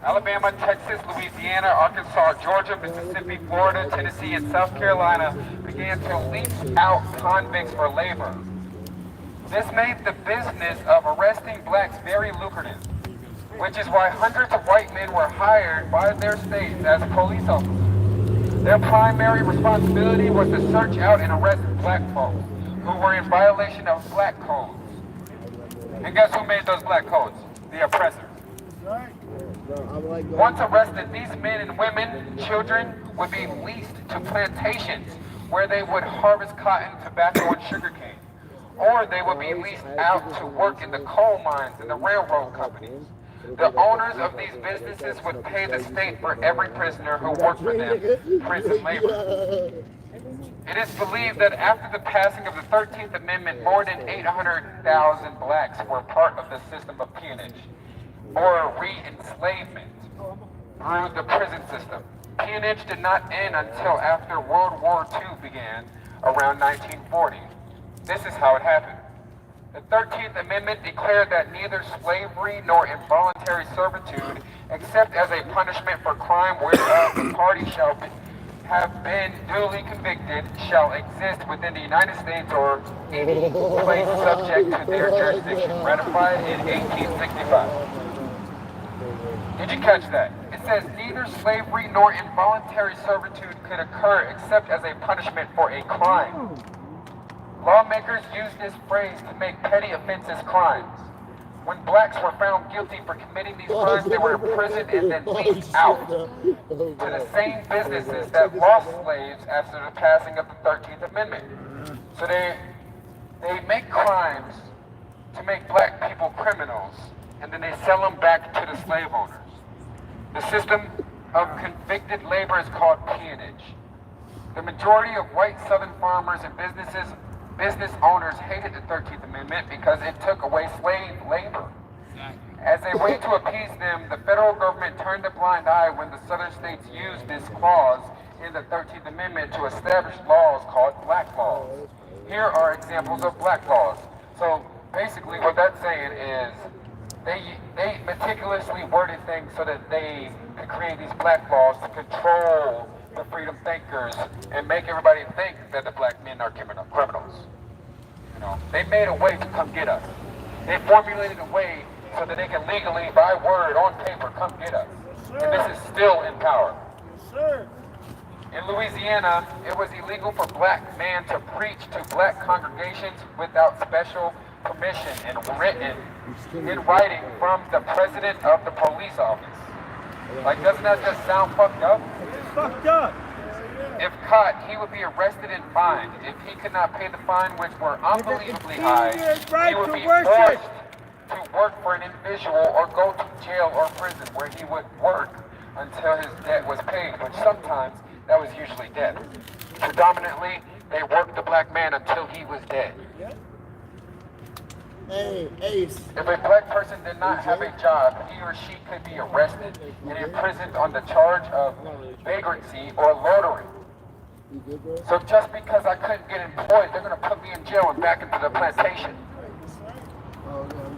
S6: Alabama, Texas, Louisiana, Arkansas, Georgia, Mississippi, Florida, Tennessee, and South Carolina began to lease out convicts for labor. This made the business of arresting blacks very lucrative, which is why hundreds of white men were hired by their states as police officers.
S13: Their primary responsibility was to search out and arrest black folks who were in violation of black codes. And guess who made those black codes? The oppressors. Once arrested, these men and women, children, would be leased to plantations where they would harvest cotton, tobacco, and sugarcane. Or they would be leased out to work in the coal mines and the railroad companies. The owners of these businesses would pay the state for every prisoner who worked for them, prison labor. It is believed that after the passing of the 13th Amendment, more than 800,000 blacks were part of the system of peonage, or re-enslavement, through the prison system. Peonage did not end until after World War II began, around 1940. This is how it happened. The 13th Amendment declared that neither slavery nor involuntary servitude, except as a punishment for crime whereof the party shall have been duly convicted, shall exist within the United States or any place subject to their jurisdiction, ratified in 1865. Did you catch that? It says neither slavery nor involuntary servitude could occur except as a punishment for a crime. Lawmakers used this phrase to make petty offenses crimes. When blacks were found guilty for committing these crimes, they were imprisoned and then leased out to the same businesses that lost slaves after the passing of the 13th Amendment. So they make crimes to make black people criminals, and then they sell them back to the slave owners. The system of convicted labor is called peonage. The majority of white Southern farmers and business owners hated the 13th Amendment because it took away slave labor. As a way to appease them, the federal government turned a blind eye when the Southern states used this clause in the 13th Amendment to establish laws called black laws. Here are examples of black laws. So basically what that's saying is they meticulously worded things so that they could create these black laws to control the freedom thinkers and make everybody think that the black men are criminals. You know, they made a way to come get us. They formulated a way so that they can legally, by word, on paper, come get us. And this is still in power. In Louisiana, it was illegal for black men to preach to black congregations without special permission and written in writing from the president of the police office. Like, doesn't that just sound fucked up?
S17: It's fucked up.
S13: If caught, he would be arrested and fined. If he could not pay the fine, which were unbelievably high, he would be forced to work for an individual or go to jail or prison where he would work until his debt was paid, which sometimes that was usually death. Predominantly, they worked the black man until he was dead.
S8: Hey, Ace.
S13: If a black person did not have a job, he or she could be arrested and imprisoned on the charge of vagrancy or loitering. So just because I couldn't get employed, they're going to put me in jail and back into the plantation.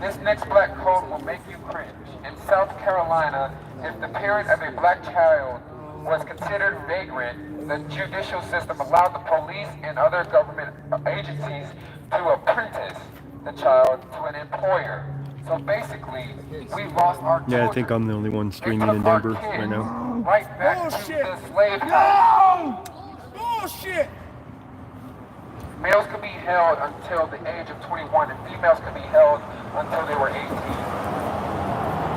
S13: This next black code will make you cringe. In South Carolina, if the parent of a black child was considered vagrant, the judicial system allowed the police and other government agencies to apprentice the child to an employer. So basically, we lost our children.
S2: Yeah, I think I'm the only one streaming in Denver right now.
S13: Right back to the slave house.
S17: Bullshit!
S13: Males could be held until the age of 21 and females could be held until they were 18.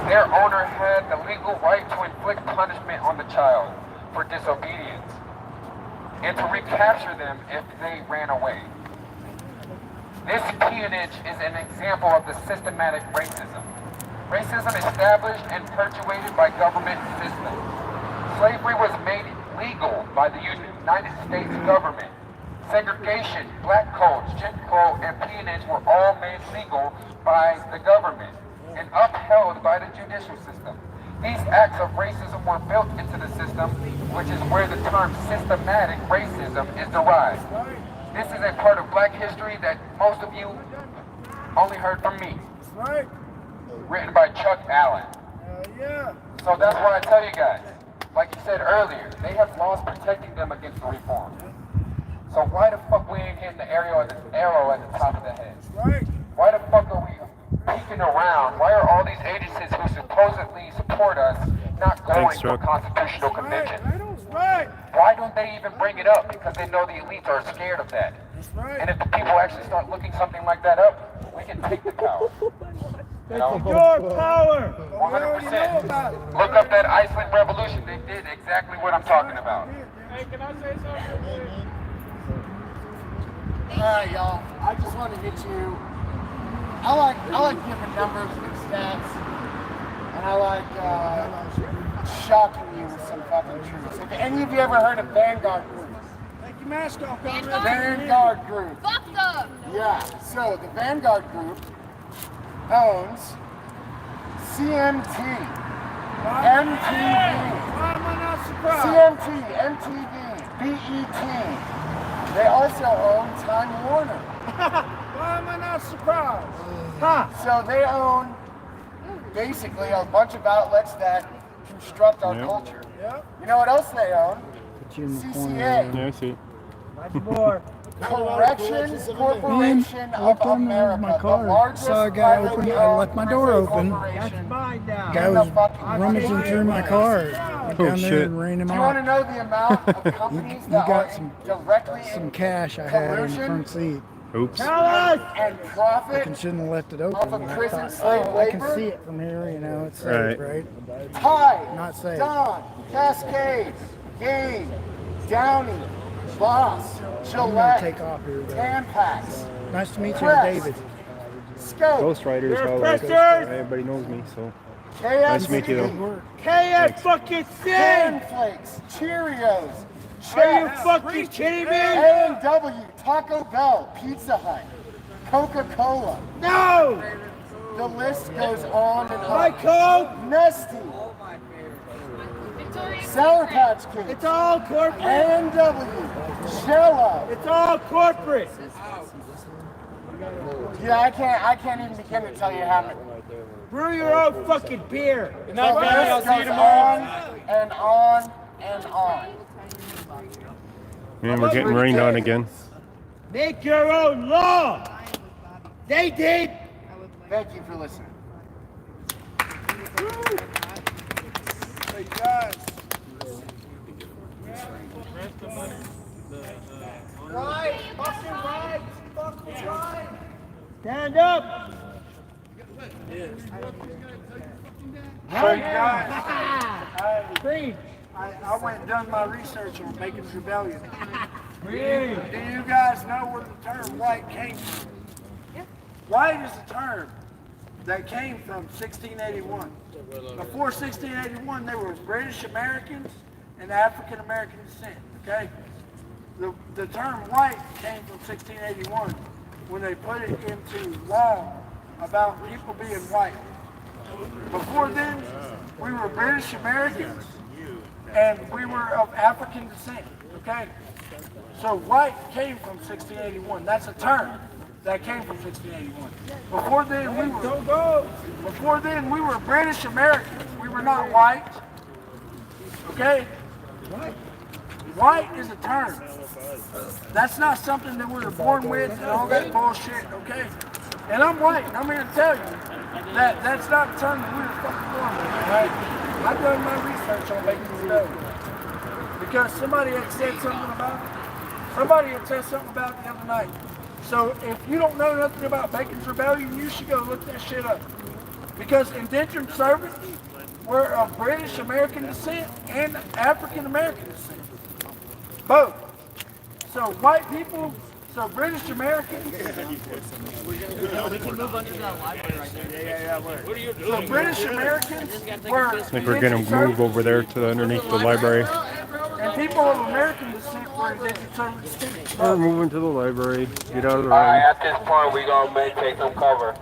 S13: Their owner had the legal right to inflict punishment on the child for disobedience and to recapture them if they ran away. This peonage is an example of the systematic racism. Racism established and perpetuated by government systems. Slavery was made legal by the United States government. Segregation, black codes, Jim Crow, and peonage were all made legal by the government and upheld by the judicial system. These acts of racism were built into the system, which is where the term systematic racism is derived. This is a part of black history that most of you only heard from me.
S17: Right.
S13: Written by Chuck Allen.
S17: Yeah.
S13: So that's why I tell you guys, like you said earlier, they have laws protecting them against the reform. So why the fuck we ain't hitting the arrow at the top of the head?
S17: Right.
S13: Why the fuck are we peeking sitting around? Why are all these agencies who supposedly support us not going
S2: Thanks,
S13: to a
S2: Chuck.
S13: constitutional convention? Why don't they even bring it up? Because they know the elites are scared of that. And if the people actually start looking something like that up, we can take the power. You know?
S17: Your power!
S13: 100%. Look up that Iceland revolution. They did exactly what I'm talking about.
S17: Hey, can I say something?
S8: Alright, y'all. I just want to get you. I like giving numbers and stats, and I like shocking you with some fucking truths. Have any of you ever heard of Vanguard Group?
S12: Take your mask off,
S8: Vanguard Group.
S16: Fucked up.
S8: Yeah. So the Vanguard Group owns CMT, MTV.
S12: Why am I not surprised?
S8: CMT, MTV, BET. They also own Time Warner.
S12: Why am I not surprised?
S8: So they own basically a bunch of outlets that construct our culture. You know what else they own? CCA.
S2: Yeah, I see.
S8: Corrections Corporation of America.
S12: My car. So I got open. I left my door open. Guy was rummaging through my car. Went down there and ran him
S8: Do you want to
S12: out.
S8: know the amount of companies that
S12: got
S8: are directly
S12: Some cash I had in the
S8: collusion
S12: front seat.
S2: Oops.
S8: and
S12: I
S8: profit
S12: shouldn't have left it
S8: off
S12: open.
S8: of
S12: I
S8: prison
S12: thought,
S8: slave
S12: I can
S8: labor?
S12: see it from here, you know, it's
S2: Right.
S12: safe, right?
S8: Tide,
S12: Not safe.
S8: Dawn, Cascade, Gain, Downey, Boss,
S12: I'm gonna
S8: Gillette,
S12: take off here, bro.
S8: Tampax,
S12: Nice to meet you,
S8: Crest,
S12: David.
S8: Scope,
S2: Ghost Rider is how
S12: Pressure!
S2: everybody knows me, so nice to meet you though.
S12: KF fucking
S8: Corn Flakes, Cheerios,
S12: Are you
S8: Chex,
S12: fucking kidding me?
S8: A&W, Taco Bell, Pizza Hut, Coca-Cola.
S12: No!
S8: The list goes on and on.
S12: My Coke!
S8: Nestle, Sour Patch Kids,
S12: It's all corporate.
S8: A&W, Jell-O.
S12: It's all corporate.
S8: Yeah, I can't even begin to tell you how many.
S12: Brew your own fucking beer.
S8: The list goes on and on and on.
S2: And we're getting rained on again.
S12: Make your own law. They did.
S8: Thank you for listening.
S12: Hey guys.
S8: Right, fucking right, fucking right.
S12: Stand up.
S8: Hey guys,
S12: Preach.
S8: I went and done my research on Bacon's Rebellion.
S12: Preach.
S8: Do you guys know where the term white came from? White is a term that came from 1681. Before 1681, there was British Americans and African American descent, okay? The term white came from 1681 when they put it into law about people being white. Before then, we were British Americans and we were of African descent, okay? So white came from 1681. That's a term that came from 1681. Before then we were British Americans. We were not white. Okay? White is a term. That's not something that we were born with and all that bullshit, okay? And I'm white, and I'm here to tell you that that's not a term that we were fucking born with, right? I've done my research on Bacon's Rebellion. Because somebody had said something about it. Somebody had said something about it the other night. So if you don't know nothing about Bacon's Rebellion, you should go look that shit up. Because indentured servants were of British American descent and African American descent. Both. So white people, so British Americans.
S10: We can move under that library right there. Yeah. What are you doing?
S8: So British Americans were.
S2: I think we're gonna move over there to underneath the library.
S8: And people of American descent were indentured servants too.
S2: We're moving to the library. Get out of the
S18: Alright,
S2: rain.
S18: at this point, we're going to take some cover.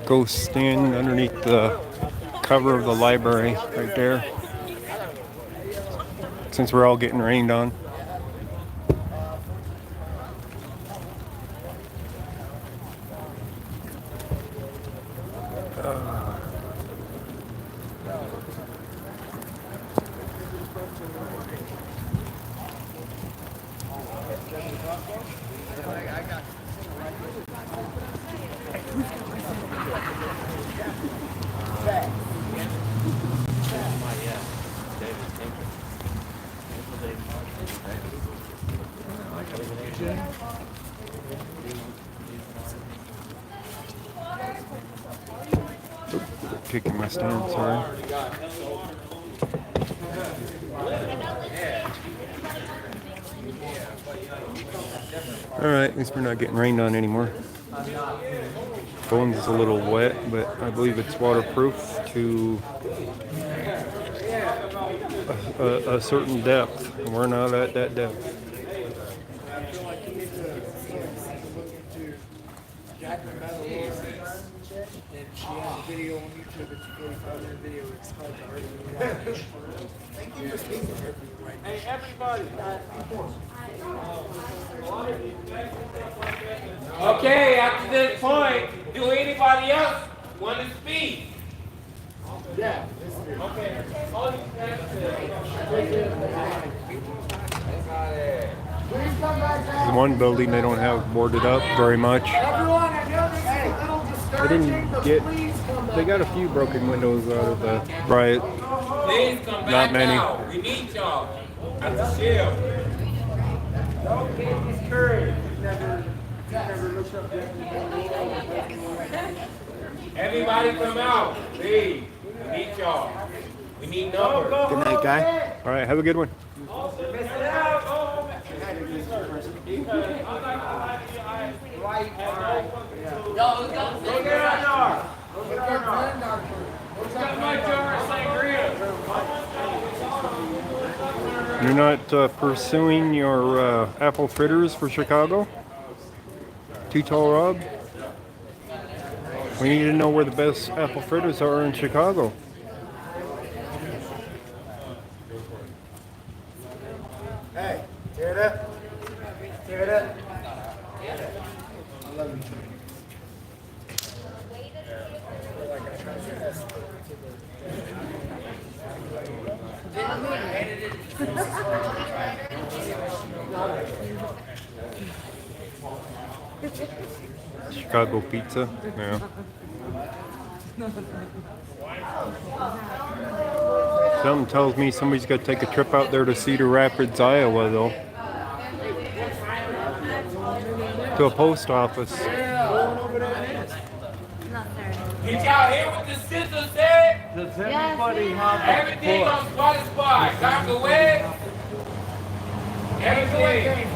S2: Go stand underneath the cover of the library right there. Since we're all getting rained on. kicking my stand, sorry. Alright, at least we're not getting rained on anymore. Phone's is a little wet, but I believe it's waterproof to a certain depth. We're not at that depth.
S11: And she has a video on YouTube. It's a 45-minute video. It's called The Art of Living. Thank you for speaking. Hey, everybody.
S13: Okay, after this point, do anybody else want to speak?
S11: Yeah.
S13: Okay.
S11: Please come back down.
S2: The one building they don't have boarded up very much.
S11: Everyone, I know this is a little
S2: They
S11: discouraging,
S2: didn't
S11: but
S2: get.
S11: please come back.
S2: They got a few broken windows out of the riot.
S13: Please come back
S2: Not many.
S13: out. We need y'all at the shield.
S11: Don't get discouraged. Never looked up there.
S13: Everybody come out, please. We need y'all. We need numbers.
S2: Good night, guy. All right, have a good one. You're not pursuing your apple fritters for Chicago? Too Tall Rob? We need to know where the best apple fritters are in Chicago.
S11: Hey, tear it up. Tear it up. I love you.
S2: Chicago pizza? Yeah. Something tells me somebody's got to take a trip out there to Cedar Rapids, Iowa, though. To a post office.
S13: Did y'all hear what the sister said?
S17: Does everybody have a
S13: Everything on Spotify. Dr. Webb. Everything.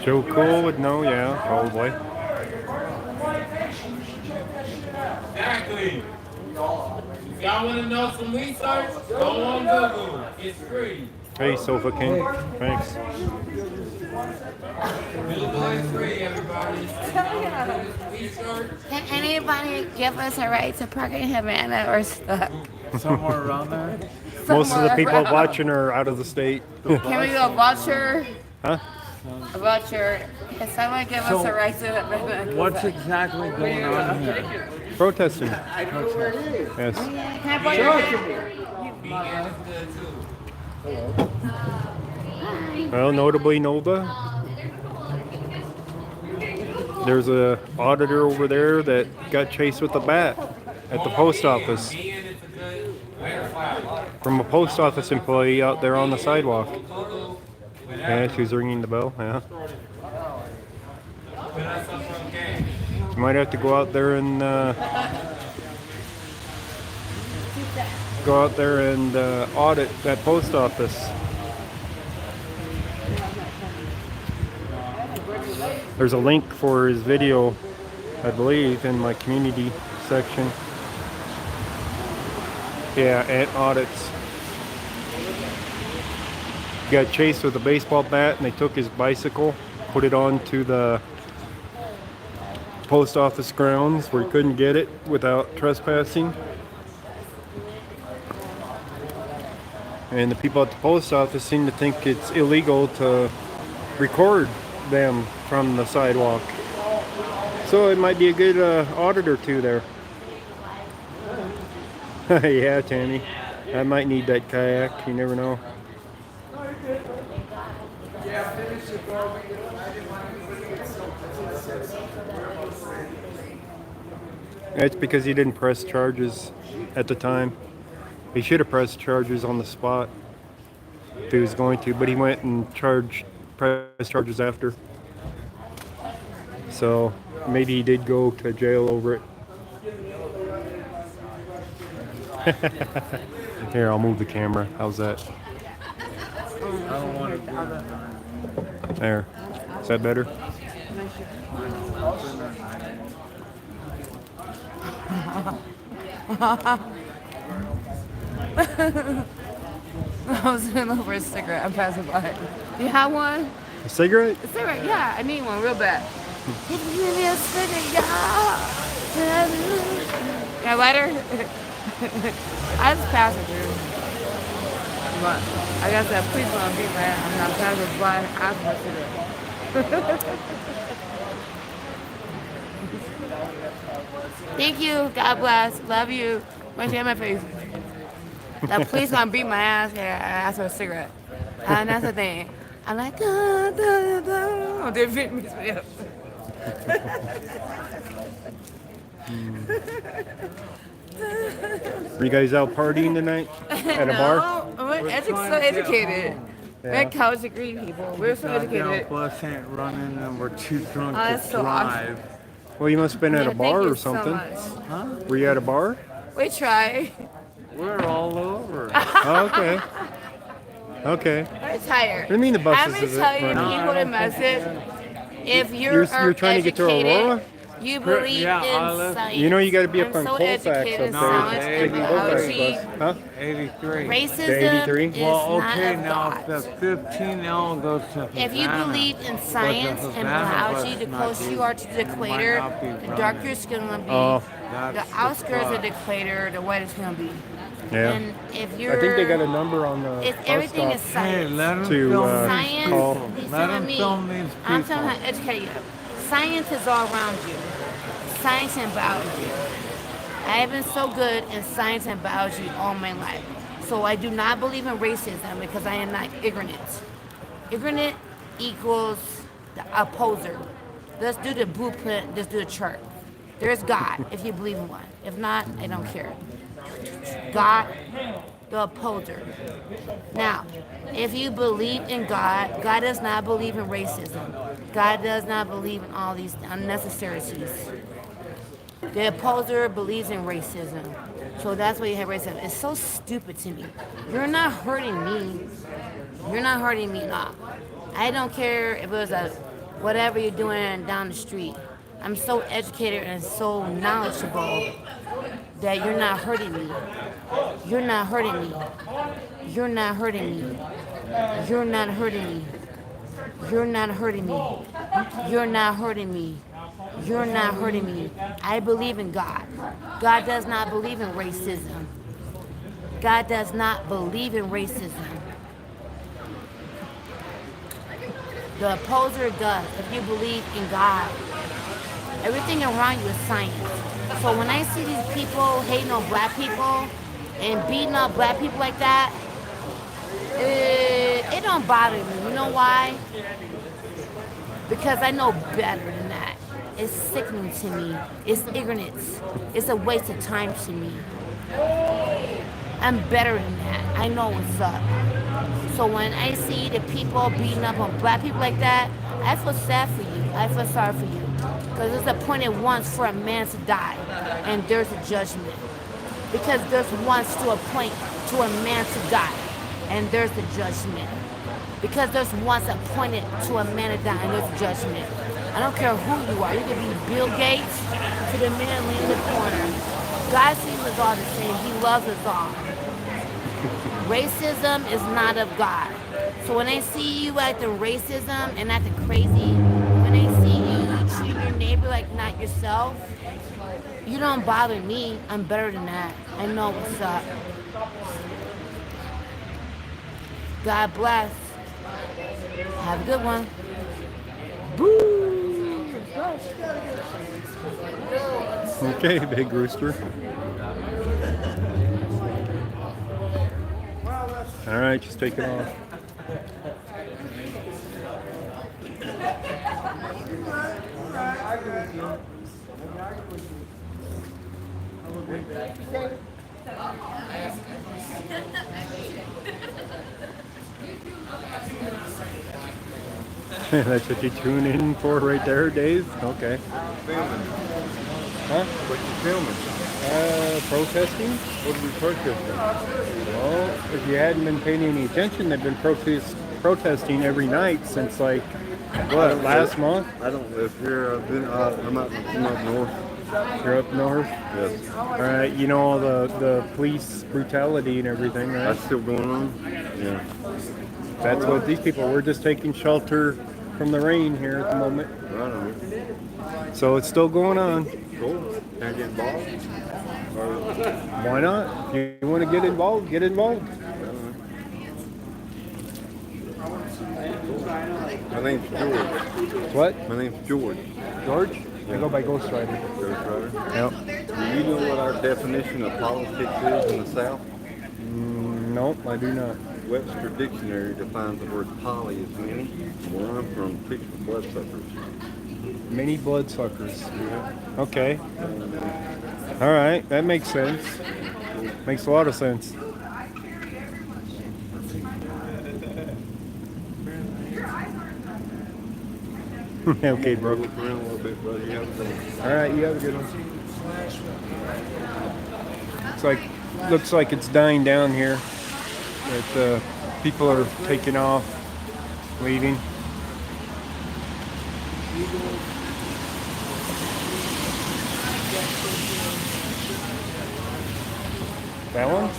S2: Joe Cool would know, yeah, probably.
S13: Exactly. If y'all want to know some research, go on Google. It's free.
S2: Hey, Sofa King. Thanks.
S13: Google is free, everybody. Research.
S19: Can anybody give us a ride to Park in Havana or stuff?
S17: Somewhere around there?
S2: Most of the people
S19: around.
S2: watching are out of the state.
S19: Can we do a voucher?
S2: Huh?
S19: A voucher. Can someone give us a ride to Havana?
S17: What's exactly going on here?
S2: Protesting.
S17: Okay.
S2: Yes.
S19: Can I
S2: Well, notably Nova. There's a auditor over there that got chased with a bat at the post office. From a post office employee out there on the sidewalk. Yeah, she was ringing the bell, yeah. You might have to go out there and audit that post office. There's a link for his video, I believe, in my community section. Yeah, at audits. He got chased with a baseball bat and they took his bicycle, put it onto the post office grounds where he couldn't get it without trespassing. And the people at the post office seem to think it's illegal to record them from the sidewalk. So it might be a good audit or two there. Yeah, Tammy. I might need that kayak. You never know. It's because he didn't press charges at the time. He should have pressed charges on the spot if he was going to, but he went and charged press charges after. So maybe he did go to jail over it. Here, I'll move the camera. How's that?
S4: I don't want to do
S2: There. Is that better?
S20: I was gonna look for a cigarette. I'm passing by. Do you have one?
S2: A cigarette?
S20: A cigarette? Yeah, I need one real bad. Give me a cigarette, yeah. Got a lighter? I just pass it through. But I guess that please don't beat my ass. I'm not passing by. Ask for a cigarette. Thank you. God bless. Love you. Right here in my face. That police gonna beat my ass here. I asked for a cigarette. And that's the thing. I'm like, da, da, da. They beat me up.
S2: Are you guys out partying tonight? At a bar?
S20: We're so educated.
S2: Yeah.
S20: We're college degree people. We're so educated.
S4: Bus ain't running and we're too drunk to
S20: That's so
S4: drive.
S20: awesome.
S2: Well, you must have been at
S20: Yeah,
S2: a bar
S20: thank you
S2: or
S20: so
S2: something.
S20: much.
S4: Huh?
S2: Were you at a bar?
S20: We try.
S4: We're all over.
S2: Oh, okay. Okay.
S20: We're tired.
S2: What do you mean the buses
S20: I'm gonna
S2: isn't
S20: tell you
S2: running?
S20: people the message. If
S2: You're
S20: you're
S2: trying to get to
S20: educated,
S2: Aurora?
S20: you believe in science.
S2: You know you got to be up
S20: I'm
S2: on
S20: so
S2: Colfax
S20: educated
S2: up
S20: in
S2: there.
S20: science
S2: Taking
S20: and
S2: Colfax
S20: biology.
S2: bus. Huh?
S4: 83.
S20: Racism
S2: The 83?
S20: is
S4: Well,
S20: not
S4: okay,
S20: of
S4: now
S20: God.
S4: if the 15L goes to Havana,
S20: If you believe in science and biology, the closer you are to the equator, the darker your skin will be.
S2: Oh.
S20: The outskirts of the equator, the whiter it's going to be.
S2: Yeah.
S20: And if you're,
S2: I think they got a number on the
S20: it's
S2: bus
S20: everything is
S2: stop
S20: science.
S2: to
S20: Science,
S2: call.
S20: listen to me. I'm telling you how to educate you. Science is all around you. Science and biology. I have been so good in science and biology all my life. So I do not believe in racism because I am not ignorant. Ignorant equals the opposer. Let's do the blueprint, let's do the chart. There's God, if you believe in one. If not, I don't care. God, the opposer. Now, if you believe in God, God does not believe in racism. God does not believe in all these unnecessaries. The opposer believes in racism. So that's why you have racism. It's so stupid to me. You're not hurting me. You're not hurting me at all. I don't care if it was a whatever you're doing down the street. I'm so educated and so knowledgeable that you're not hurting me. You're not hurting me. You're not hurting me. You're not hurting me. You're not hurting me. You're not hurting me. You're not hurting me. I believe in God. God does not believe in racism. God does not believe in racism. The opposer does. If you believe in God, everything around you is science. So when I see these people hating on black people and beating up black people like that, it don't bother me. You know why? Because I know better than that. It's sickening to me. It's ignorance. It's a waste of time to me. I'm better than that. I know what's up. So when I see the people beating up on black people like that, I feel sad for you. I feel sorry for you. Because it's appointed once for a man to die, and there's a judgment. Because there's once to appoint to a man to die, and there's a judgment. Because there's once appointed to a man to die, and there's a judgment. I don't care who you are. You can be Bill Gates to the man laying in the corner. God sees us all the same. He loves us all. Racism is not of God. So when I see you acting racism and acting crazy, when I see you treat your neighbor like not yourself, you don't bother me. I'm better than that. I know what's up. God bless. Have a good one. Boo!
S2: Okay, big rooster. All right, just take it off. That's what you tune in for right there, Dave? Okay.
S21: Filming.
S2: Huh?
S21: What you filming?
S2: Protesting?
S21: What are we protesting?
S2: Well, if you hadn't been paying any attention, they've been protesting every night since like, what, last month?
S21: I don't live here. I'm up north.
S2: You're up north?
S21: Yes.
S2: All right, you know all the police brutality and everything, right?
S21: That's still going on? Yeah.
S2: That's what these people, we're just taking shelter from the rain here at the moment.
S21: Right.
S2: So it's still going on.
S21: Cool. Can I get involved?
S2: Why not? If you want to get involved, get involved.
S21: My name's George.
S2: What?
S21: My name's George.
S2: George?
S21: Yeah.
S2: I go by Ghost Rider.
S21: Ghost Rider?
S2: Yep.
S21: Do you know what our definition of politics is in the South?
S2: Nope, I do not.
S21: Webster Dictionary defines the word poly as many. Where I'm from, picks for bloodsuckers.
S2: Many bloodsuckers. Yeah. Okay. All right, that makes sense. Makes a lot of sense. Okay, bro.
S21: Look around a little bit, brother. You have a good one.
S2: All right, you have a good one. Looks like it's dying down here. That people are taking off, leaving. That one?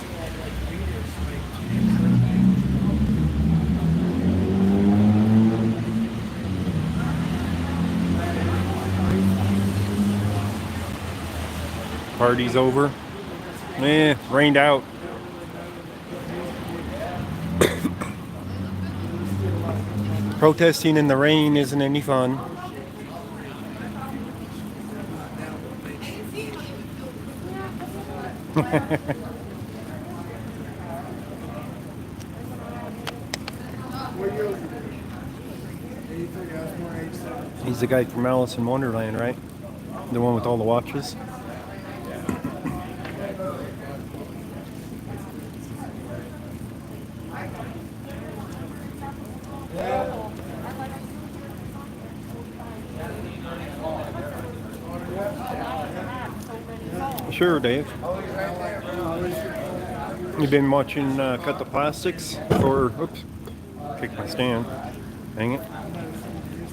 S2: Party's over. Rained out. Protesting in the rain isn't any fun. He's the guy from Alice in Wonderland, right? The one with all the watches. Sure, Dave. You've been watching Cut the Plastics for, oops, kicked my stand. Dang it.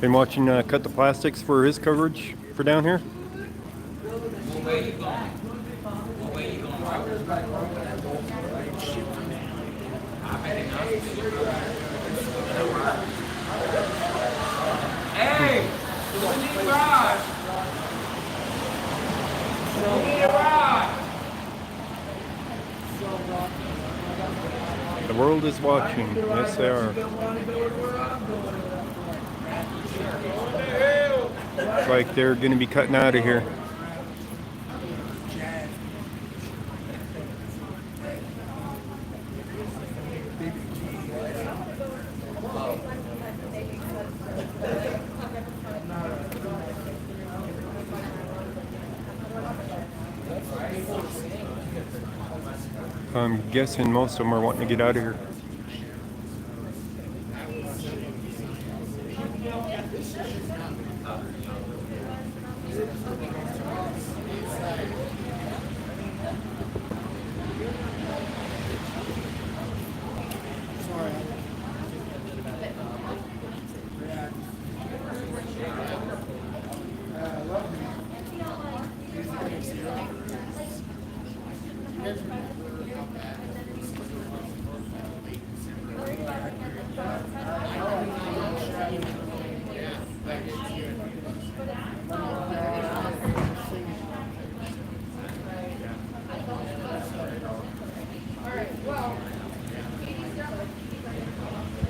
S2: Been watching Cut the Plastics for his coverage for down here?
S14: Hey, we need ride. We need a ride.
S2: The world is watching. Yes, they are. Looks like they're going to be cutting out of here. I'm guessing most of them are wanting to get out of here.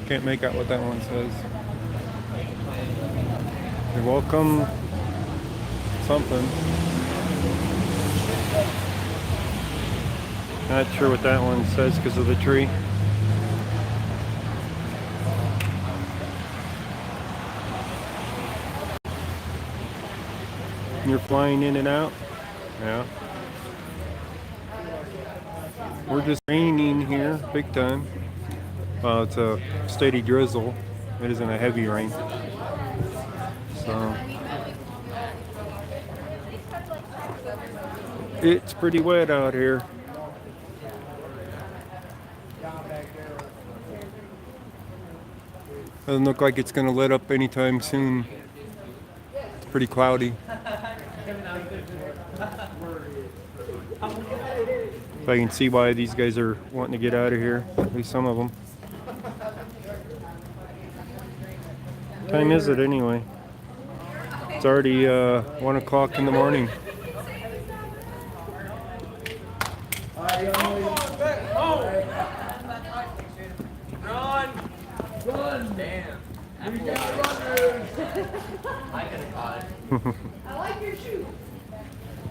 S2: Can't make out what that one says. You're welcome. Something. Not sure what that one says because of the tree. You're flying in and out? Yeah. We're just raining here, big time. It's a steady drizzle. It isn't a heavy rain. So it's pretty wet out here. Doesn't look like it's going to let up anytime soon. It's pretty cloudy. So I can see why these guys are wanting to get out of here, at least some of them. What time is it anyway? It's already 1 o'clock in the morning.
S3: Run! Damn. We got runners! I could have caught it. I like your shoe.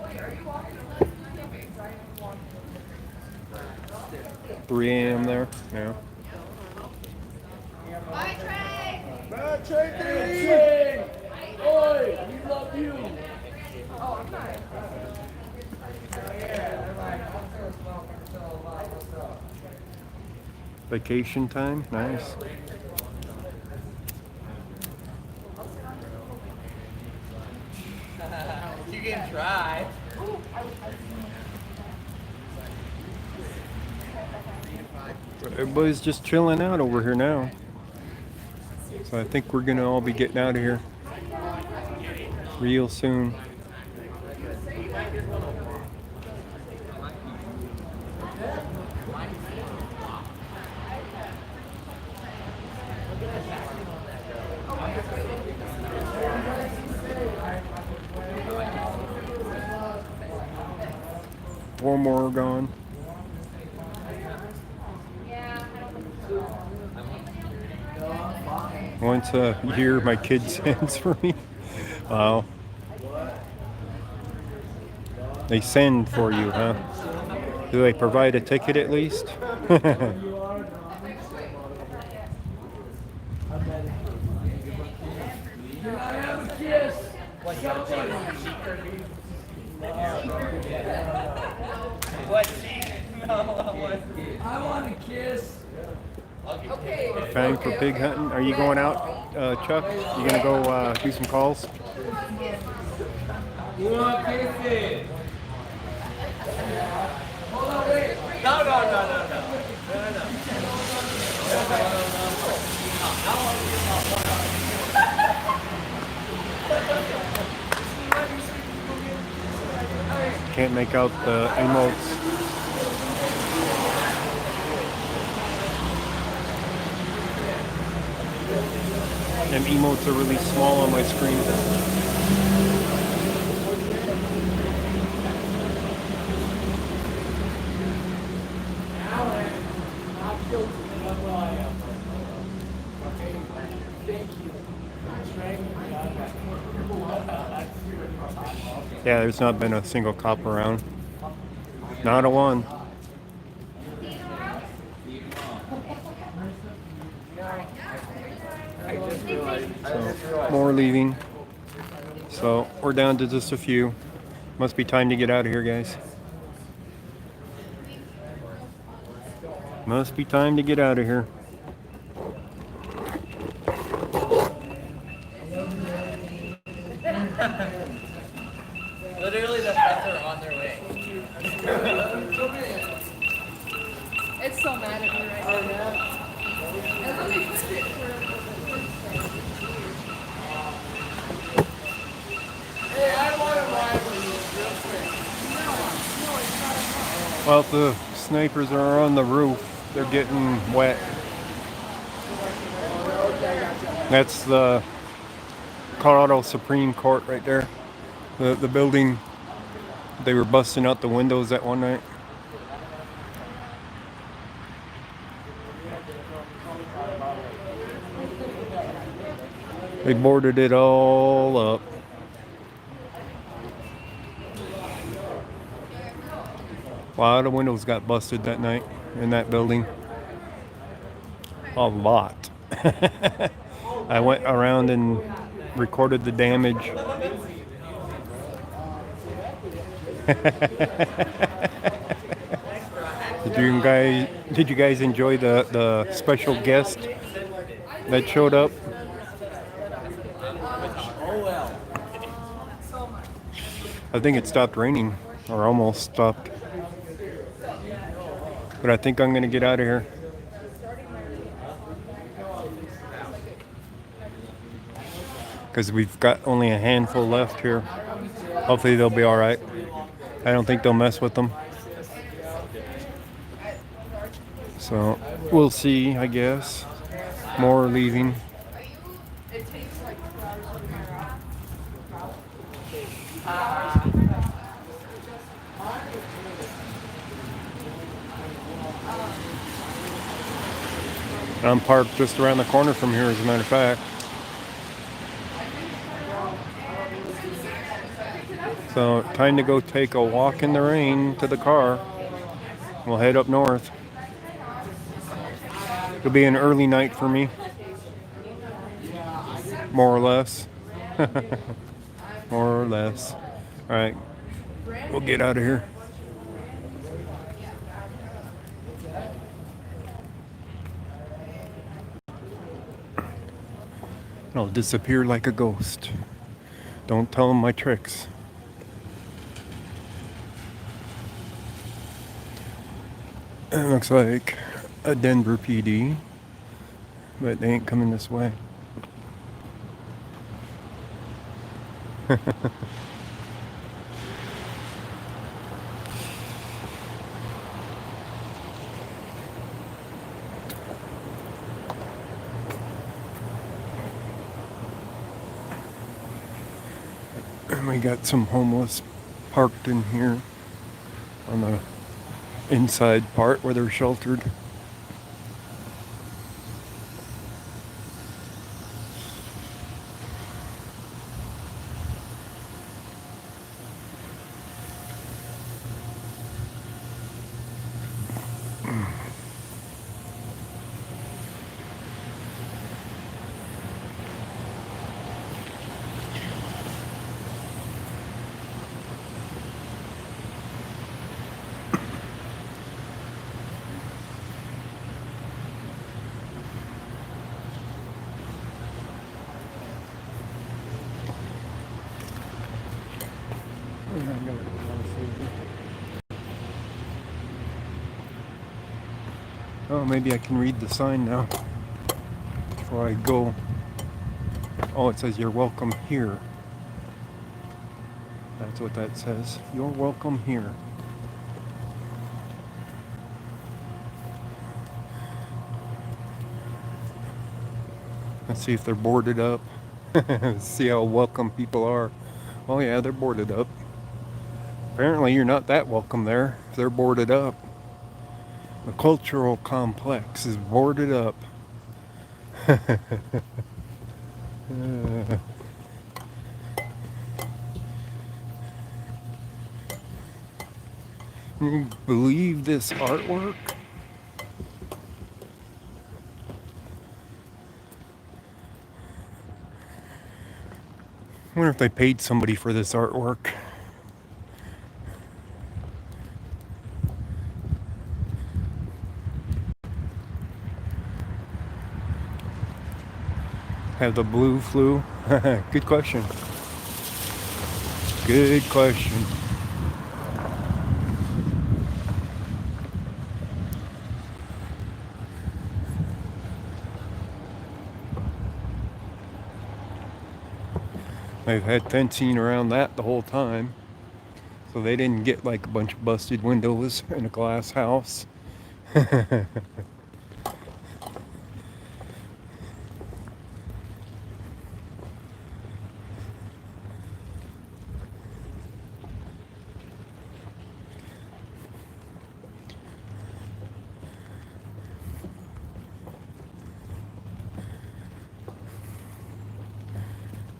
S3: Wait, are you walking on this? Okay, sorry, I'm walking.
S2: 3 a.m. there. Yeah.
S3: Bye, Trey! Bye, Trey! Oi, we love you! Oh, I'm not.
S2: Vacation time, nice.
S10: You can try.
S2: Everybody's just chilling out over here now. So I think we're gonna all be getting out of here real soon. Four more are gone. Once a year, my kid sends for me. Wow. They send for you, huh? Do they provide a ticket at least?
S3: I want a kiss. Okay.
S2: Time for pig hunting. Are you going out, Chuck? You gonna go do some calls?
S3: You want kisses? Hold on, wait. No.
S2: Can't make out the emotes. Them emotes are really small on my screen. Yeah, there's not been a single cop around. Not a one. So, more leaving. So, we're down to just a few. Must be time to get out of here, guys. Must be time to get out of here.
S10: Literally, the pets are on their way.
S3: It's so mad at me right now. And let me fix it. Hey, I want to ride with you real quick. No, it's not a problem.
S2: Well, if the snipers are on the roof, they're getting wet. That's the Colorado Supreme Court right there. The building, they were busting out the windows that one night. They boarded it all up. A lot of windows got busted that night in that building. A lot. I went around and recorded the damage. Did you guys enjoy the special guest that showed up? I think it stopped raining, or almost stopped. But I think I'm gonna get out of here. Because we've got only a handful left here. Hopefully they'll be all right. I don't think they'll mess with them. So we'll see, I guess. More leaving. I'm parked just around the corner from here, as a matter of fact. So time to go take a walk in the rain to the car. We'll head up north. It'll be an early night for me, more or less. More or less. All right, we'll get out of here. I'll disappear like a ghost. Don't tell them my tricks. It looks like a Denver PD, but they ain't coming this way. And we got some homeless parked in here on the inside part where they're sheltered. Oh, maybe I can read the sign now before I go. Oh, it says you're welcome here. That's what that says. You're welcome here. Let's see if they're boarded up. See how welcome people are. Oh yeah, they're boarded up. Apparently you're not that welcome there if they're boarded up. The cultural complex is boarded up. You believe this artwork? I wonder if they paid somebody for this artwork. Have the blue flu? Good question. Good question. They've had fencing around that the whole time, so they didn't get like a bunch of busted windows in a glass house.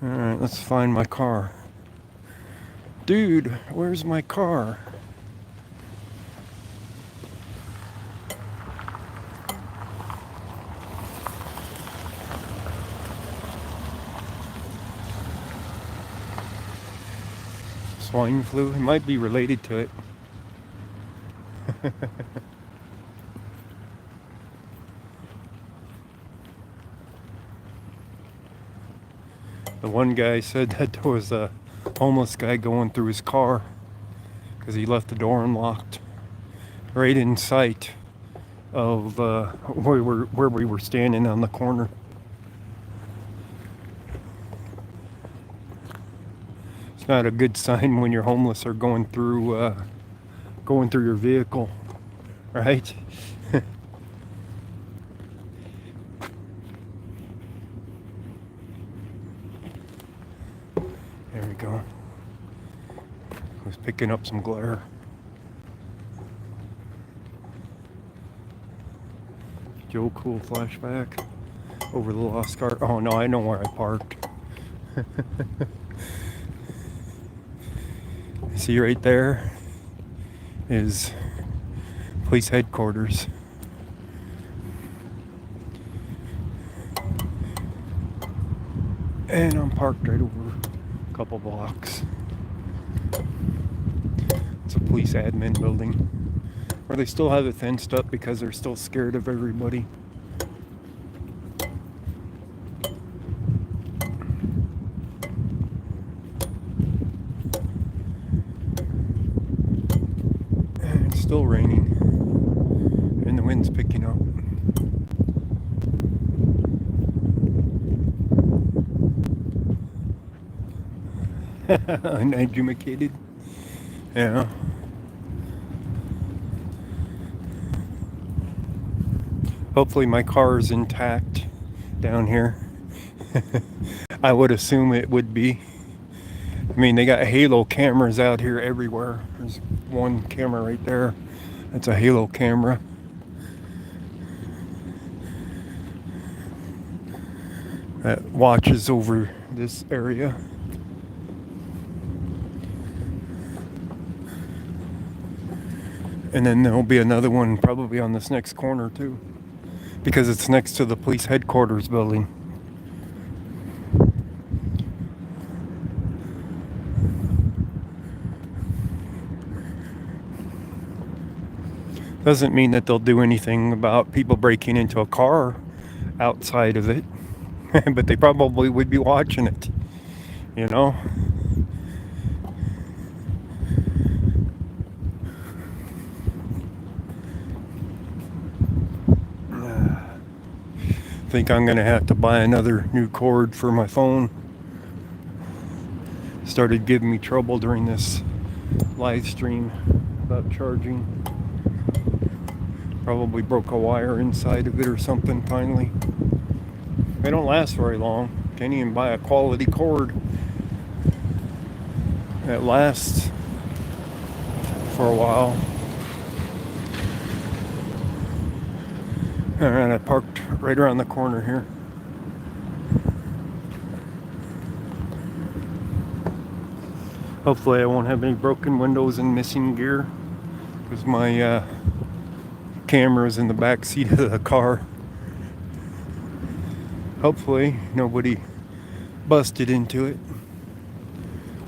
S2: Alright, let's find my car. Dude, where's my car? Swine flu? It might be related to it. The one guy said that there was a homeless guy going through his car because he left the door unlocked right in sight of where we were standing on the corner. It's not a good sign when you're homeless or going through your vehicle, right? There we go. I was picking up some glare. Joe Cool flashback over the lost car. Oh no, I know where I parked. See right there is police headquarters. And I'm parked right over a couple blocks. It's a police admin building. Or they still have it fenced up because they're still scared of everybody. And it's still raining. And the wind's picking up. Uneducated. Yeah. Hopefully my car is intact down here. I would assume it would be. I mean, they got halo cameras out here everywhere. There's one camera right there. That's a halo camera. That watches over this area. And then there'll be another one probably on this next corner too, because it's next to the police headquarters building. Doesn't mean that they'll do anything about people breaking into a car outside of it, but they probably would be watching it, you know? I think I'm gonna have to buy another new cord for my phone. Started giving me trouble during this live stream about charging. Probably broke a wire inside of it or something finally. They don't last very long. Can't even buy a quality cord that lasts for a while. Alright, I parked right around the corner here. Hopefully I won't have any broken windows and missing gear, because my camera's in the back seat of the car. Hopefully nobody busted into it.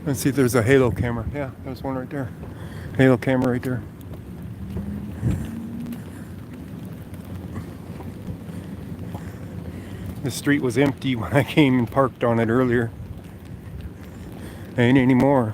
S2: Let's see if there's a halo camera. Yeah, there's one right there. Halo camera right there. The street was empty when I came and parked on it earlier. Ain't anymore.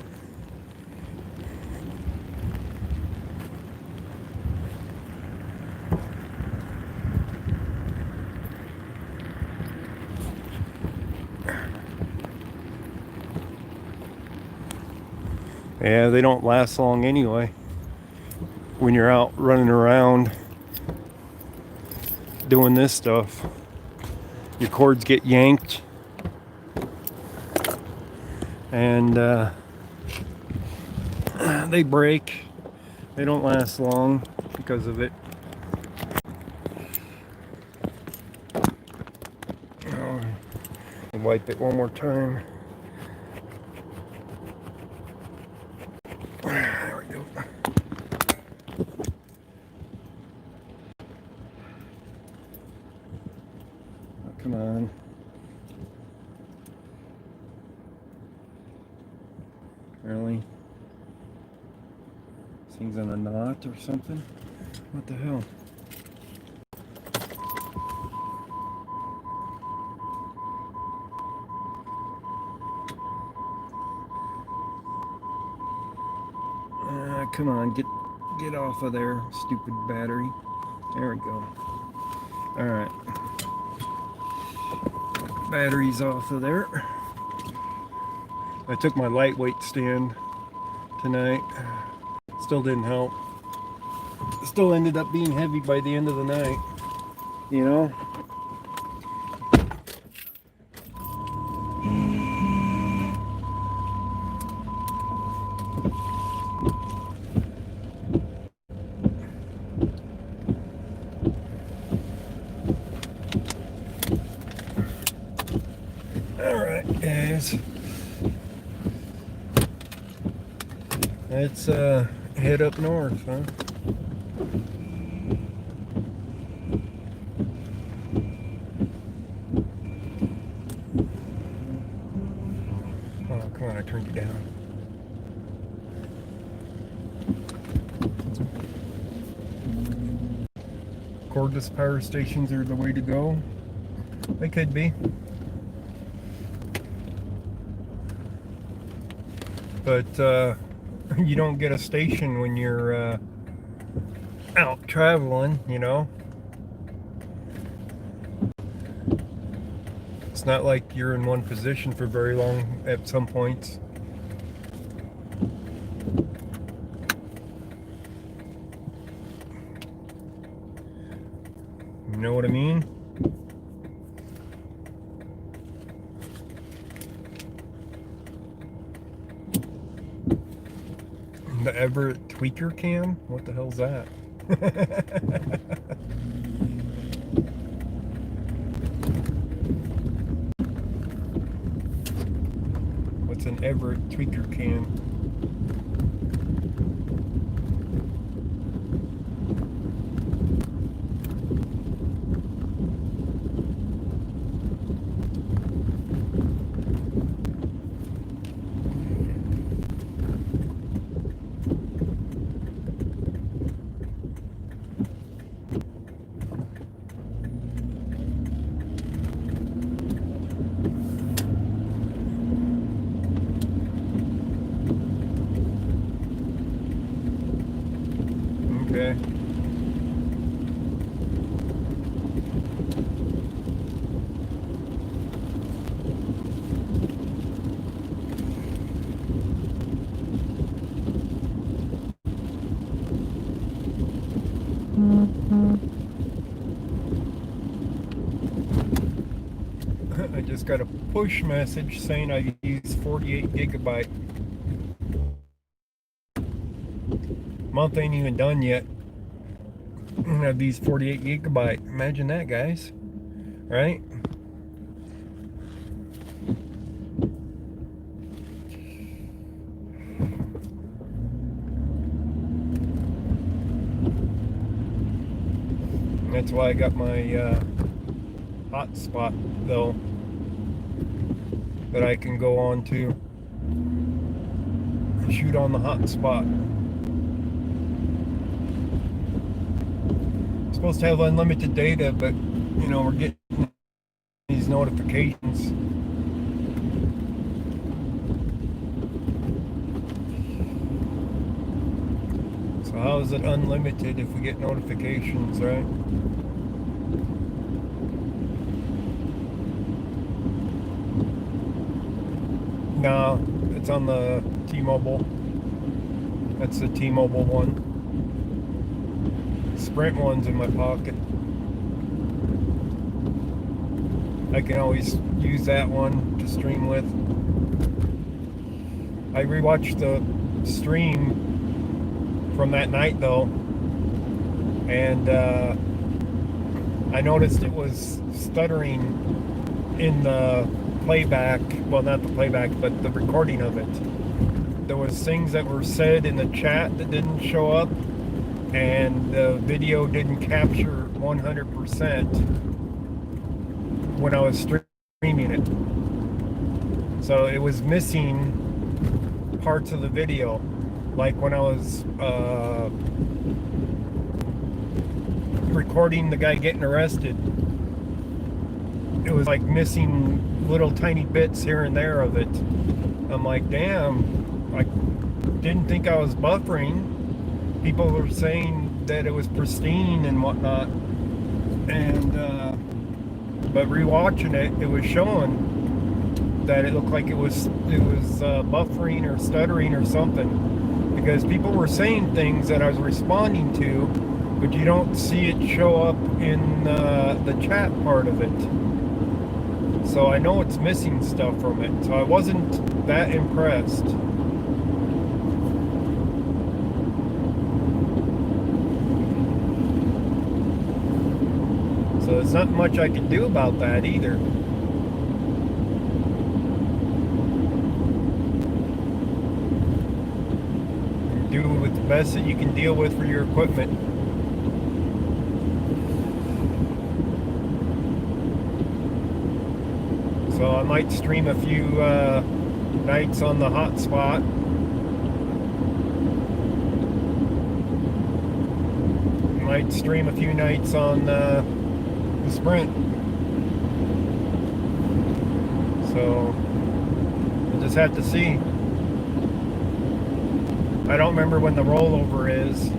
S2: Yeah, they don't last long anyway. When you're out running around doing this stuff, your cords get yanked and they break. They don't last long because of it. Wipe it one more time. There we go. Oh, come on. Really? This thing's on a knot or something? What the hell? Come on, get off of there, stupid battery. There we go. Alright. Battery's off of there. I took my lightweight stand tonight. Still didn't help. Still ended up being heavy by the end of the night. You know? Alright, guys. Let's head up north, huh? Oh, come on, I turned you down. Cordless power stations are the way to go. They could be. But you don't get a station when you're out traveling, you know. It's not like you're in one position for very long at some points. You know what I mean? The Everett tweaker cam? What the hell's that? What's an Everett tweaker cam? Okay. I just got a push message saying I used 48 gigabyte. Month ain't even done yet. And I've used 48 gigabyte. Imagine that, guys. Right? That's why I got my hotspot, though, that I can go on to shoot on the hotspot. Supposed to have unlimited data, but you know, we're getting these notifications. So how is it unlimited if we get notifications, right? No, it's on the T-Mobile. That's the T-Mobile one. Sprint one's in my pocket. I can always use that one to stream with. I rewatched the stream from that night though, and I noticed it was stuttering in the playback. Well, not the playback, but the recording of it. There was things that were said in the chat that didn't show up, and the video didn't capture 100% when I was streaming it. So it was missing parts of the video, like when I was recording the guy getting arrested. It was like missing little tiny bits here and there of it. I'm like, damn, I didn't think I was buffering. people were saying that it was pristine and whatnot, and but rewatching it, it was showing that it looked like it was buffering or stuttering or something, because people were saying things that I was responding to, but you don't see it show up in the chat part of it. So I know it's missing stuff from it. So I wasn't that impressed. So there's not much I can do about that either. Do with the best that you can deal with for your equipment. So I might stream a few nights on the hotspot. Might stream a few nights on the Sprint. So we'll just have to see. I don't remember when the rollover is.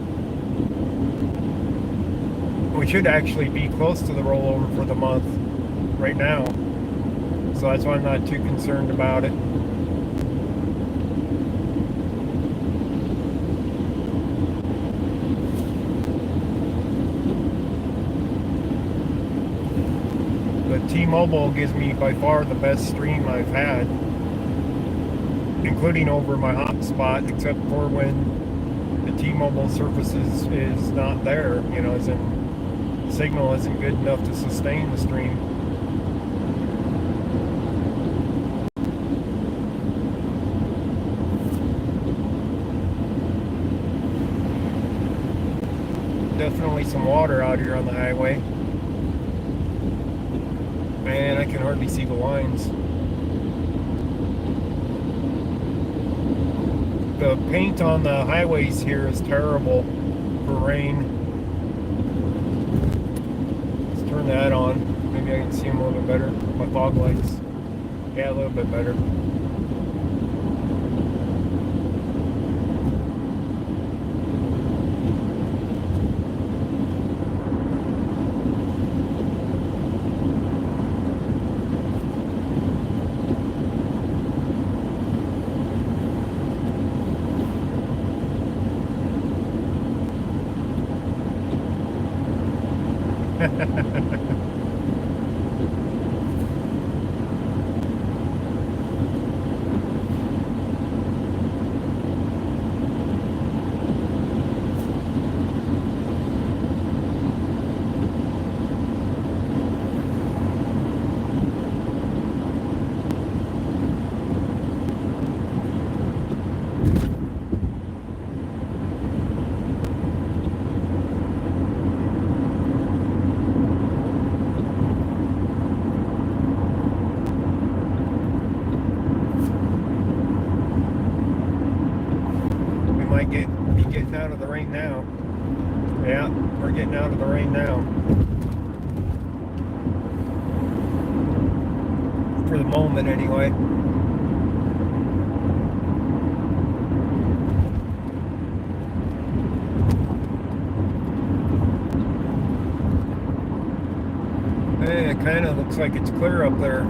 S2: We should actually be close to the rollover for the month right now. So that's why I'm not too concerned about it. But T-Mobile gives me by far the best stream I've had, including over my hotspot, except for when the T-Mobile service is not there, you know, as in the signal isn't good enough to sustain the stream. Definitely some water out here on the highway. Man, I can hardly see the lines. The paint on the highways here is terrible for rain. Let's turn that on. Maybe I can see them a little bit better. My fog lights. Yeah, a little bit better. Be getting out of the rain now. Yeah, we're getting out of the rain now. For the moment, anyway. Hey, it kind of looks like it's clear up there,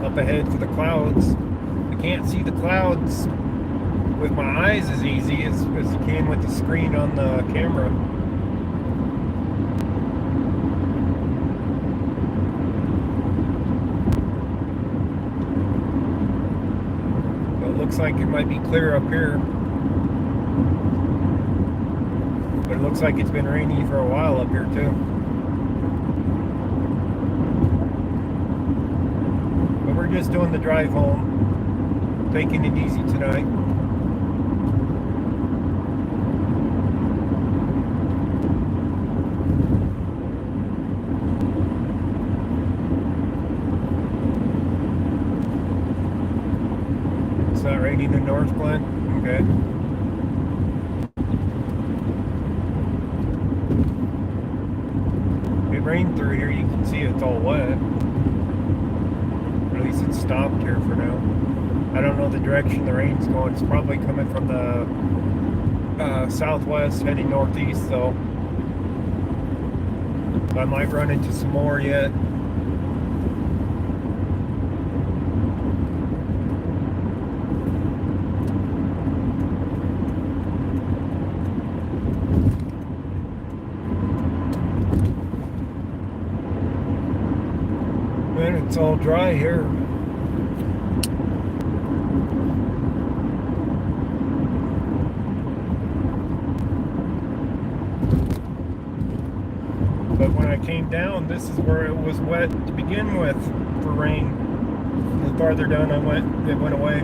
S2: up ahead for the clouds. I can't see the clouds with my eyes as easy as you can with the screen on the camera. But it looks like it might be clear up here. But it looks like it's been rainy for a while up here too. But we're just doing the drive home, taking it easy tonight. Not raining in North Glen? Okay. It rained through here, you can see it's all wet. Or at least it's stopped here for now. I don't know the direction the rain's going. It's probably coming from the southwest heading northeast, so I might run into some more yet. Man, it's all dry here. But when I came down, this is where it was wet to begin with for rain. The farther down I went, it went away.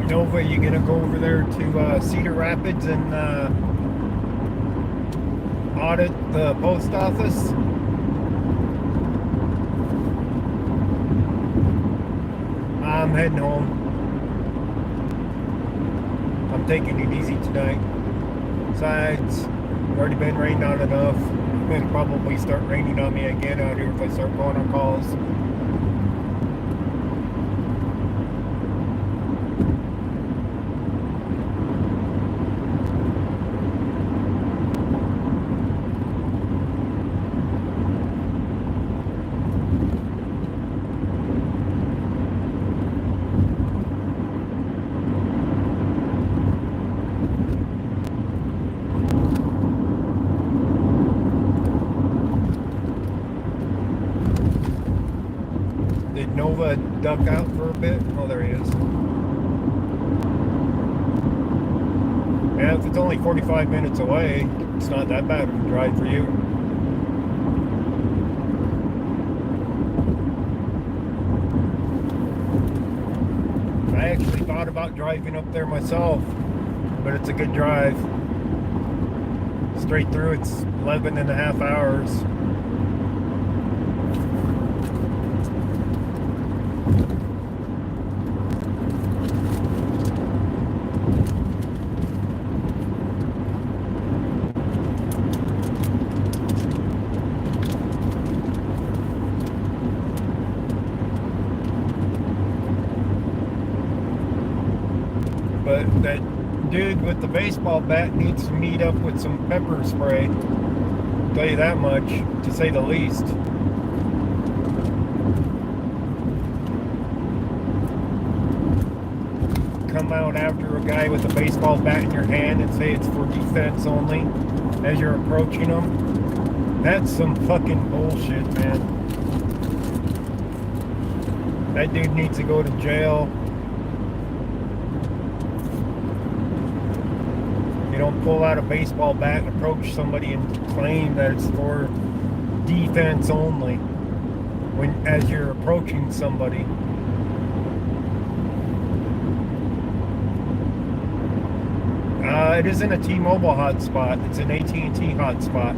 S2: Nova, you gonna go over there to Cedar Rapids and audit the post office? I'm heading home. I'm taking it easy tonight. Besides, already been raining on enough. It'll probably start raining on me again out here if I start going on calls. Did Nova duck out for a bit? Oh, there he is. Yeah, if it's only 45 minutes away, it's not that bad of a drive for you. I actually thought about driving up there myself, but it's a good drive. Straight through, it's 11 and a half hours. But that dude with the baseball bat needs to meet up with some pepper spray. I'll tell you that much, to say the least. Come out after a guy with a baseball bat in your hand and say it's for defense only as you're approaching him. That's some fucking bullshit, man. That dude needs to go to jail. You don't pull out a baseball bat and approach somebody and claim that it's for defense only when as you're approaching somebody. It isn't a T-Mobile hotspot. It's an AT&T hotspot.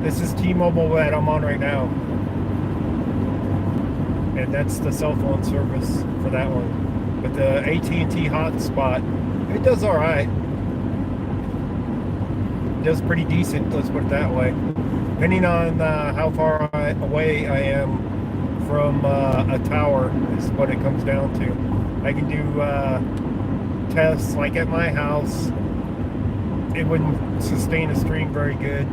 S2: This is T-Mobile that I'm on right now. And that's the cell phone service for that one. But the AT&T hotspot, it does all right. It does pretty decent, let's put it that way. Depending on how far away I am from a tower is what it comes down to. I can do tests like at my house. It wouldn't sustain a stream very good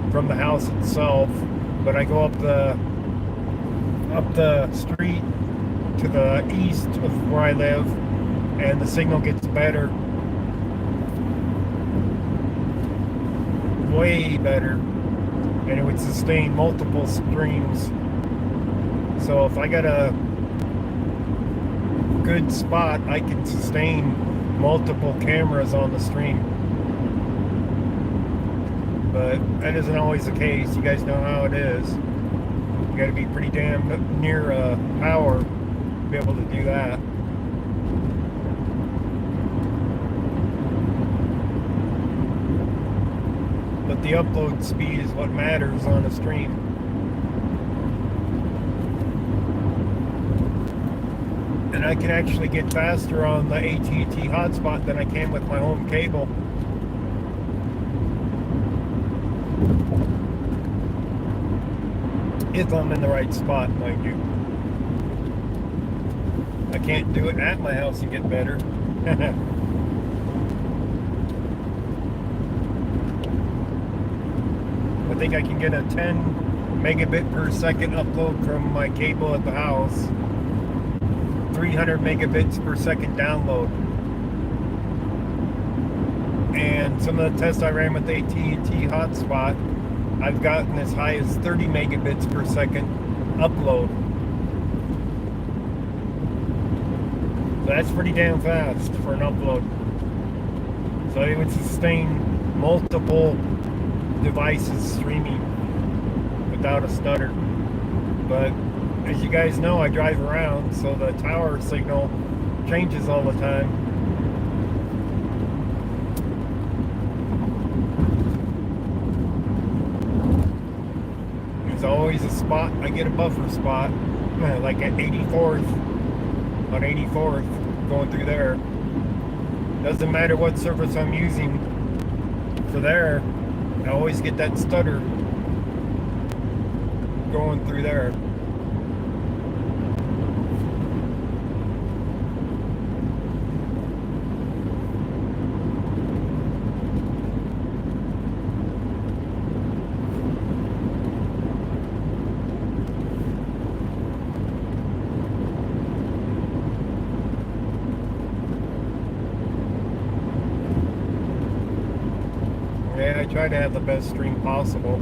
S2: from the house itself, but I go up the street to the east of where I live and the signal gets better, way better, and it would sustain multiple streams. So if I got a good spot, I can sustain multiple cameras on the stream. but that isn't always the case. You guys know how it is. You got to be pretty damn near power to be able to do that. But the upload speed is what matters on a stream. And I can actually get faster on the AT&T hotspot than I can with my home cable. If I'm in the right spot, mind you. I can't do it at my house and get better. I think I can get a 10 megabit per second upload from my cable at the house. 300 megabits per second download. And some of the tests I ran with the AT&T hotspot, I've gotten as high as 30 megabits per second upload. So that's pretty damn fast for an upload. So it would sustain multiple devices streaming without a stutter. But as you guys know, I drive around, so the tower signal changes all the time. There's always a spot, I get a buffer spot, like at 84th, on 84th, going through there. Doesn't matter what service I'm using for there, I always get that stutter going through there. Yeah, I try to have the best stream possible.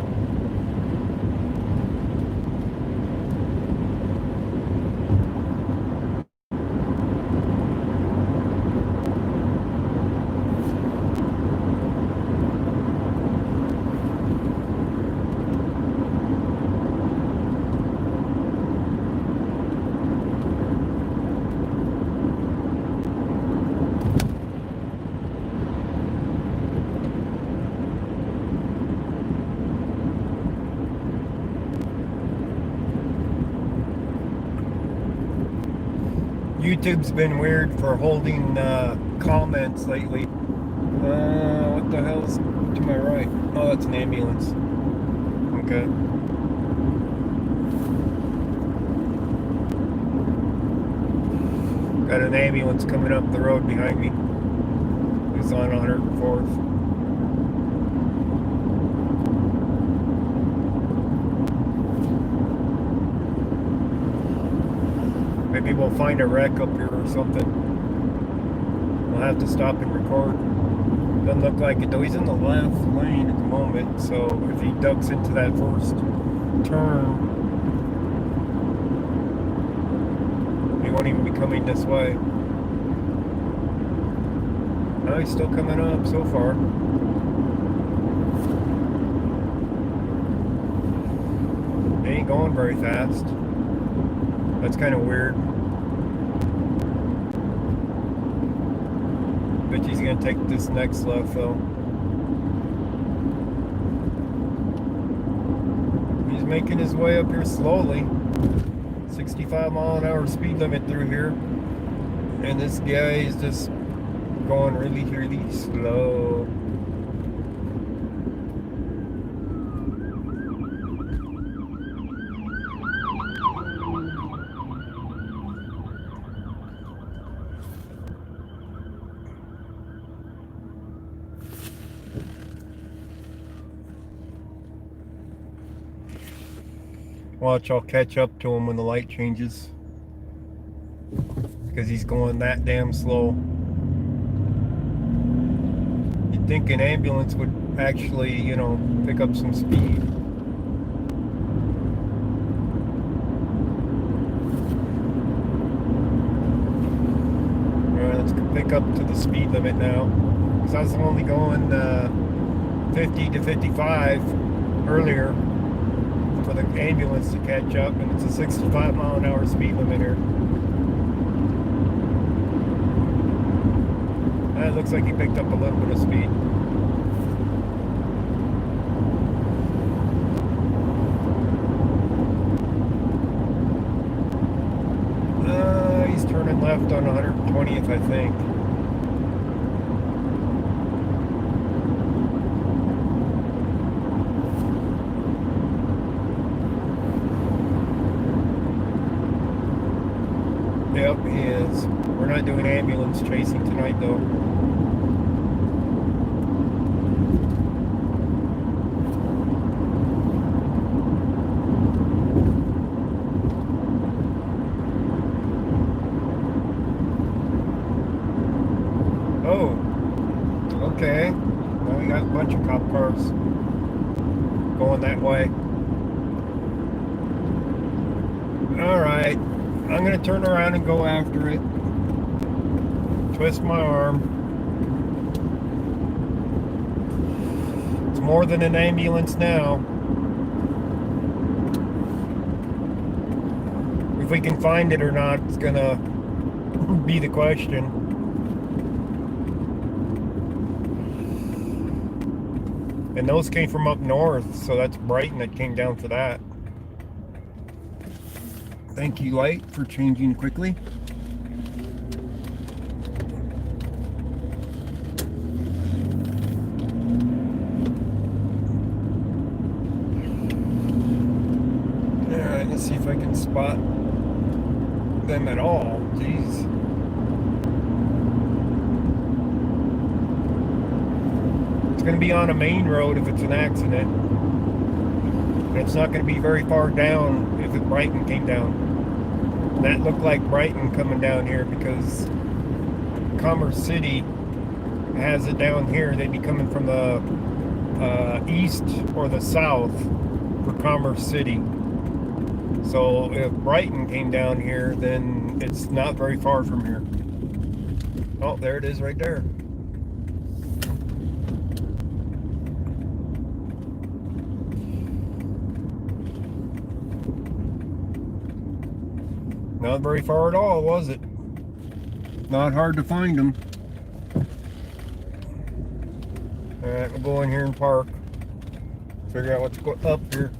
S2: YouTube's been weird for holding comments lately. What the hell's to my right? Oh, that's an ambulance. Okay. Got an ambulance coming up the road behind me. It's on 104th. Maybe we'll find a wreck up here or something. We'll have to stop and record. Doesn't look like it though. He's in the left lane at the moment, so if he ducks into that first turn, he won't even be coming this way. Oh, he's still coming up so far. He ain't going very fast. That's kind of weird. Bet he's gonna take this next left though. He's making his way up here slowly. 65 mile an hour speed limit through here. And this guy is just going really, really slow. Watch, I'll catch up to him when the light changes. Because he's going that damn slow. You'd think an ambulance would actually, you know, pick up some speed. Alright, let's pick up to the speed limit now. Because I was only going 50 to 55 earlier for the ambulance to catch up, and it's a 65-mile-an-hour speed limit here. It looks like he picked up a little bit of speed. He's turning left on 120th, I think. Yep, he is. We're not doing ambulance chasing tonight, though. Oh, okay. Well, we got a bunch of cop cars going that way. All right. I'm going to turn around and go after it. Twist my arm. It's more than an ambulance now. If we can find it or not, it's going to be the question. And those came from up north, so that's Brighton that came down for that. Thank you, Light, for changing quickly. Alright, let's see if I can spot them at all. Jeez. It's going to be on a main road if it's an accident. And it's not going to be very far down if Brighton came down. That looked like Brighton coming down here because Commerce City has it down here. They'd be coming from the east or the south for Commerce City. So if Brighton came down here, then it's not very far from here. Oh, there it is right there. Not very far at all, was it? Not hard to find them. Alright, we'll go in here and park. Figure out what's up here.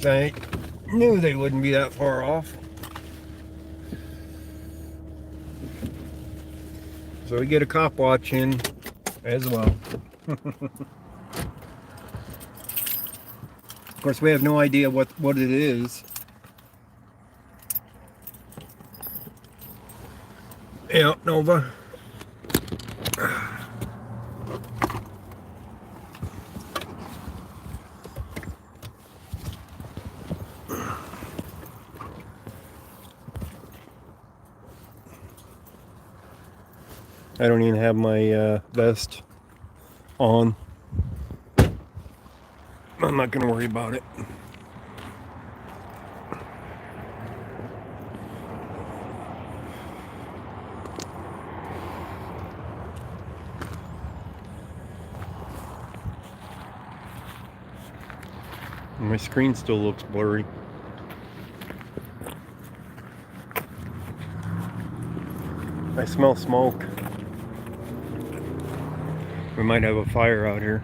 S2: I knew they wouldn't be that far off. So we get a cop watch in as well. Of course, we have no idea what it is. Yeah, Nova. I don't even have my vest on. I'm not going to worry about it. My screen still looks blurry. I smell smoke. We might have a fire out here.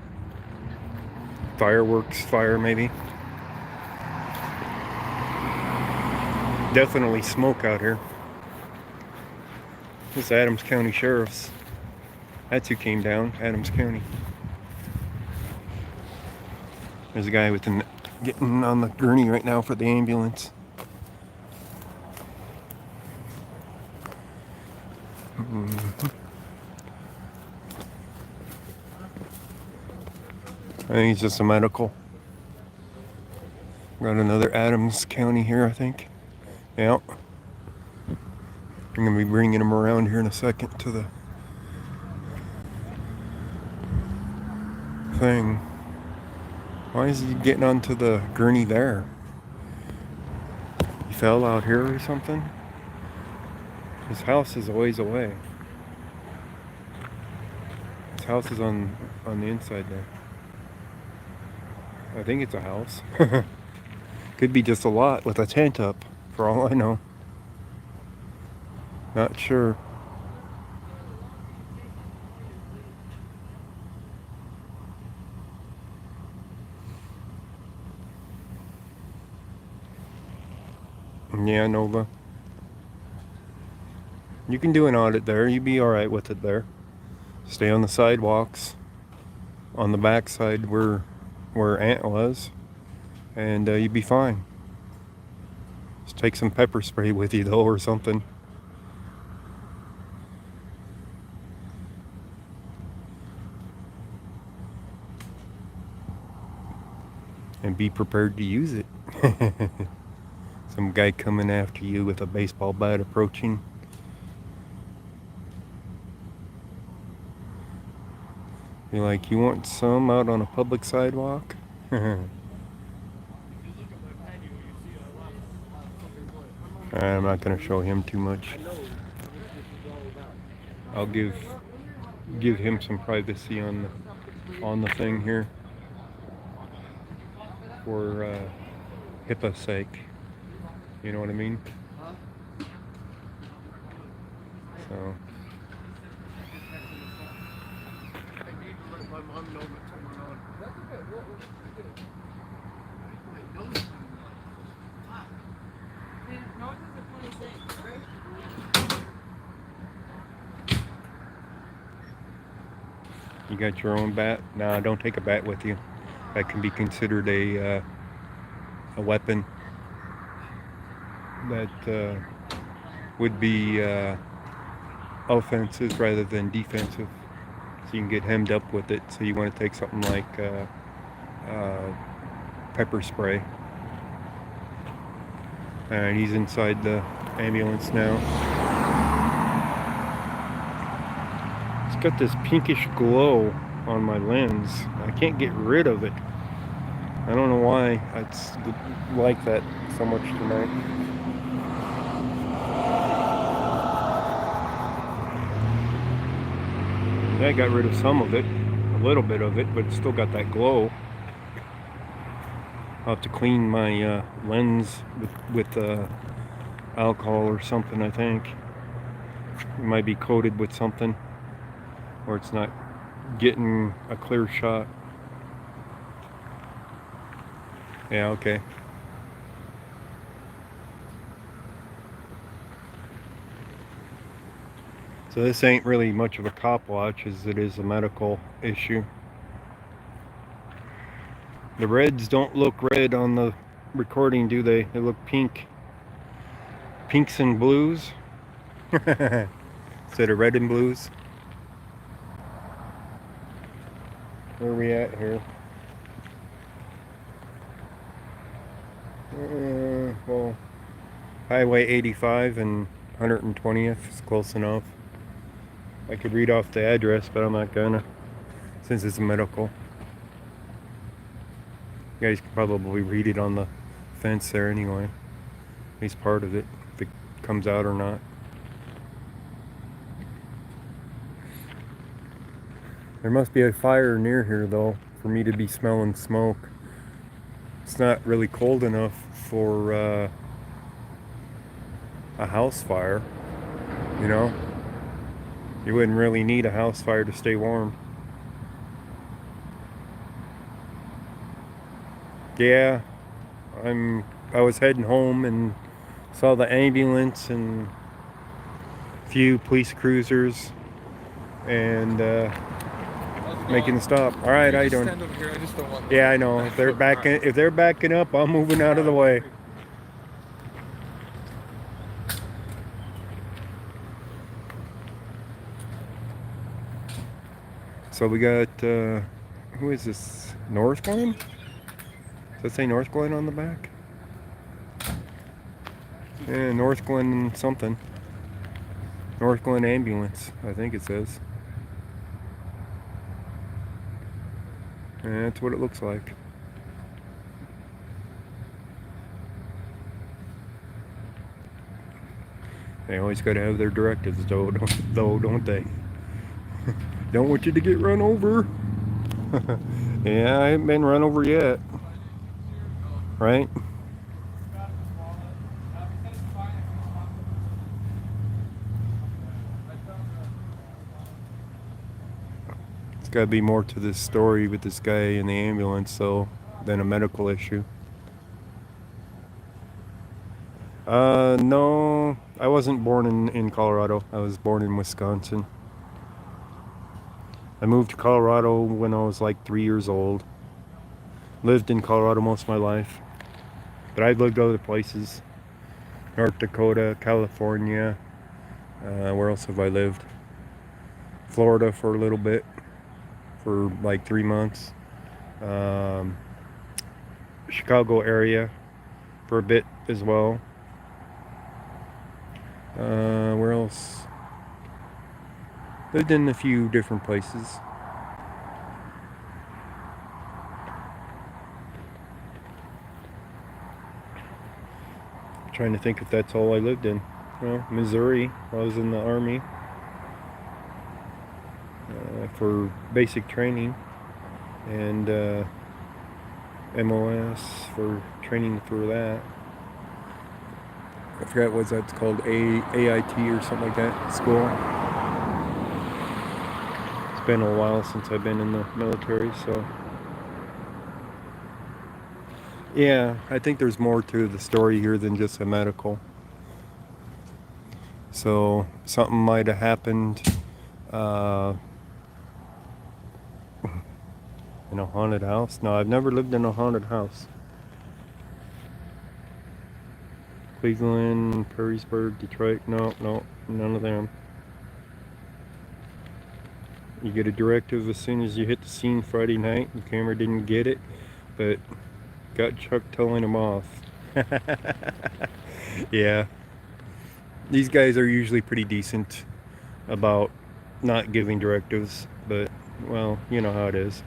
S2: Fireworks fire, maybe. Definitely smoke out here. This Adams County Sheriff's. That's who came down, Adams County. There's a guy getting on the gurney right now for the ambulance. I think it's just a medical. Got another Adams County here, I think. Yep. I'm going to be bringing him around here in a second to the thing. Why is he getting onto the gurney there? He fell out here or something? His house is a ways away. His house is on the inside there. I think it's a house. Could be just a lot with a tent up, for all I know. Not sure. Yeah, Nova. You can do an audit there. You'd be alright with it there. Stay on the sidewalks. On the back side where Ant was. And you'd be fine. Just take some pepper spray with you though or something. And be prepared to use it. Some guy coming after you with a baseball bat approaching. You're like, you want some out on a public sidewalk? I'm not going to show him too much. I'll give him some privacy on the thing here for HIPAA's sake. You know what I mean? So. You got your own bat? No, don't take a bat with you. That can be considered a weapon. That would be offensive rather than defensive. So you can get hemmed up with it. So you want to take something like pepper spray. And he's inside the ambulance now. It's got this pinkish glow on my lens. I can't get rid of it. I don't know why it's like that so much tonight. I got rid of some of it, a little bit of it, but it's still got that glow. I'll have to clean my lens with alcohol or something, I think. It might be coated with something, or it's not getting a clear shot. Yeah, okay. So this ain't really much of a cop watch as it is a medical issue. The reds don't look red on the recording, do they? They look pink. Pinks and blues. Instead of red and blues. Where are we at here? Well, Highway 85 and 120th is close enough. I could read off the address, but I'm not gonna, since it's medical. You guys can probably read it on the fence there anyway. At least part of it, if it comes out or not. There must be a fire near here though, for me to be smelling smoke. It's not really cold enough for a house fire, you know? You wouldn't really need a house fire to stay warm. Yeah, I was heading home and saw the ambulance and a few police cruisers and making the stop. All right, how you doing?
S5: Stand over here. I just don't want
S2: Yeah, I know. If they're backing up, I'm moving out of the way. So we got, who is this? North Glen? Does that say North Glen on the back? Yeah, North Glen something. North Glen Ambulance, I think it says. And that's what it looks like. They always got to have their directives, though, don't they? Don't want you to get run over. Yeah, I haven't been run over yet. Right? There's got to be more to this story with this guy in the ambulance, though, than a medical issue. No, I wasn't born in Colorado. I was born in Wisconsin. I moved to Colorado when I was like 3 years old. Lived in Colorado most of my life. But I've lived other places. North Dakota, California. Where else have I lived? Florida for a little bit. For like 3 months. Chicago area for a bit as well. Where else? Lived in a few different places. Trying to think if that's all I lived in. Well, Missouri. I was in the Army for basic training, and MOS for training for that. I forgot what that's called, AIT or something like that, school. It's been a while since I've been in the military, so. Yeah, I think there's more to the story here than just a medical. So, something might have happened in a haunted house. No, I've never lived in a haunted house. Cleveland, Perrysburg, Detroit, no, none of them. You get a directive as soon as you hit the scene Friday night. The camera didn't get it, but got Chuck telling him off. Yeah. These guys are usually pretty decent about not giving directives, but, well, you know how it is.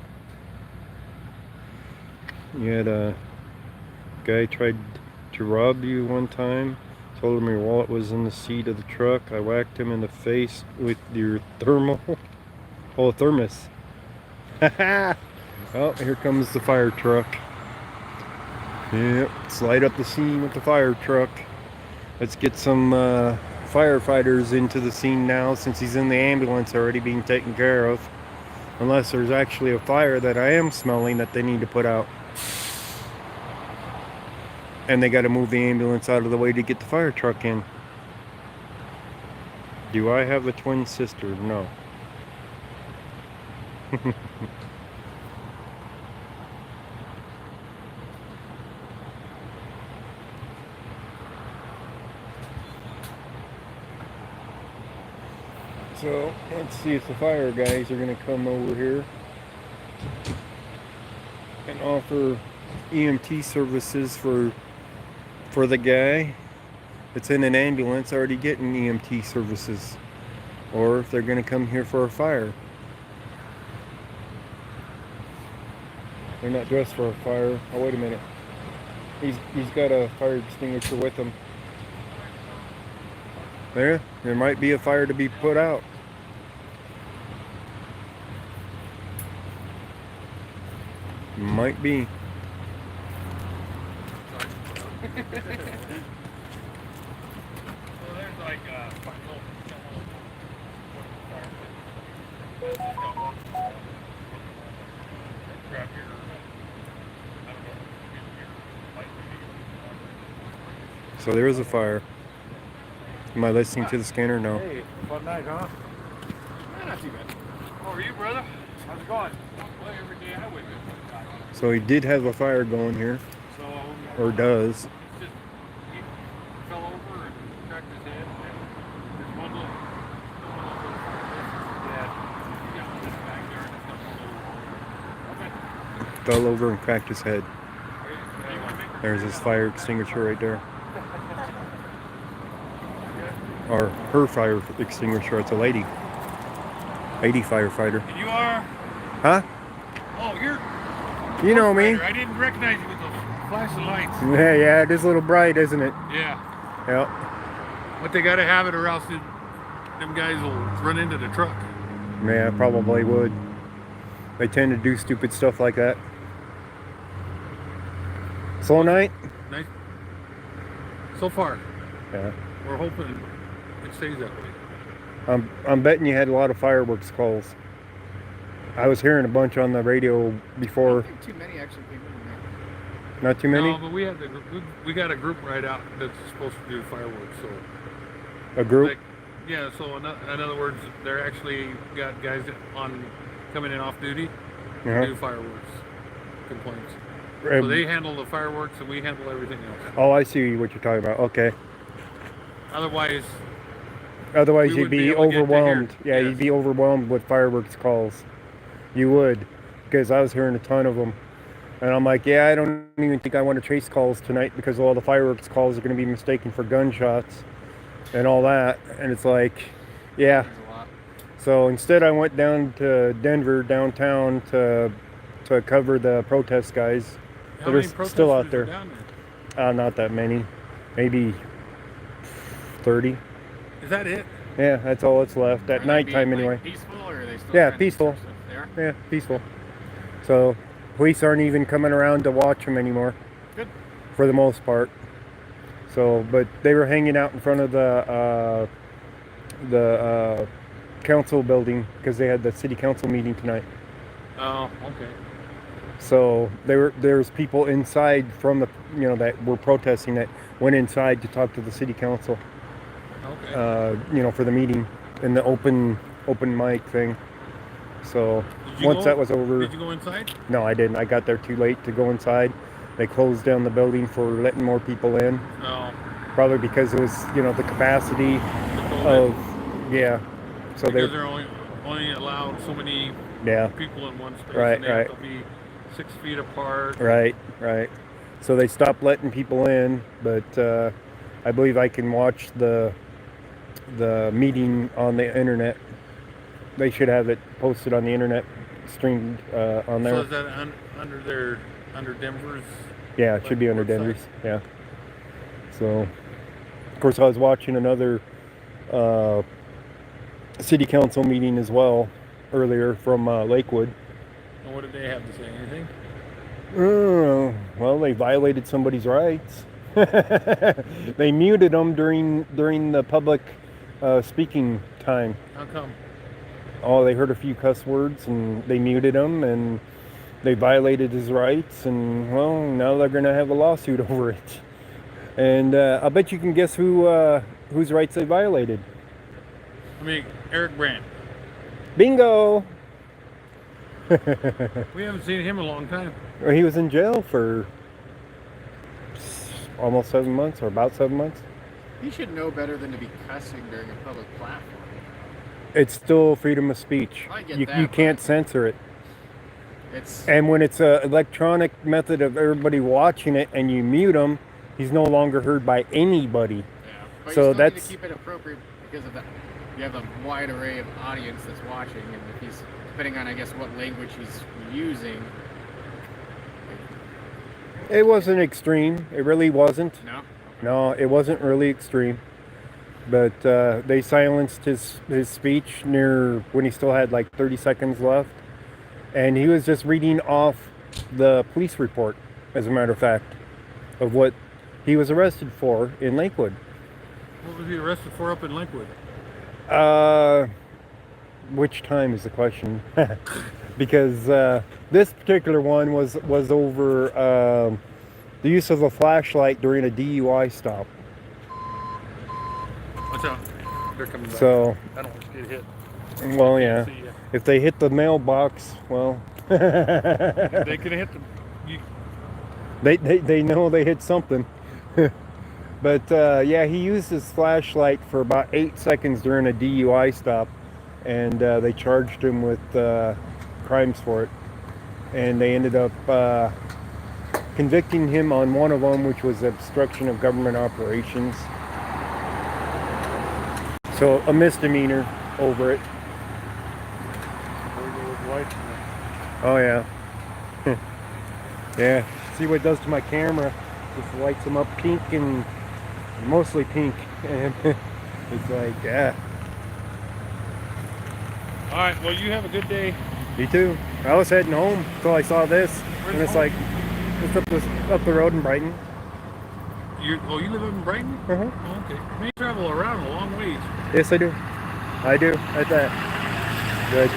S2: You had a guy tried to rob you one time, told him your wallet was in the seat of the truck. I whacked him in the face with your thermos. Oh, here comes the fire truck. Yep, slide up the scene with the fire truck. Let's get some firefighters into the scene now, since he's in the ambulance already being taken care of. Unless there's actually a fire that I am smelling that they need to put out. And they got to move the ambulance out of the way to get the fire truck in. Do I have a twin sister? No. So, let's see if the fire guys are going to come over here and offer EMT services for the guy that's in an ambulance already getting EMT services, or if they're going to come here for a fire. They're not dressed for a fire. Oh, wait a minute. He's got a fire extinguisher with him. There might be a fire to be put out. Might be. So there is a fire. Am I listening to the scanner? No.
S5: Hey, fun night, huh? Not too bad. How are you, brother? How's it going? Well, every day I wake up.
S2: So he did have a fire going here. Or does.
S5: He fell over and cracked his head. And there's one little
S2: Fell over and cracked his head. There's his fire extinguisher right there. Or her fire extinguisher. It's a lady. Lady firefighter.
S5: And you are?
S2: Huh?
S5: Oh, you're
S2: You know me.
S5: I didn't recognize you with those flashing lights.
S2: Yeah, it is a little bright, isn't it?
S5: Yeah.
S2: Yep.
S5: But they gotta have it or else them guys will run into the truck.
S2: Yeah, probably would. They tend to do stupid stuff like that. Slow night?
S5: Nice. So far.
S2: Yeah.
S5: We're hoping it stays that way.
S2: I'm betting you had a lot of fireworks calls. I was hearing a bunch on the radio before.
S13: I don't think too many actually came in there.
S2: Not too many?
S5: No, but we got a group right out that's supposed to do fireworks. So
S2: A group?
S5: like, yeah. So in other words, they're actually got guys coming in off duty to do fireworks complaints. So they handle the fireworks and we handle everything else.
S2: Oh, I see what you're talking about. Okay.
S5: Otherwise
S2: Otherwise,
S5: we
S2: you'd
S5: wouldn't
S2: be
S5: able to get to
S2: overwhelmed.
S5: here.
S2: Yeah,
S5: Yes.
S2: you'd be overwhelmed with fireworks calls. You would, because I was hearing a ton of them, and I'm like, yeah, I don't even think I want to chase calls tonight because all the fireworks calls are going to be mistaken for gunshots and all that. And it's like, yeah. So instead, I went down to Denver downtown to cover the protest guys.
S5: How
S2: that
S5: many
S2: are still out
S5: protesters are
S2: there.
S5: down there?
S2: Not that many, maybe 30.
S5: Is that it?
S2: Yeah, that's all that's left at nighttime anyway.
S13: Peaceful, or are they still
S2: Yeah,
S13: trying to
S2: peaceful.
S13: do stuff there?
S2: Yeah, peaceful. So police aren't even coming around to watch them anymore.
S13: Good.
S2: For the most part. So, but they were hanging out in front of the council building because they had the city council meeting tonight.
S5: Oh, okay.
S2: So there's people inside from the that were protesting that went inside to talk to the city council.
S5: Okay.
S2: For the meeting and the open mic thing. So once that was over.
S5: Did you go inside?
S2: No, I didn't. I got there too late to go inside. They closed down the building for letting more people in.
S5: Oh.
S2: Probably because it was the capacity of So
S5: because they're only allowed so many people in one space.
S2: Right,
S5: and they have to be 6 feet apart.
S2: Right. So they stopped letting people in, but I believe I can watch the meeting on the internet. They should have it posted on the internet, streamed on there.
S5: So is that under Denver's?
S2: Yeah, it should be under
S5: website?
S2: Denver's. Yeah. So, of course, I was watching another city council meeting as well earlier from Lakewood.
S5: And what did they have to say? Anything?
S2: Well, they violated somebody's rights. They muted them during the public speaking time.
S5: How come?
S2: Oh, they heard a few cuss words and they muted him and they violated his rights, and well, now they're going to have a lawsuit over it. And I bet you can guess whose rights they violated.
S5: I mean, Eric Brandt.
S2: Bingo!
S5: We haven't seen him in a long time.
S2: He was in jail for almost 7 months, or about 7 months.
S13: He should know better than to be cussing during a public platform.
S2: It's still freedom of speech.
S13: I get
S2: You
S13: that,
S2: can't censor it.
S13: It's
S2: And when it's an electronic method of everybody watching it and you mute him, he's no longer heard by anybody.
S13: But
S2: So
S13: you still
S2: that's
S13: need to keep it appropriate because of that. You have a wide array of audience that's watching, and if he's depending on, I guess, what language he's using.
S2: It wasn't extreme. It really wasn't.
S13: No?
S2: No, it wasn't really extreme. But they silenced his speech near when he still had like 30 seconds left. And he was just reading off the police report, as a matter of fact, of what he was arrested for in Lakewood.
S5: What was he arrested for up in Lakewood?
S2: Which time is the question? Because this particular one was over the use of a flashlight during a DUI stop.
S5: Watch out. They're coming back.
S2: So,
S5: I don't want to get hit.
S2: well, yeah.
S5: See ya.
S2: If they hit the mailbox, well,
S5: They could have hit
S2: they know they hit something. But yeah, he used his flashlight for about 8 seconds during a DUI stop, and they charged him with crimes for it. And they ended up convicting him on one of them, which was obstruction of government operations. So a misdemeanor over it. Oh yeah. Yeah, see what it does to my camera. Just lights them up pink and mostly pink. And it's like, yeah.
S5: All right, well, you have a good day.
S2: Me too. I was heading home until I saw this.
S5: Where's
S2: And it's
S5: home?
S2: like, it's up the road in Brighton.
S5: You live up in Brighton?
S2: Uh-huh.
S5: Oh, okay. You travel around a long ways.
S2: Yes, I do. I do, at that. But,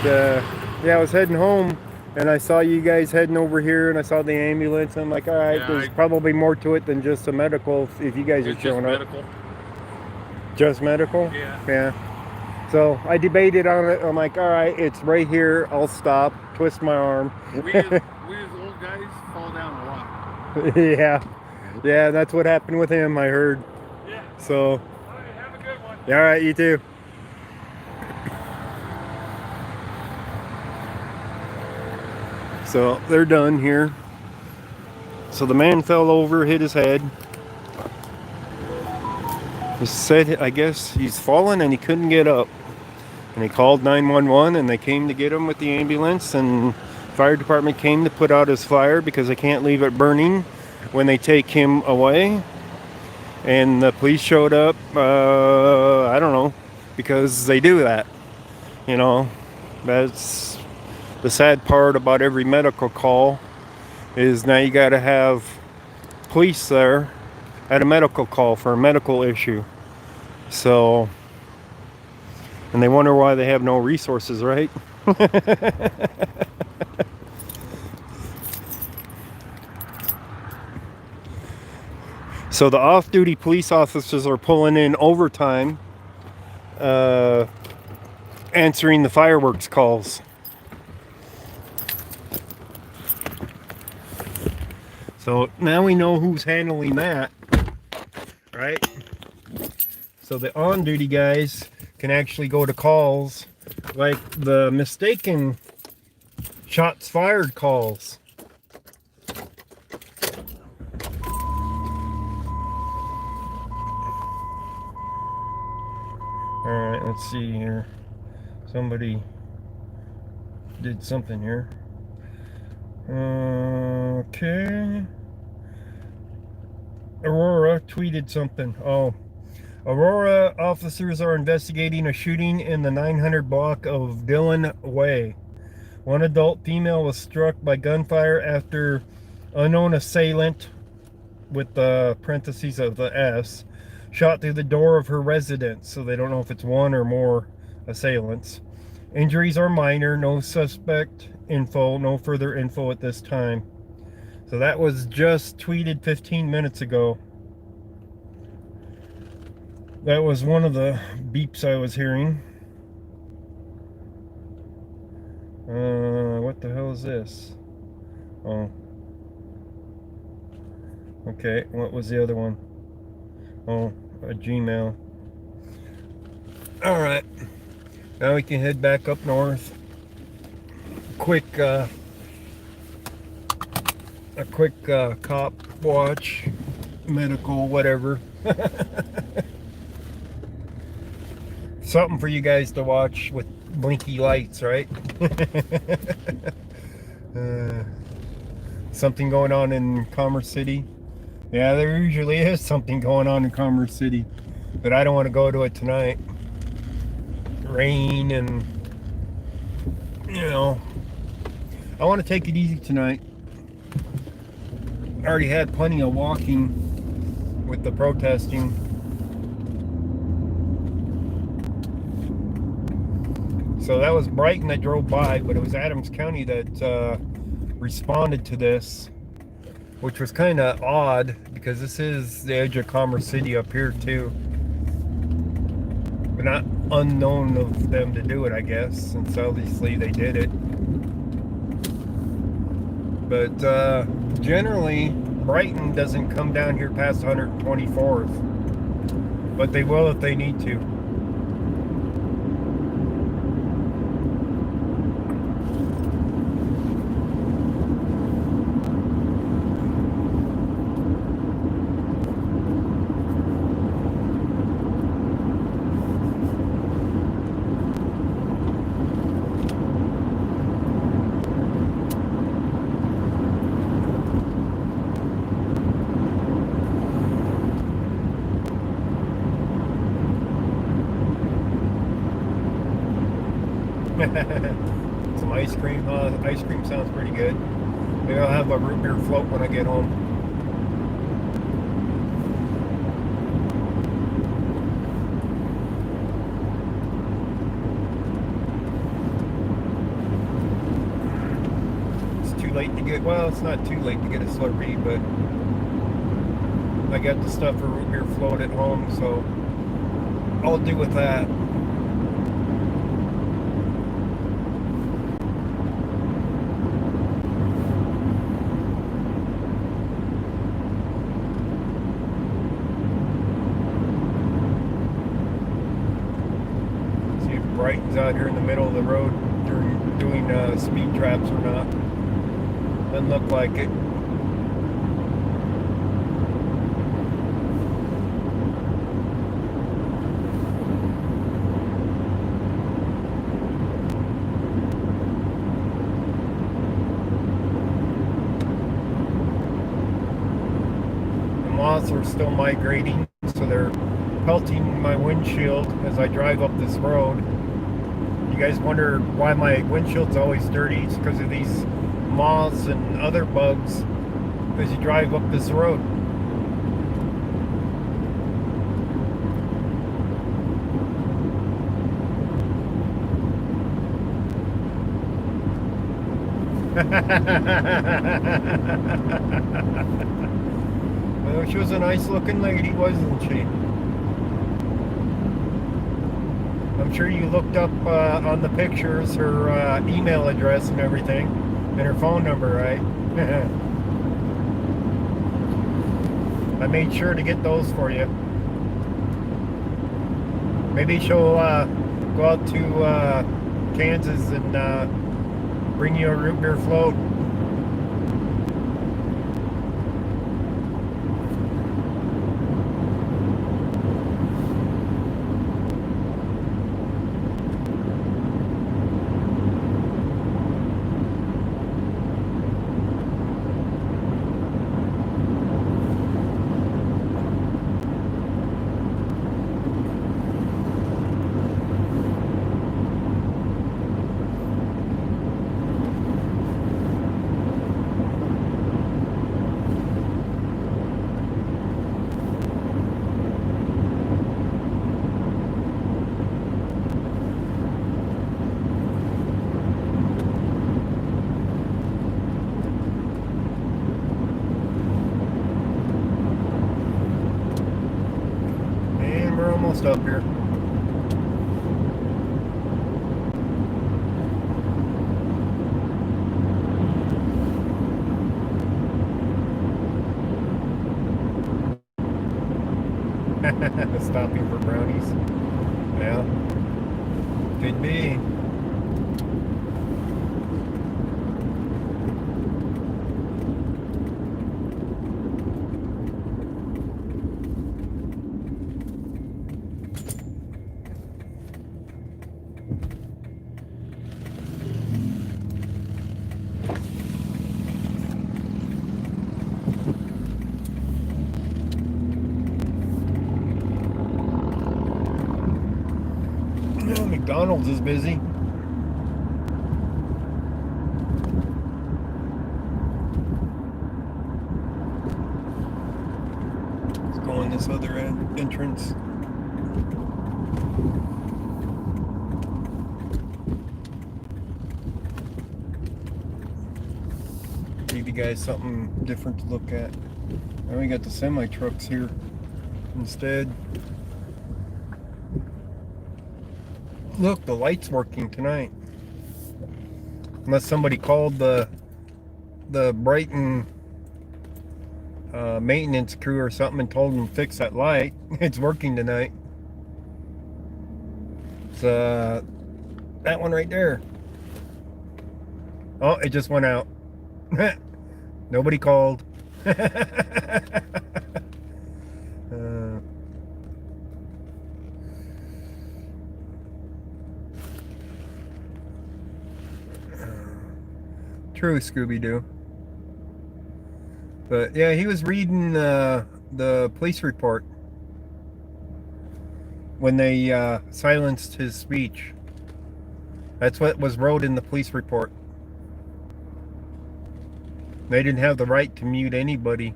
S2: yeah, I was heading home, and I saw you guys heading over here, and I saw the ambulance, and I'm like, all right,
S5: Yeah,
S2: there's probably more to it than just a medical if you guys are
S5: It's just
S2: showing up.
S5: medical.
S2: Just medical?
S5: Yeah.
S2: Yeah. So I debated on it. I'm like, all right, it's right here. I'll stop, twist my arm.
S5: We as old guys fall down a lot.
S2: Yeah. Yeah, that's what happened with him, I heard.
S5: Yeah.
S2: So.
S5: All right, have a good one.
S2: All right, you too. So they're done here. So the man fell over, hit his head. He said, I guess he's fallen and he couldn't get up. And he called 911 and they came to get him with the ambulance, and fire department came to put out his fire because they can't leave it burning when they take him away. And the police showed up, I don't know, because they do that. You know, that's the sad part about every medical call, is now you got to have police there at a medical call for a medical issue. So, and they wonder why they have no resources, right? So the off-duty police officers are pulling in overtime, answering the fireworks calls. So now we know who's handling that, right? So the on-duty guys can actually go to calls like the mistaken shots fired calls. Alright, let's see here. Somebody did something here. Okay. Aurora tweeted something. Oh. Aurora officers are investigating a shooting in the 900 block of Dillon Way. One adult female was struck by gunfire after unknown assailant, with the parentheses of the S, shot through the door of her residence. So they don't know if it's one or more assailants. Injuries are minor, no suspect info, no further info at this time. So that was just tweeted 15 minutes ago. That was one of the beeps I was hearing. What the hell is this? Oh. Okay, what was the other one? Oh, a Gmail. Alright. Now we can head back up north. A quick cop watch, medical, whatever. Something for you guys to watch with blinky lights, right? Something going on in Commerce City. Yeah, there usually is something going on in Commerce City, but I don't want to go to it tonight. Rain and, you know, I want to take it easy tonight. I already had plenty of walking with the protesting. So that was Brighton that drove by, but it was Adams County that responded to this, which was kind of odd because this is the edge of Commerce City up here too. But not unknown of them to do it, I guess, since obviously they did it. But generally, Brighton doesn't come down here past 124th, but they will if they need to. Some ice cream. Ice cream sounds pretty good. Maybe I'll have a root beer float when I get home. It's too late to get, well, it's not too late to get a Slurpee, but I got the stuff for root beer float at home, so I'll do with that. Brighton's out here in the middle of the road doing speed traps or not. Doesn't look like it. The moths are still migrating, so they're pelting my windshield as I drive up this road. You guys wonder why my windshield's always dirty? It's because of these moths and other bugs as you drive up this road. Well, she was a nice looking lady, wasn't she? I'm sure you looked up on the pictures her email address and everything, and her phone number, right? I made sure to get those for you. Maybe she'll go out to Kansas and bring you a root beer float. Almost up here. Stopping for brownies. Yeah, could be. McDonald's is busy. Let's go in this other entrance. Give you guys something different to look at. Now we got the semi trucks here instead. Look, the light's working tonight. Unless somebody called the Brighton maintenance crew or something and told them to fix that light. It's working tonight. It's that one right there. Oh, it just went out. Nobody called. True, Scooby-Doo. But yeah, he was reading the police report when they silenced his speech. That's what was wrote in the police report. They didn't have the right to mute anybody.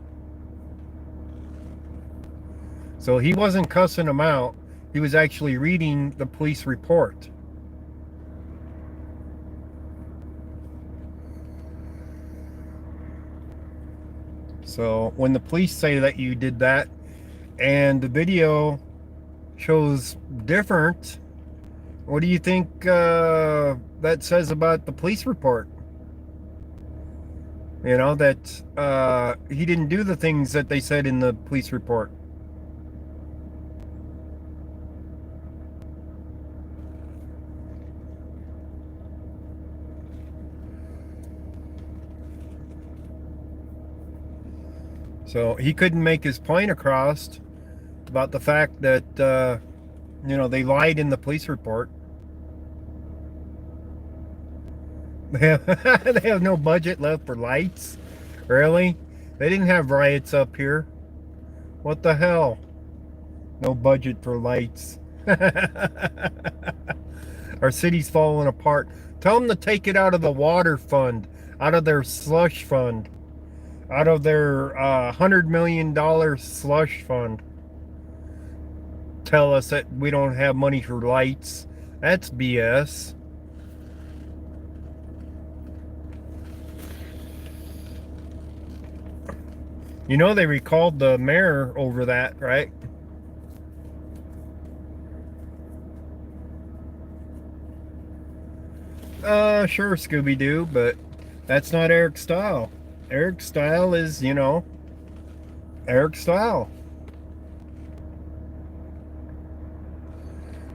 S2: So he wasn't cussing them out. He was actually reading the police report. So when the police say that you did that and the video shows different, what do you think that says about the police report? You know, that he didn't do the things that they said in the police report. So he couldn't make his point across about the fact that, you know, they lied in the police report. They have no budget left for lights? Really? They didn't have riots up here. What the hell? No budget for lights. Our city's falling apart. Tell them to take it out of the water fund, out of their slush fund, out of their $100 million slush fund. Tell us that we don't have money for lights. That's BS. You know they recalled the mayor over that, right? Sure, Scooby-Doo, but that's not Eric's style. Eric's style is, you know, Eric's style.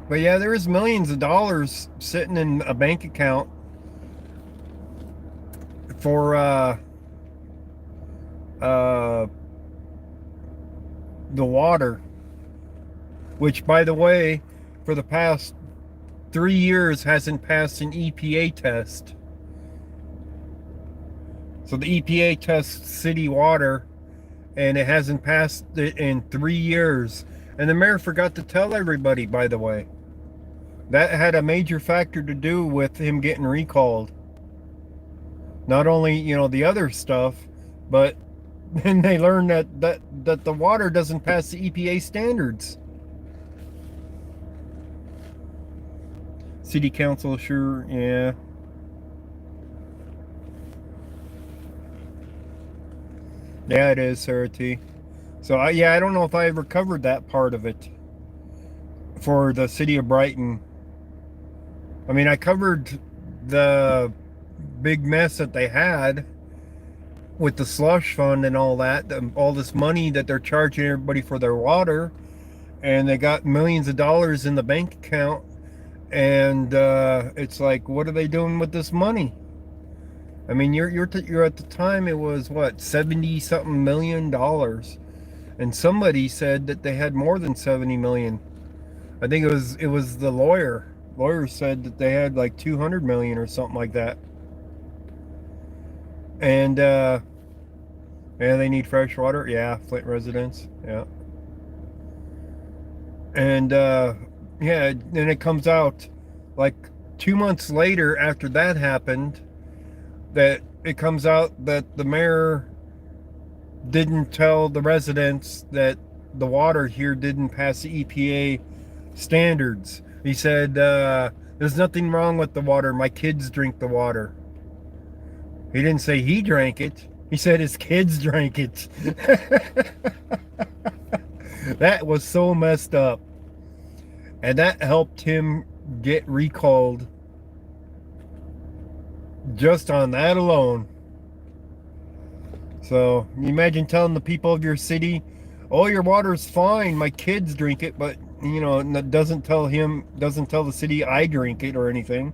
S2: But yeah, there is millions of dollars sitting in a bank account for the water, which, by the way, for the past 3 years hasn't passed an EPA test. So the EPA tests city water, and it hasn't passed it in 3 years. And the mayor forgot to tell everybody, by the way. That had a major factor to do with him getting recalled. Not only, you know, the other stuff, but then they learned that the water doesn't pass the EPA standards. City council, sure, yeah. Yeah, it is, Sarah T. So, yeah, I don't know if I ever covered that part of it for the city of Brighton. I mean, I covered the big mess that they had with the slush fund and all that, all this money that they're charging everybody for their water, and they got millions of dollars in the bank account, and it's like, what are they doing with this money? I mean, you're at the time, it was what, 70 something million dollars, and somebody said that they had more than 70 million. I think it was the lawyer said that they had like 200 million or something like that. And yeah, they need fresh water. Yeah, Flint residents. Yeah. And yeah, then it comes out like 2 months later after that happened, that it comes out that the mayor didn't tell the residents that the water here didn't pass the EPA standards. He said, there's nothing wrong with the water. My kids drink the water. He didn't say he drank it. He said his kids drank it. That was so messed up. And that helped him get recalled just on that alone. So you imagine telling the people of your city, oh, your water's fine, my kids drink it, but you know, it doesn't tell the city I drink it or anything.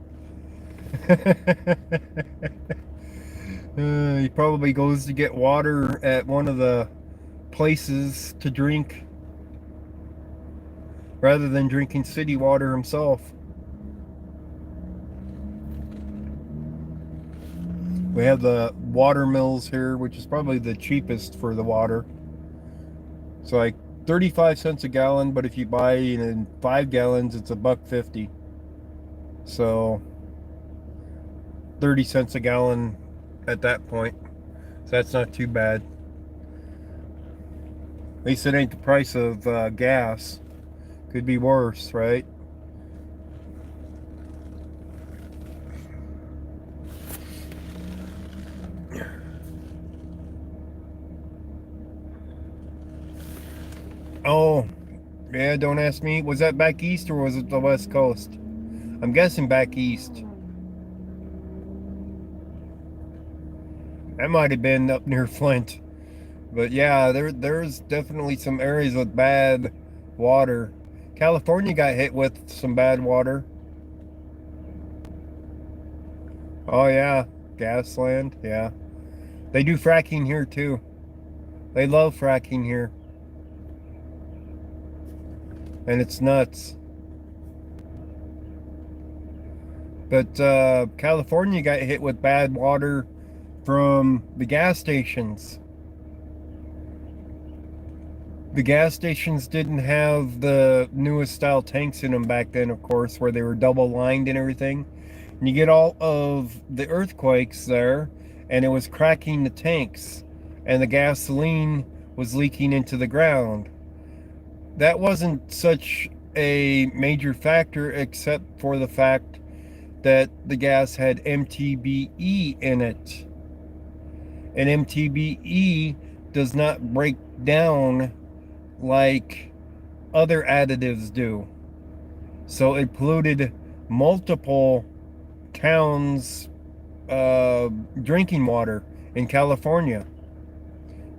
S2: He probably goes to get water at one of the places to drink rather than drinking city water himself. We have the water mills here, which is probably the cheapest for the water. So like 35 cents a gallon, but if you buy in 5 gallons, it's $1.50. So 30 cents a gallon at that point. So that's not too bad. At least it ain't the price of gas. Could be worse, right? Oh, yeah, don't ask me. Was that back east or was it the west coast? I'm guessing back east. That might have been up near Flint. But yeah, there's definitely some areas with bad water. California got hit with some bad water. Oh yeah, Gasland, yeah. They do fracking here too. They love fracking here. And it's nuts. But California got hit with bad water from the gas stations. The gas stations didn't have the newest style tanks in them back then, of course, where they were double lined and everything. And you get all of the earthquakes there, and it was cracking the tanks, and the gasoline was leaking into the ground. That wasn't such a major factor, except for the fact that the gas had MTBE in it. And MTBE does not break down like other additives do. So it polluted multiple towns' drinking water in California.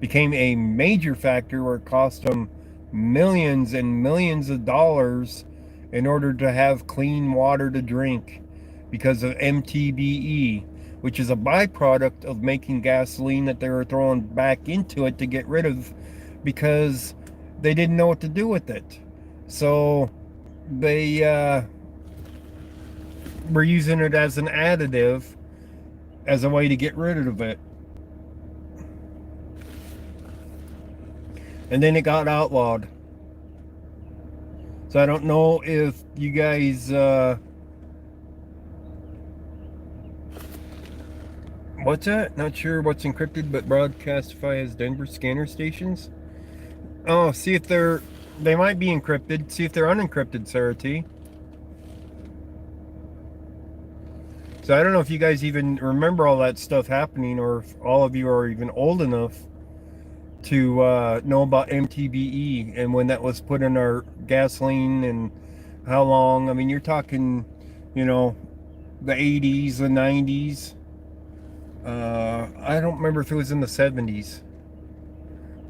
S2: Became a major factor where it cost them millions and millions of dollars in order to have clean water to drink because of MTBE, which is a byproduct of making gasoline that they were throwing back into it to get rid of because they didn't know what to do with it. So they were using it as an additive as a way to get rid of it. And then it got outlawed. So I don't know if you guys what's that? Not sure what's encrypted, but Broadcastify has Denver scanner stations. Oh, see if they might be encrypted. See if they're unencrypted, Sarah T. So I don't know if you guys even remember all that stuff happening, or if all of you are even old enough to know about MTBE and when that was put in our gasoline and how long. I mean, you're talking, you know, the 80s, the 90s. I don't remember if it was in the 70s.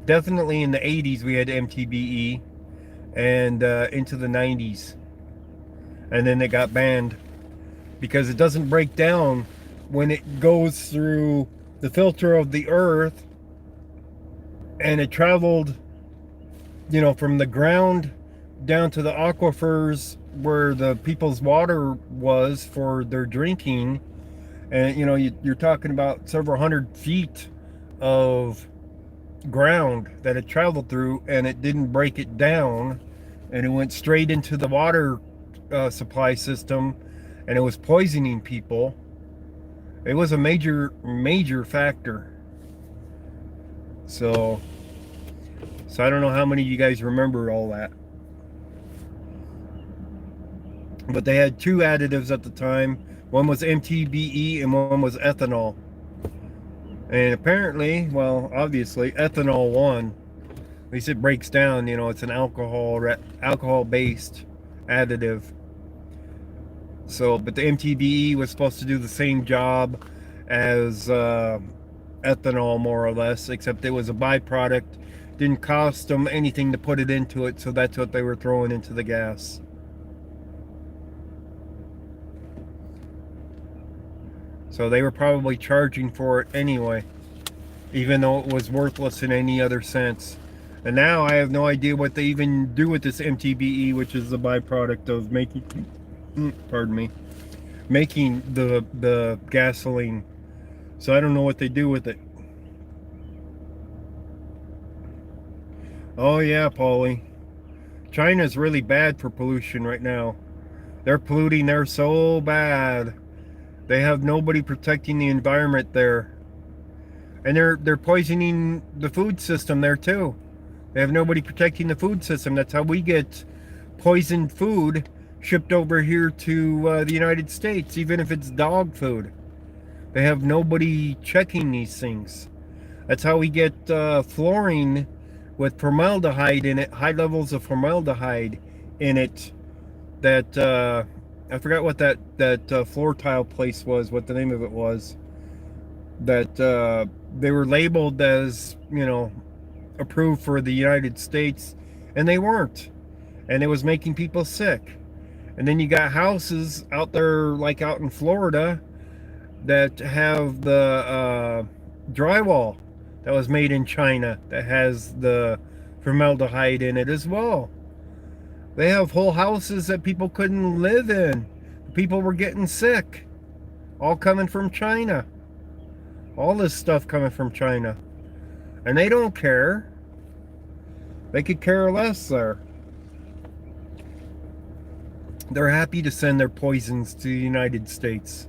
S2: Definitely in the 80s we had MTBE, and into the 90s. And then it got banned because it doesn't break down when it goes through the filter of the earth, and it traveled, you know, from the ground down to the aquifers where the people's water was for their drinking. And you know, you're talking about several hundred feet of ground that it traveled through, and it didn't break it down, and it went straight into the water supply system, and it was poisoning people. It was a major factor. So I don't know how many of you guys remember all that. But they had two additives at the time. One was MTBE and one was ethanol. And apparently, well, obviously, ethanol won. At least it breaks down, you know, it's an alcohol-based additive. So, but the MTBE was supposed to do the same job as ethanol, more or less, except it was a byproduct. Didn't cost them anything to put it into it, so that's what they were throwing into the gas. So they were probably charging for it anyway, even though it was worthless in any other sense. And now I have no idea what they even do with this MTBE, which is the byproduct of making, pardon me, making the gasoline. So I don't know what they do with it. Oh yeah, Paulie. China's really bad for pollution right now. They're polluting there so bad. They have nobody protecting the environment there. And they're poisoning the food system there too. They have nobody protecting the food system. That's how we get poisoned food shipped over here to the United States, even if it's dog food. They have nobody checking these things. That's how we get fluorine with formaldehyde in it, high levels of formaldehyde in it. That I forgot what that floor tile place was, what the name of it was. That they were labeled as, you know, approved for the United States, and they weren't, and it was making people sick. And then you got houses out there, like out in Florida, that have the drywall that was made in China that has the formaldehyde in it as well. They have whole houses that people couldn't live in. People were getting sick, all coming from China. All this stuff coming from China. And they don't care. They could care less there. They're happy to send their poisons to the United States.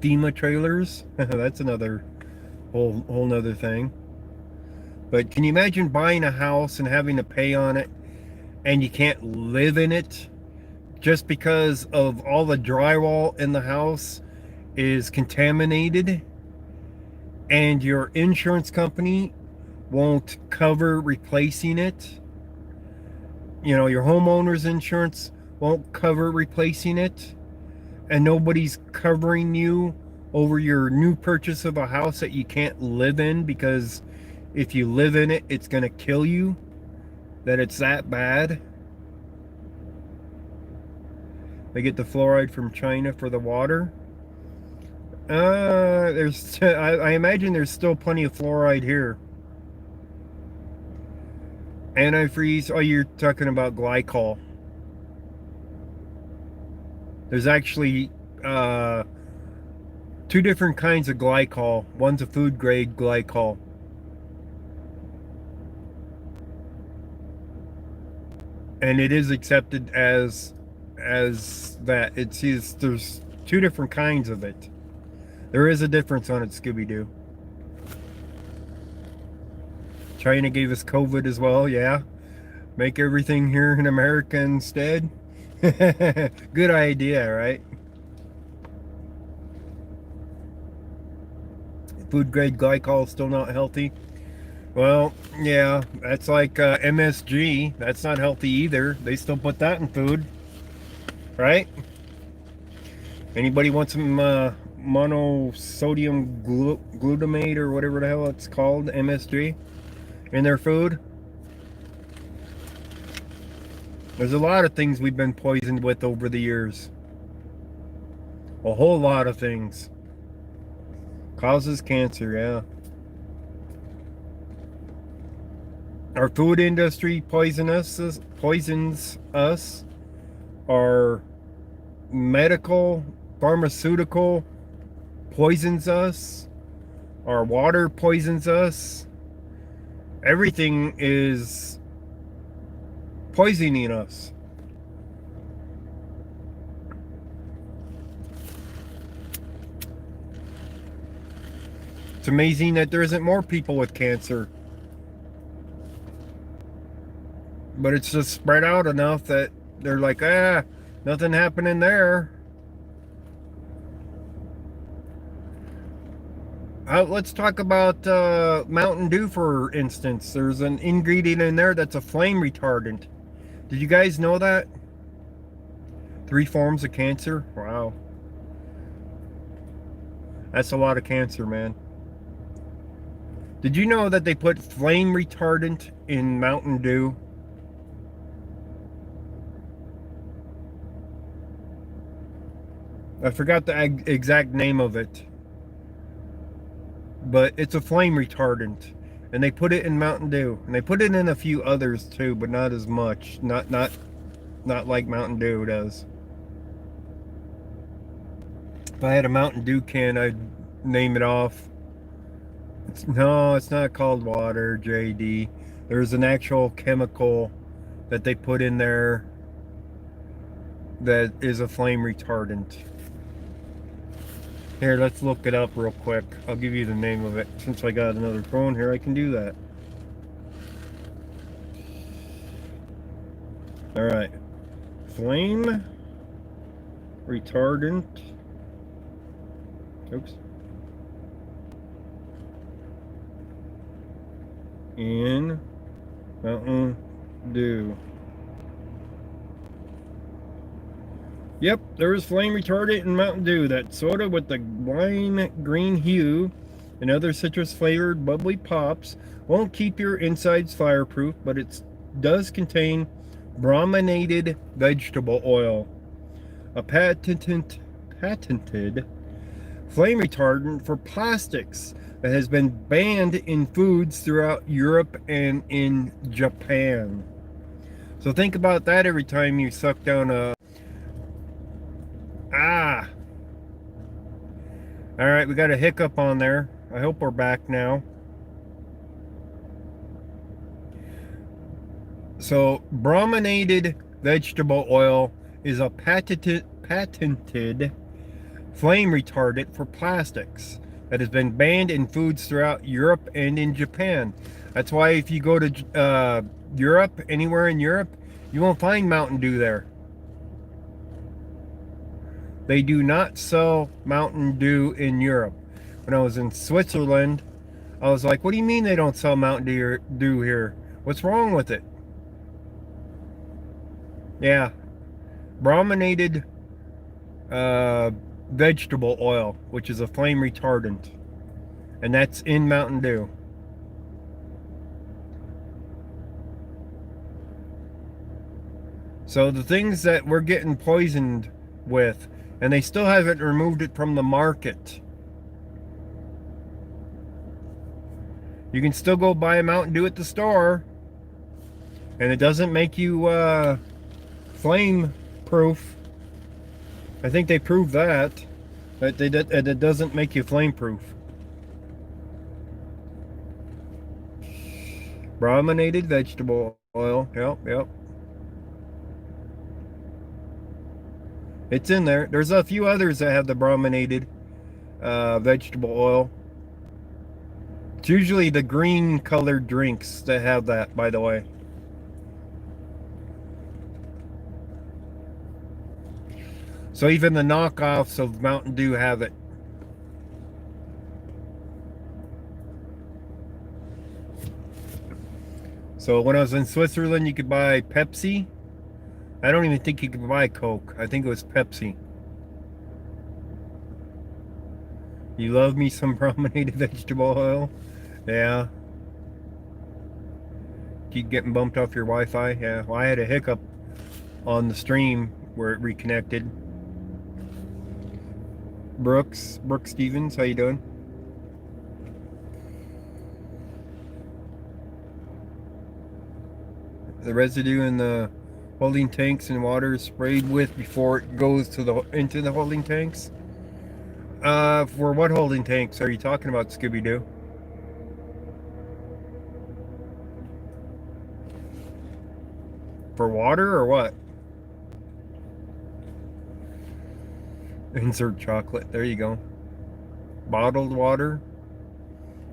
S2: FEMA trailers, that's another whole nother thing. But can you imagine buying a house and having to pay on it, and you can't live in it just because of all the drywall in the house is contaminated, and your insurance company won't cover replacing it? You know, your homeowner's insurance won't cover replacing it, and nobody's covering you over your new purchase of a house that you can't live in, because if you live in it, it's going to kill you, that it's that bad. They get the fluoride from China for the water. I imagine there's still plenty of fluoride here. Antifreeze, oh, you're talking about glycol. There's actually 2 different kinds of glycol. One's a food grade glycol. And it is accepted as that. There's 2 different kinds of it. There is a difference on it, Scooby-Doo. China gave us COVID as well, yeah. Make everything here in America instead. Good idea, right? Food grade glycol is still not healthy. Well, yeah, that's like MSG. That's not healthy either. They still put that in food, right? Anybody want some monosodium glutamate or whatever the hell it's called, MSG, in their food? There's a lot of things we've been poisoned with over the years. A whole lot of things. Causes cancer, yeah. Our food industry poisons us. Our medical, pharmaceutical poisons us. Our water poisons us. Everything is poisoning us. It's amazing that there isn't more people with cancer. But it's just spread out enough that they're like, nothing happening there. Let's talk about Mountain Dew, for instance. There's an ingredient in there that's a flame retardant. Did you guys know that? 3 forms of cancer? Wow. That's a lot of cancer, man. Did you know that they put flame retardant in Mountain Dew? I forgot the exact name of it. But it's a flame retardant. And they put it in Mountain Dew. And they put it in a few others too, but not as much. Not like Mountain Dew does. If I had a Mountain Dew can, I'd name it off. No, it's not called water, JD. There's an actual chemical that they put in there that is a flame retardant. Here, let's look it up real quick. I'll give you the name of it. Since I got another phone here, I can do that. Alright. Flame retardant. Oops. In Mountain Dew. Yep, there is flame retardant in Mountain Dew. That soda with the lime green hue and other citrus flavored bubbly pops won't keep your insides fireproof, but it does contain brominated vegetable oil, a patented flame retardant for plastics that has been banned in foods throughout Europe and in Japan. So think about that every time you suck down a... Alright, we got a hiccup on there. I hope we're back now. So, brominated vegetable oil is a patented flame retardant for plastics that has been banned in foods throughout Europe and in Japan. That's why if you go to Europe, anywhere in Europe, you won't find Mountain Dew there. They do not sell Mountain Dew in Europe. When I was in Switzerland, I was like, what do you mean they don't sell Mountain Dew here? What's wrong with it? Yeah. Brominated vegetable oil, which is a flame retardant. And that's in Mountain Dew. So the things that we're getting poisoned with, and they still haven't removed it from the market. You can still go buy a Mountain Dew at the store, and it doesn't make you flame proof. I think they proved that it doesn't make you flame proof. Brominated vegetable oil. Yep. It's in there. There's a few others that have the brominated vegetable oil. It's usually the green colored drinks that have that, by the way. So even the knockoffs of Mountain Dew have it. So when I was in Switzerland, you could buy Pepsi. I don't even think you could buy Coke. I think it was Pepsi. You love me some brominated vegetable oil? Yeah. Keep getting bumped off your Wi-Fi? Yeah. Well, I had a hiccup on the stream where it reconnected. Brooks Stevens, how you doing? The residue in the holding tanks and water is sprayed with before it goes to into the holding tanks. For what holding tanks are you talking about, Scooby-Doo? For water or what? Insert chocolate. There you go. Bottled water.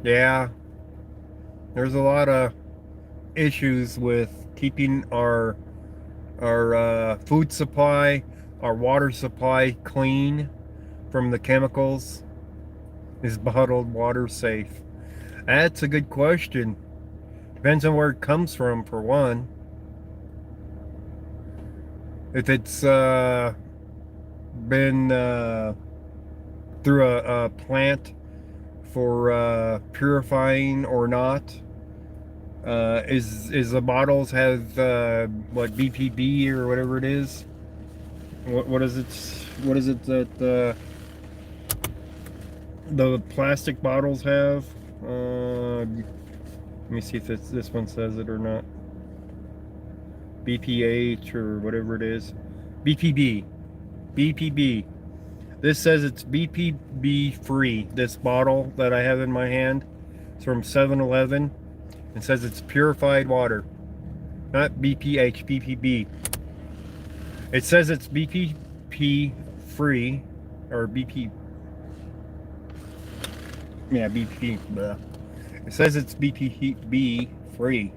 S2: Yeah. There's a lot of issues with keeping our food supply, our water supply clean from the chemicals. Is bottled water safe? That's a good question. Depends on where it comes from, for one. If it's been through a plant for purifying or not. Is the bottles have what, BPB or whatever it is? What is it that the plastic bottles have? Let me see if this one says it or not. BPH or whatever it is. BPB. This says it's BPB free. This bottle that I have in my hand, it's from 7-Eleven. It says it's purified water, not BPH, BPB. It says it's BPP free, or BP. Yeah, BP. Blah. It says it's BPB free.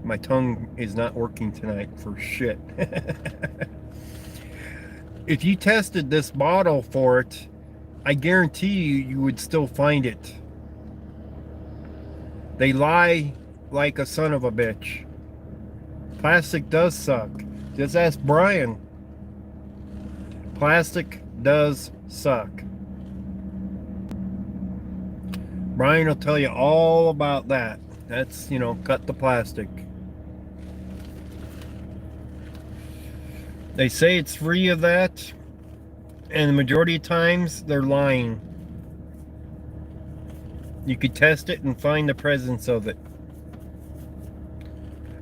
S2: My tongue is not working tonight for shit. If you tested this bottle for it, I guarantee you would still find it. They lie like a son of a bitch. Plastic does suck. Just ask Brian. Plastic does suck. Brian will tell you all about that. That's, you know, cut the plastic. They say it's free of that, and the majority of times they're lying. You could test it and find the presence of it.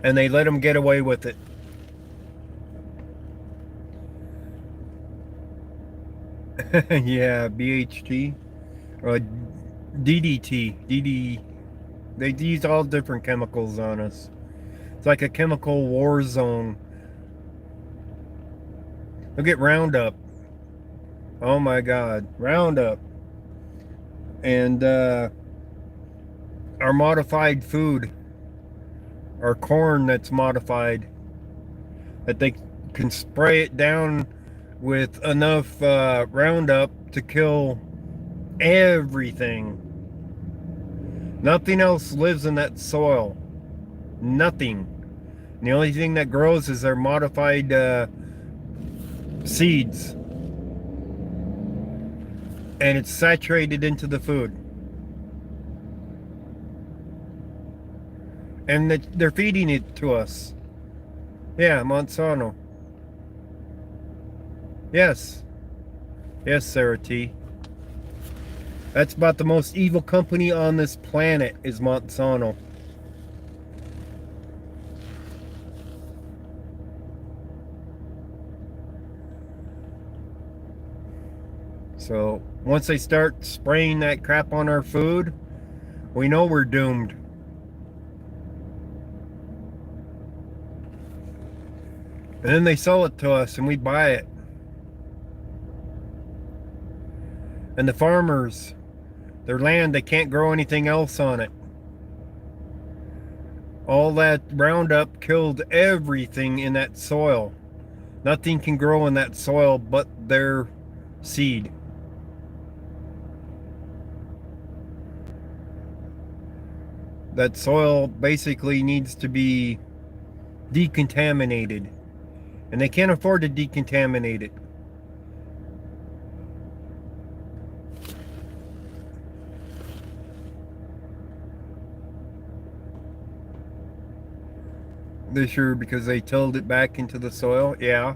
S2: And they let them get away with it. Yeah, BHT. DDT. They use all different chemicals on us. It's like a chemical war zone. Look at Roundup. Oh my God, Roundup. And our modified food, our corn that's modified, that they can spray it down with enough Roundup to kill everything. Nothing else lives in that soil. Nothing. And the only thing that grows is their modified seeds. And it's saturated into the food. And they're feeding it to us. Yeah, Monsanto. Yes. Yes, Sarah T. That's about the most evil company on this planet is Monsanto. So once they start spraying that crap on our food, we know we're doomed. And then they sell it to us and we buy it. And the farmers, their land, they can't grow anything else on it. All that Roundup killed everything in that soil. Nothing can grow in that soil but their seed. That soil basically needs to be decontaminated. And they can't afford to decontaminate it. This year because they tilled it back into the soil. Yeah.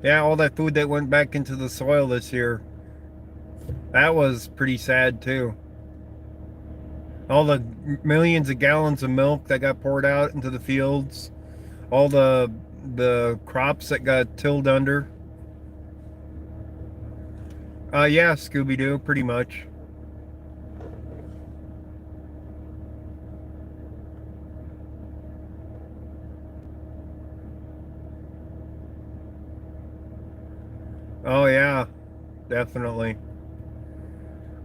S2: Yeah, all that food that went back into the soil this year. That was pretty sad too. All the millions of gallons of milk that got poured out into the fields. All the crops that got tilled under. Yeah, Scooby-Doo, pretty much. Oh yeah, definitely.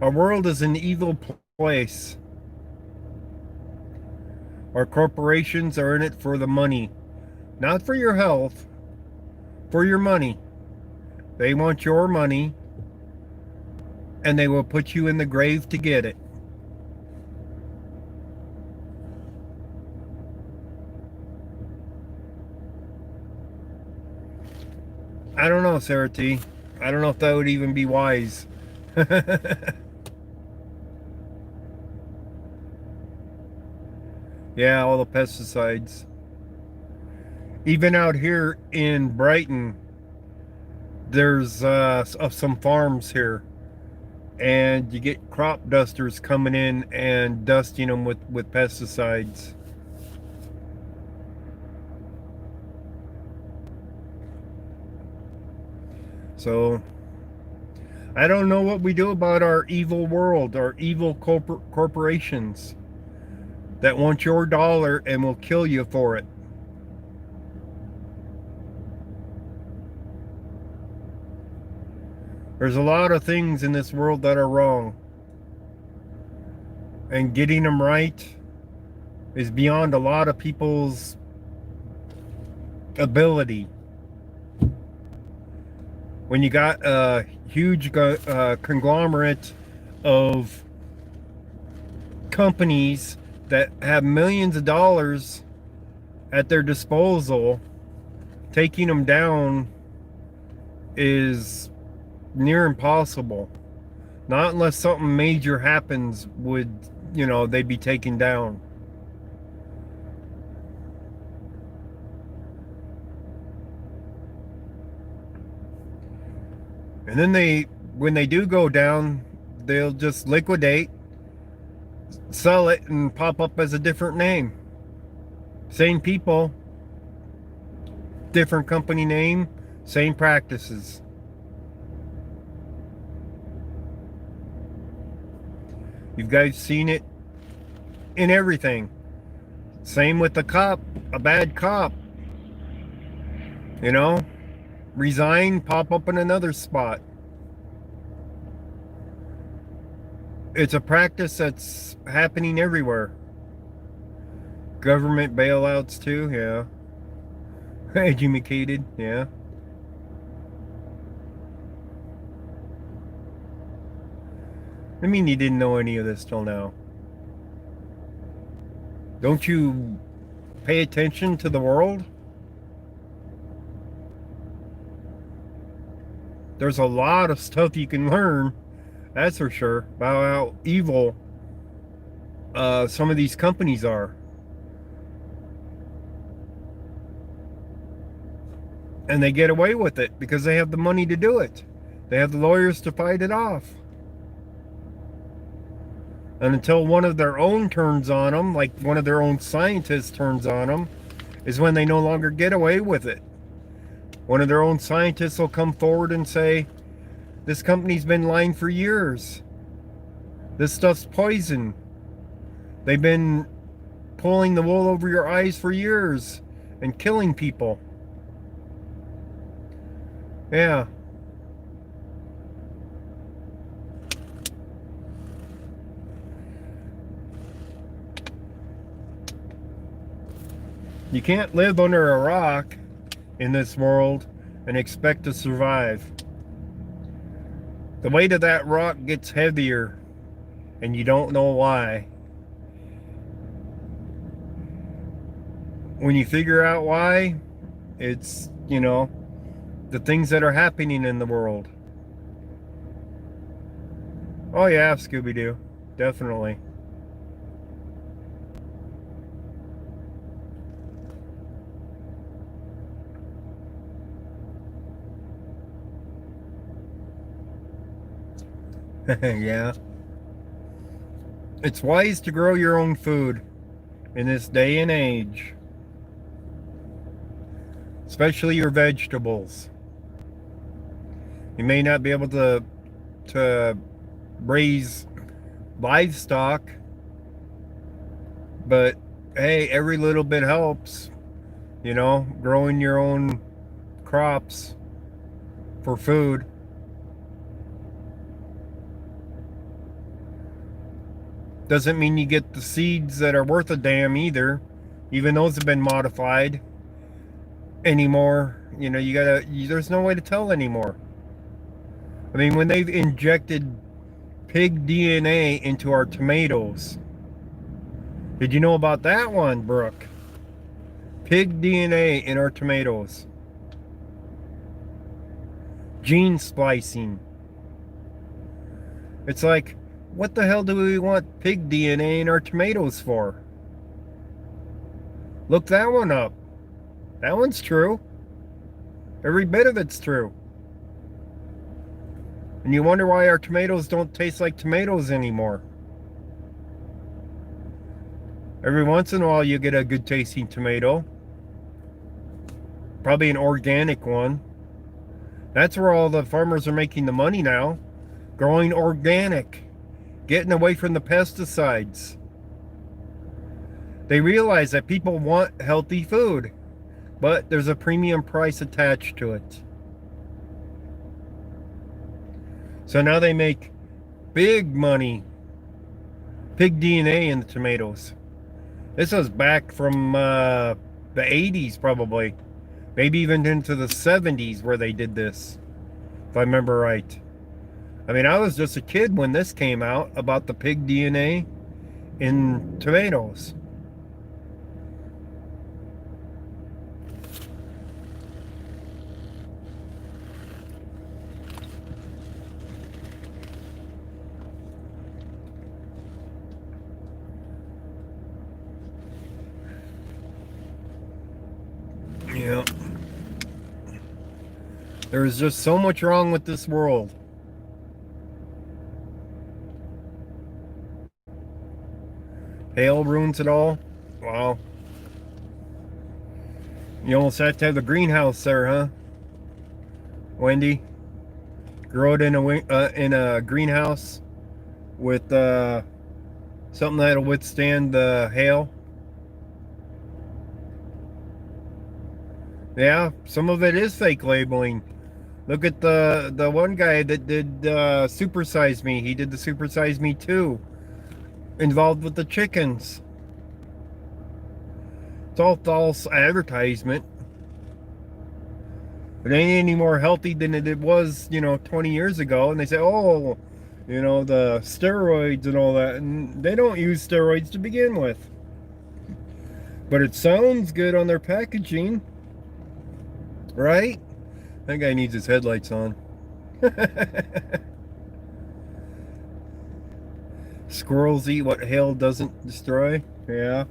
S2: Our world is an evil place. Our corporations are in it for the money. Not for your health, for your money. They want your money, and they will put you in the grave to get it. I don't know, Sarah T. I don't know if that would even be wise. Yeah, all the pesticides. Even out here in Brighton, there's some farms here, and you get crop dusters coming in and dusting them with pesticides. So I don't know what we do about our evil world, our evil corporations that want your dollar and will kill you for it. There's a lot of things in this world that are wrong. And getting them right is beyond a lot of people's ability. When you got a huge conglomerate of companies that have millions of dollars at their disposal, taking them down is near impossible. Not unless something major happens would, you know, they be taken down. And then when they do go down, they'll just liquidate, sell it, and pop up as a different name. Same people, different company name, same practices. You guys seen it in everything. Same with the cop, a bad cop. You know, resign, pop up in another spot. It's a practice that's happening everywhere. Government bailouts too, yeah. Educated, yeah. I mean, you didn't know any of this till now. Don't you pay attention to the world? There's a lot of stuff you can learn, that's for sure, about how evil some of these companies are. And they get away with it because they have the money to do it. They have the lawyers to fight it off. And until one of their own turns on them, like one of their own scientists turns on them, is when they no longer get away with it. One of their own scientists will come forward and say, this company's been lying for years. This stuff's poison. They've been pulling the wool over your eyes for years and killing people. Yeah. You can't live under a rock in this world and expect to survive. The weight of that rock gets heavier and you don't know why. When you figure out why, it's, you know, the things that are happening in the world. Oh yeah, Scooby-Doo. Definitely. Yeah. It's wise to grow your own food in this day and age. Especially your vegetables. You may not be able to raise livestock, but hey, every little bit helps. You know, growing your own crops for food. Doesn't mean you get the seeds that are worth a damn either. Even those have been modified anymore. You know, there's no way to tell anymore. I mean, when they've injected pig DNA into our tomatoes. Did you know about that one, Brooke? Pig DNA in our tomatoes. Gene splicing. It's like, what the hell do we want pig DNA in our tomatoes for? Look that one up. That one's true. Every bit of it's true. And you wonder why our tomatoes don't taste like tomatoes anymore. Every once in a while you get a good tasting tomato. Probably an organic one. That's where all the farmers are making the money now. Growing organic. Getting away from the pesticides. They realize that people want healthy food, but there's a premium price attached to it. So now they make big money, pig DNA in the tomatoes. This was back from the 80s probably. Maybe even into the 70s where they did this, if I remember right. I mean, I was just a kid when this came out about the pig DNA in tomatoes. Yeah. There's just so much wrong with this world. Hail ruins it all. Wow. You almost have to have the greenhouse there, huh, Wendy? Grow it in a greenhouse with something that'll withstand the hail. Yeah, some of it is fake labeling. Look at the one guy that did Super Size Me. He did the Super Size Me 2. Involved with the chickens. It's all false advertisement. It ain't any more healthy than it was, 20 years ago. And they say, oh, the steroids and all that. And they don't use steroids to begin with. But it sounds good on their packaging. Right? That guy needs his headlights on. Squirrels eat what hail doesn't destroy. Yeah.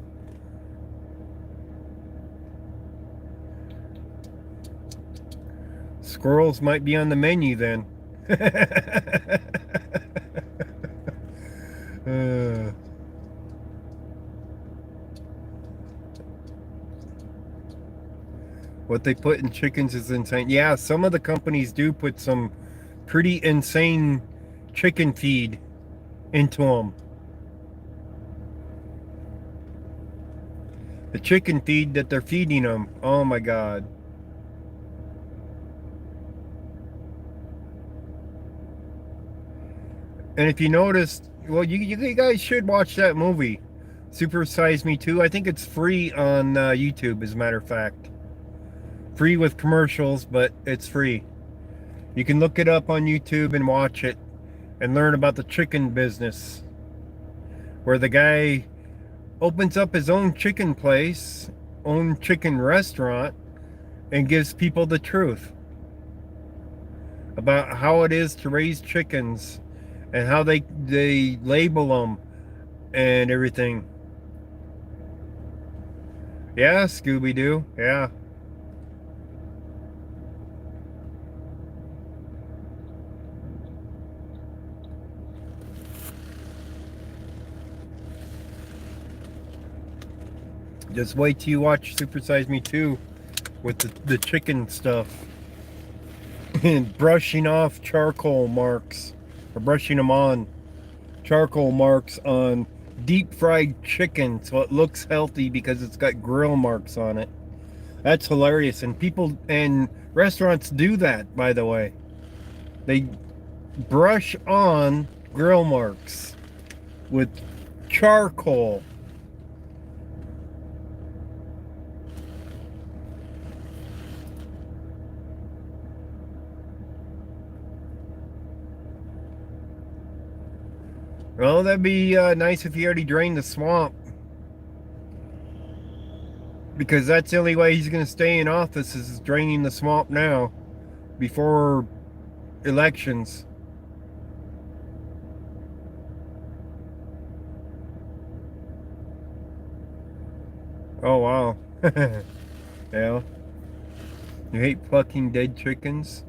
S2: Squirrels might be on the menu then. What they put in chickens is insane. Yeah, some of the companies do put some pretty insane chicken feed into them. The chicken feed that they're feeding them. Oh my God. And if you noticed, well, you guys should watch that movie, Super Size Me 2. I think it's free on YouTube, as a matter of fact. Free with commercials, but it's free. You can look it up on YouTube and watch it and learn about the chicken business, where the guy opens up his own chicken place, own chicken restaurant, and gives people the truth about how it is to raise chickens and how they label them and everything. Yeah, Scooby-Doo. Yeah. Just wait till you watch Super Size Me 2 with the chicken stuff. And brushing off charcoal marks. Or brushing them on. Charcoal marks on deep fried chicken so it looks healthy because it's got grill marks on it. That's hilarious. And people and restaurants do that, by the way. They brush on grill marks with charcoal. Well, that'd be nice if he already drained the swamp. Because that's the only way he's going to stay in office is draining the swamp now. Before elections. Oh, wow. Yeah. You hate plucking dead chickens?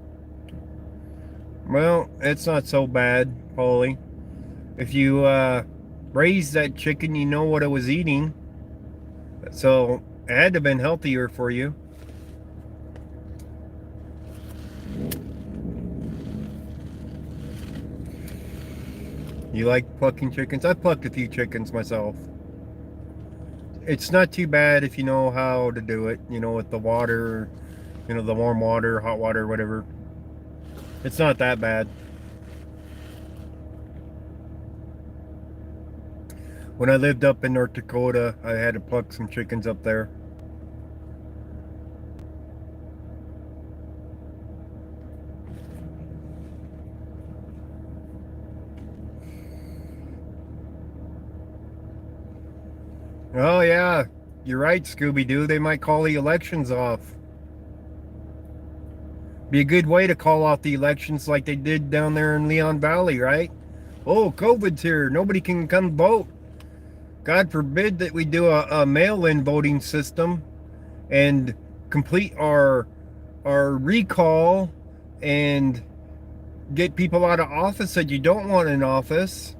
S2: Well, it's not so bad, Paulie. If you raise that chicken, you know what it was eating. So it had to have been healthier for you. You like plucking chickens? I plucked a few chickens myself. It's not too bad if you know how to do it, with the water, the warm water, hot water, whatever. It's not that bad. When I lived up in North Dakota, I had to pluck some chickens up there. Oh yeah, you're right, Scooby-Doo. They might call the elections off. Be a good way to call off the elections like they did down there in Leon Valley, right? Oh, COVID's here. Nobody can come vote. God forbid that we do a mail-in voting system and complete our recall and get people out of office that you don't want in office.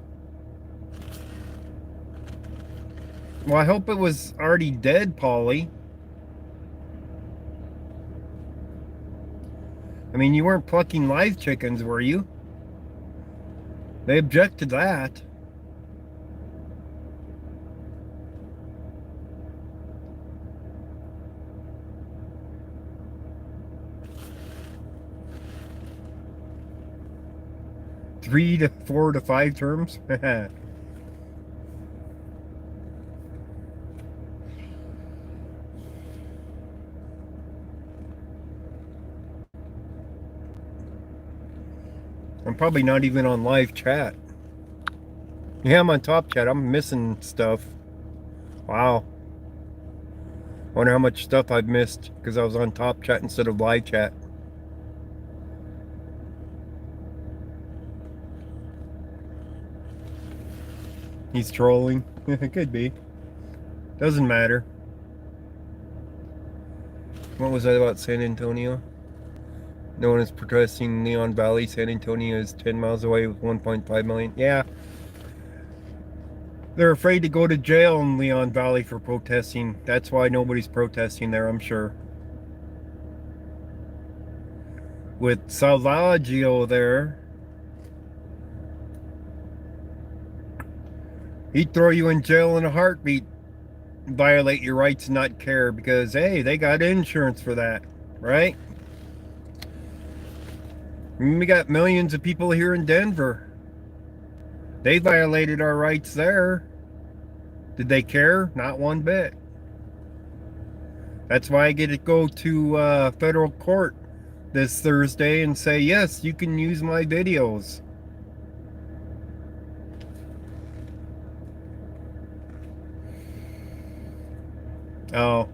S2: Well, I hope it was already dead, Polly. I mean, you weren't plucking live chickens, were you? They object to that. Three to 4 to 5 terms? I'm probably not even on live chat. Yeah, I'm on top chat. I'm missing stuff. Wow. Wonder how much stuff I've missed because I was on top chat instead of live chat. He's trolling. It could be. Doesn't matter. What was that about San Antonio? No one is protesting Neon Valley. San Antonio is 10 miles away with 1.5 million. Yeah. They're afraid to go to jail in Leon Valley for protesting. That's why nobody's protesting there, I'm sure. With Salvaggio there, he'd throw you in jail in a heartbeat, violate your rights and not care because, hey, they got insurance for that, right? We got millions of people here in Denver. They violated our rights there. Did they care? Not one bit. That's why I get to go to federal court this Thursday and say, yes, you can use my videos. Oh.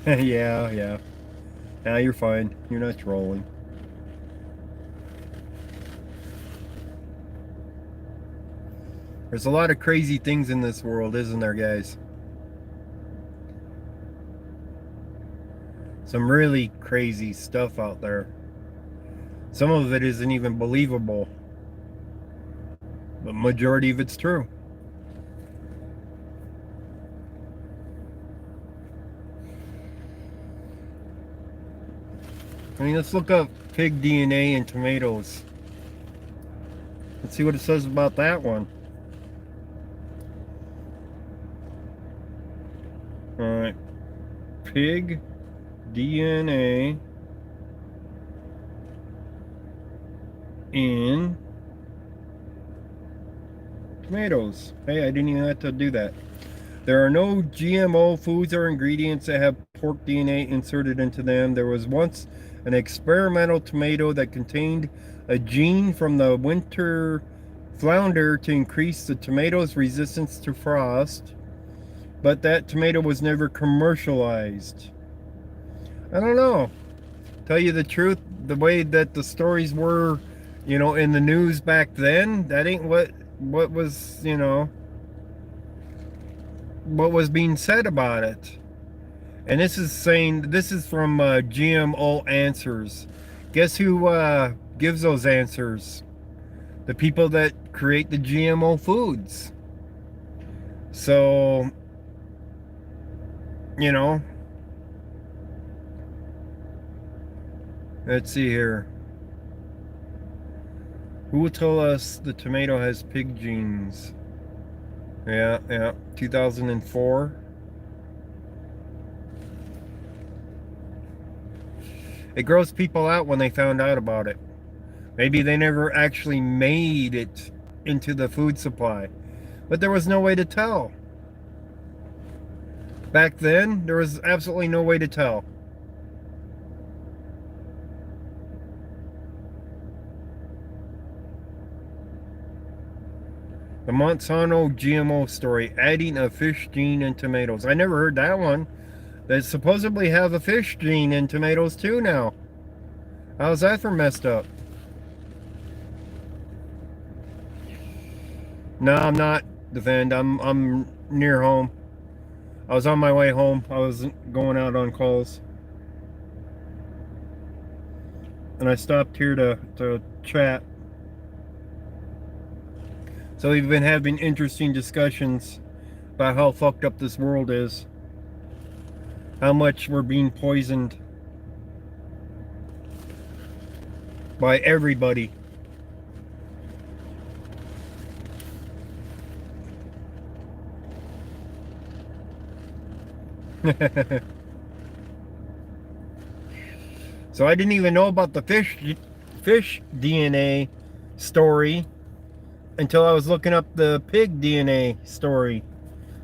S2: Yeah. Now you're fine. You're not trolling. There's a lot of crazy things in this world, isn't there, guys? Some really crazy stuff out there. Some of it isn't even believable. But majority of it's true. I mean, let's look up pig DNA in tomatoes. Let's see what it says about that one. Alright. Pig DNA in tomatoes. Hey, I didn't even have to do that. There are no GMO foods or ingredients that have pork DNA inserted into them. There was once an experimental tomato that contained a gene from the winter flounder to increase the tomato's resistance to frost, but that tomato was never commercialized. I don't know. Tell you the truth, the way that the stories were, in the news back then, that ain't what was, what was being said about it. And this is from GMO Answers. Guess who gives those answers? The people that create the GMO foods. So, let's see here. Who will tell us the tomato has pig genes? Yeah, 2004. It grossed people out when they found out about it. Maybe they never actually made it into the food supply, but there was no way to tell. Back then, there was absolutely no way to tell. The Monsanto GMO story, adding a fish gene in tomatoes. I never heard that one. They supposedly have a fish gene in tomatoes too now. How's that for messed up? No, I'm not, Defend. I'm near home. I was on my way home. I was going out on calls. And I stopped here to chat. So we've been having interesting discussions about how fucked up this world is. How much we're being poisoned by everybody. So I didn't even know about the fish DNA story until I was looking up the pig DNA story.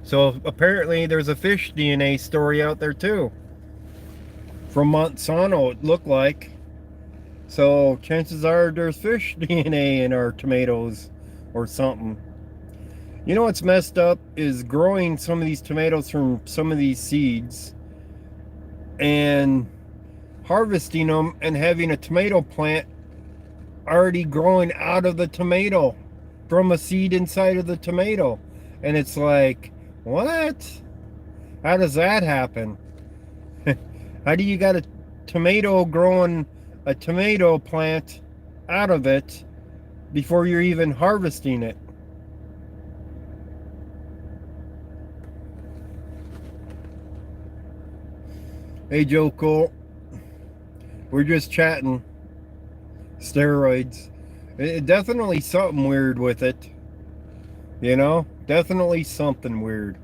S2: So apparently there's a fish DNA story out there too. From Monsanto, it looked like. So chances are there's fish DNA in our tomatoes or something. You know what's messed up is growing some of these tomatoes from some of these seeds and harvesting them and having a tomato plant already growing out of the tomato from a seed inside of the tomato. And it's like, what? How does that happen? How do you got a tomato growing a tomato plant out of it before you're even harvesting it? Hey Joe Cole, we're just chatting. Steroids. Definitely something weird with it. You know? Definitely something weird.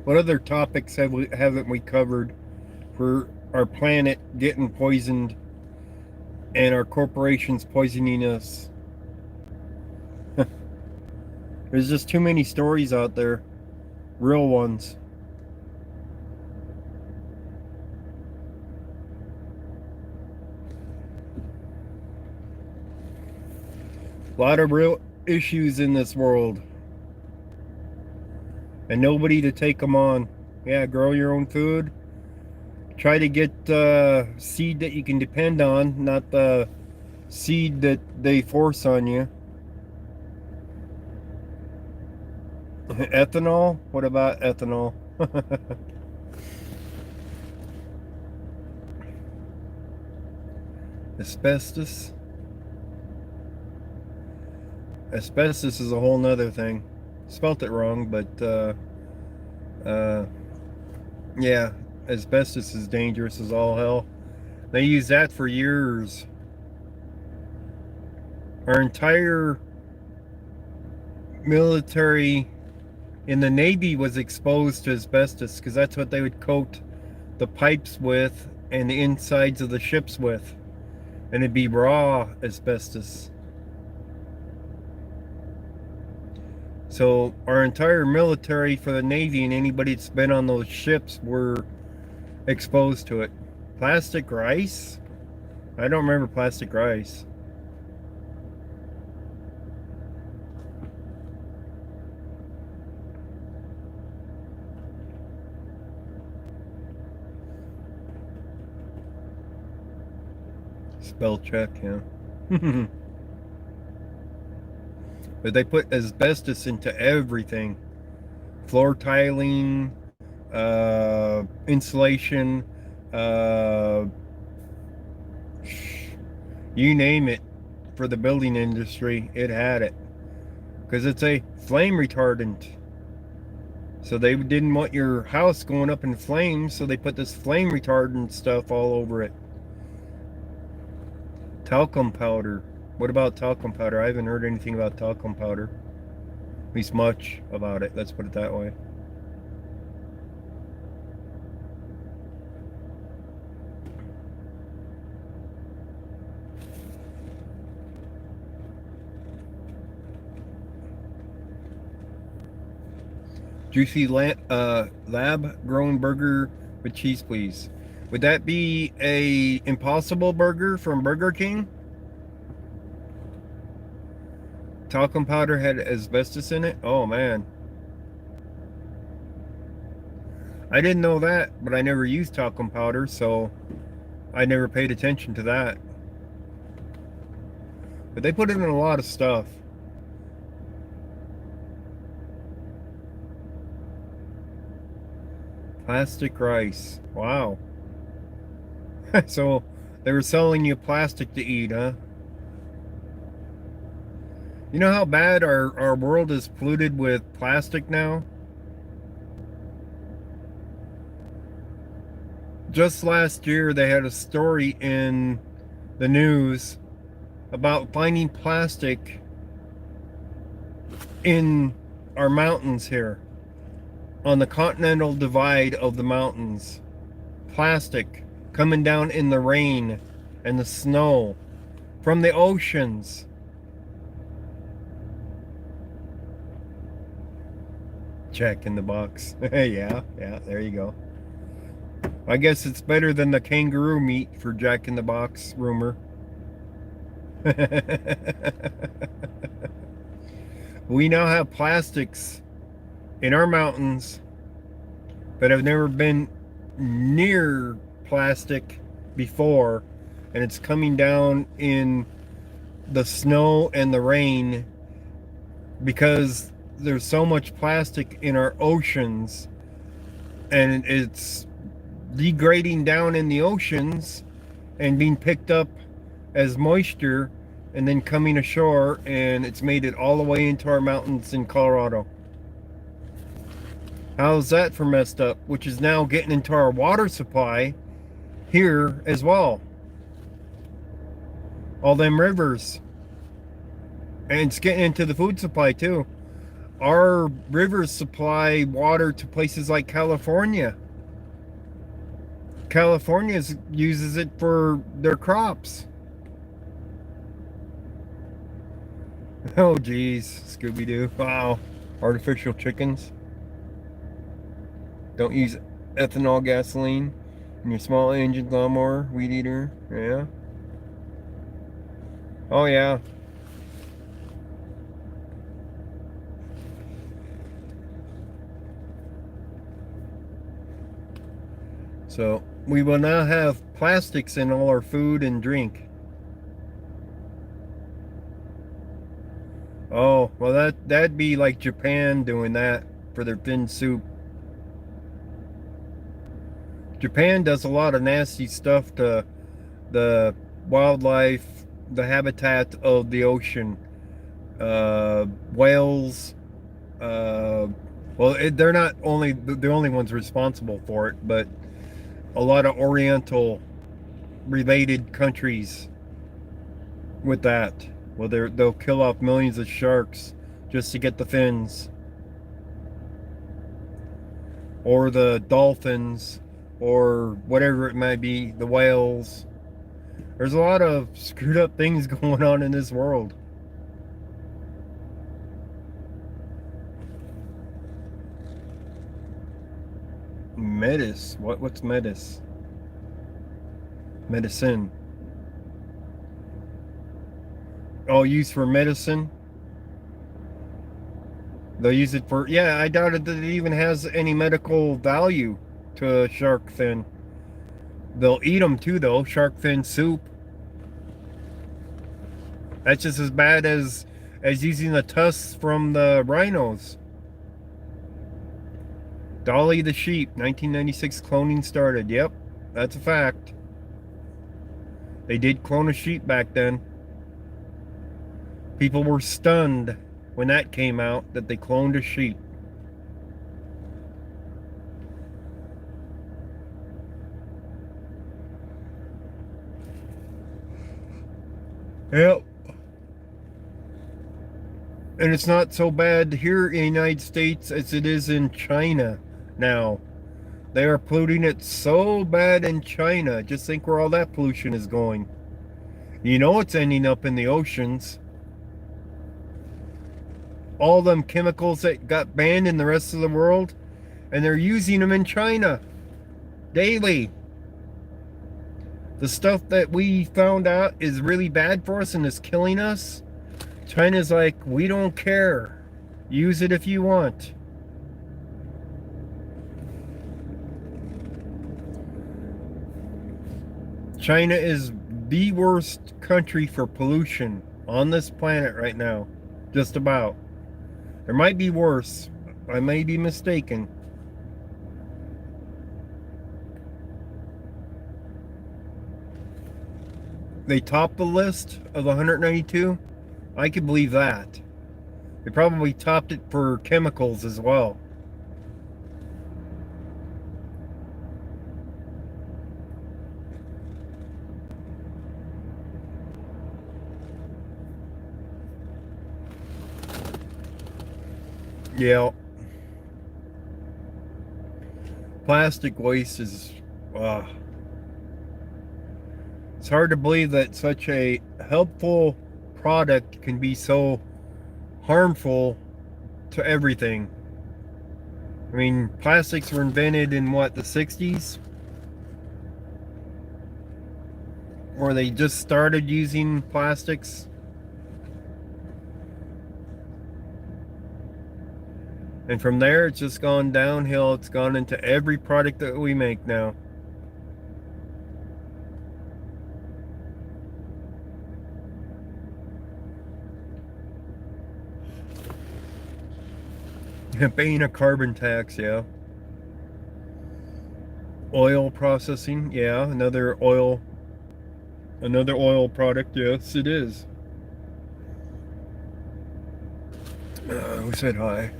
S2: What other topics haven't we covered for our planet getting poisoned and our corporations poisoning us? There's just too many stories out there. Real ones. A lot of real issues in this world. And nobody to take them on. Yeah, grow your own food. Try to get seed that you can depend on, not the seed that they force on you. Ethanol? What about ethanol? Asbestos? Asbestos is a whole nother thing. Spelt it wrong, but yeah, asbestos is dangerous as all hell. They used that for years. Our entire military in the Navy was exposed to asbestos because that's what they would coat the pipes with and the insides of the ships with, and it'd be raw asbestos. So our entire military for the Navy and anybody that's been on those ships were exposed to it. Plastic rice? I don't remember plastic rice. Spell check, yeah. But they put asbestos into everything. Floor tiling, insulation, you name it. For the building industry, it had it. Because it's a flame retardant. So they didn't want your house going up in flames, so they put this flame retardant stuff all over it. Talcum powder. What about talcum powder? I haven't heard anything about talcum powder. At least much about it. Let's put it that way. Juicy lab-grown burger with cheese, please. Would that be a Impossible Burger from Burger King? Talcum powder had asbestos in it? Oh, man. I didn't know that, but I never used talcum powder, so I never paid attention to that. But they put it in a lot of stuff. Plastic rice. Wow. So they were selling you plastic to eat, huh? You know how bad our world is polluted with plastic now? Just last year they had a story in the news about finding plastic in our mountains here. On the continental divide of the mountains. Plastic coming down in the rain and the snow from the oceans. Jack in the Box. yeah, there you go. I guess it's better than the kangaroo meat for Jack in the Box rumor. We now have plastics in our mountains that have never been near plastic before, and it's coming down in the snow and the rain because there's so much plastic in our oceans, and it's degrading down in the oceans and being picked up as moisture and then coming ashore, and it's made it all the way into our mountains in Colorado. How's that for messed up? Which is now getting into our water supply here as well. All them rivers. And it's getting into the food supply too. Our rivers supply water to places like California. California uses it for their crops. Oh geez, Scooby-Doo. Wow. Artificial chickens. Don't use ethanol gasoline in your small engine lawnmower, weed eater. Yeah. Oh yeah. So we will now have plastics in all our food and drink. Oh, well that'd be like Japan doing that for their thin soup. Japan does a lot of nasty stuff to the wildlife, the habitat of the ocean. Whales, they're not only the only ones responsible for it, but a lot of oriental related countries with that. Well, they'll kill off millions of sharks just to get the fins. Or the dolphins, or whatever it might be, the whales. There's a lot of screwed up things going on in this world. Metis? What's metis? Medicine. Oh, used for medicine? They'll use it for... Yeah, I doubt it that it even has any medical value to a shark fin. They'll eat them too, though. Shark fin soup. That's just as bad as using the tusks from the rhinos. Dolly the sheep, 1996 cloning started. Yep, that's a fact. They did clone a sheep back then. People were stunned when that came out, that they cloned a sheep. Yep. And it's not so bad here in the United States as it is in China now. They are polluting it so bad in China. Just think where all that pollution is going. You know it's ending up in the oceans. All them chemicals that got banned in the rest of the world, and they're using them in China daily. The stuff that we found out is really bad for us and is killing us, China's like, we don't care. Use it if you want. China is the worst country for pollution on this planet right now. Just about. There might be worse. I may be mistaken. They topped the list of 192. I could believe that. They probably topped it for chemicals as well. Yeah. Plastic waste is... it's hard to believe that such a helpful product can be so harmful to everything. I mean, plastics were invented in what, the 60s? Or they just started using plastics? And from there, it's just gone downhill. It's gone into every product that we make now. Paying a carbon tax, yeah. Oil processing, yeah. Another oil product, yes, it is. Who said hi?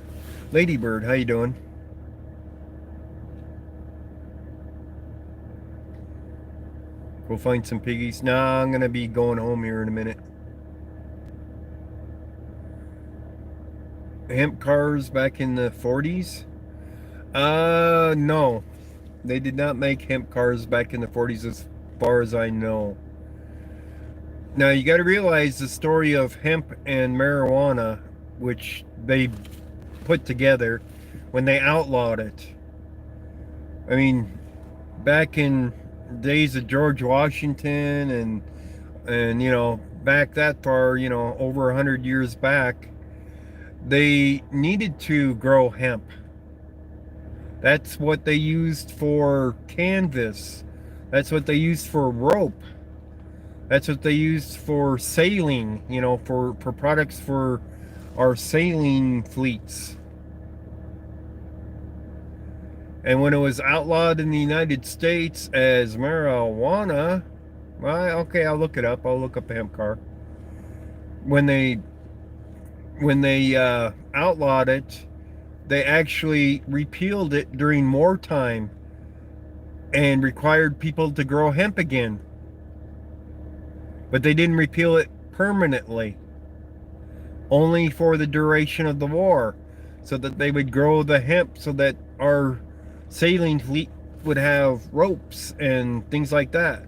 S2: Ladybird, how you doing? Go find some piggies. Nah, I'm gonna be going home here in a minute. Hemp cars back in the 40s? No. They did not make hemp cars back in the 40s as far as I know. Now you got to realize the story of hemp and marijuana, which they put together when they outlawed it. I mean, back in days of George Washington and you know, back that far, you know, over 100 years back, they needed to grow hemp. That's what they used for canvas. That's what they used for rope. That's what they used for sailing, you know, for products for our sailing fleets. And when it was outlawed in the United States as marijuana, well, okay, I'll look it up. I'll look up a hemp car. When they outlawed it, they actually repealed it during wartime and required people to grow hemp again. But they didn't repeal it permanently, only for the duration of the war, so that they would grow the hemp so that our sailing fleet would have ropes and things like that.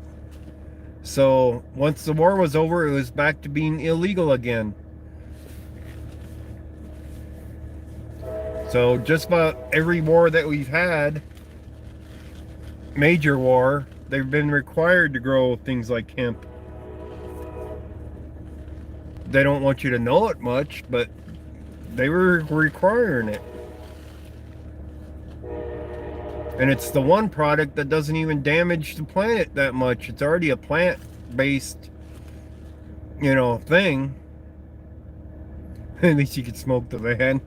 S2: So once the war was over, it was back to being illegal again. So just about every war that we've had, major war, they've been required to grow things like hemp. They don't want you to know it much, but they were requiring it. And it's the one product that doesn't even damage the planet that much. It's already a plant-based, you know, thing. At least you could smoke the van.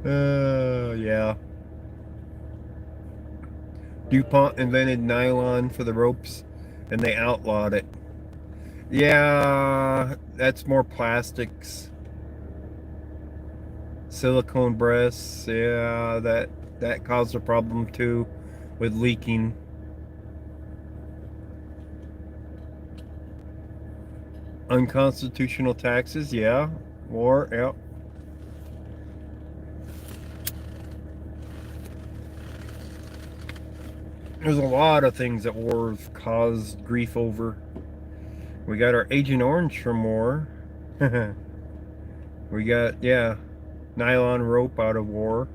S2: Yeah. DuPont invented nylon for the ropes, and they outlawed it. Yeah, that's more plastics. Silicone breasts, yeah, that caused a problem too with leaking. Unconstitutional taxes, yeah. War, yeah. There's a lot of things that war has caused grief over. We got our Agent Orange from war. We got, yeah, nylon rope out of war.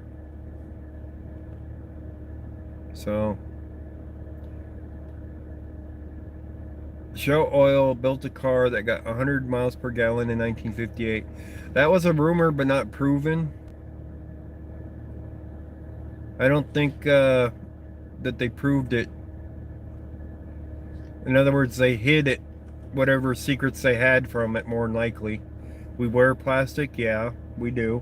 S2: So, Shell Oil built a car that got 100 miles per gallon in 1958. That was a rumor, but not proven. I don't think that they proved it. In other words, they hid it, whatever secrets they had from it, more than likely. We wear plastic, yeah, we do.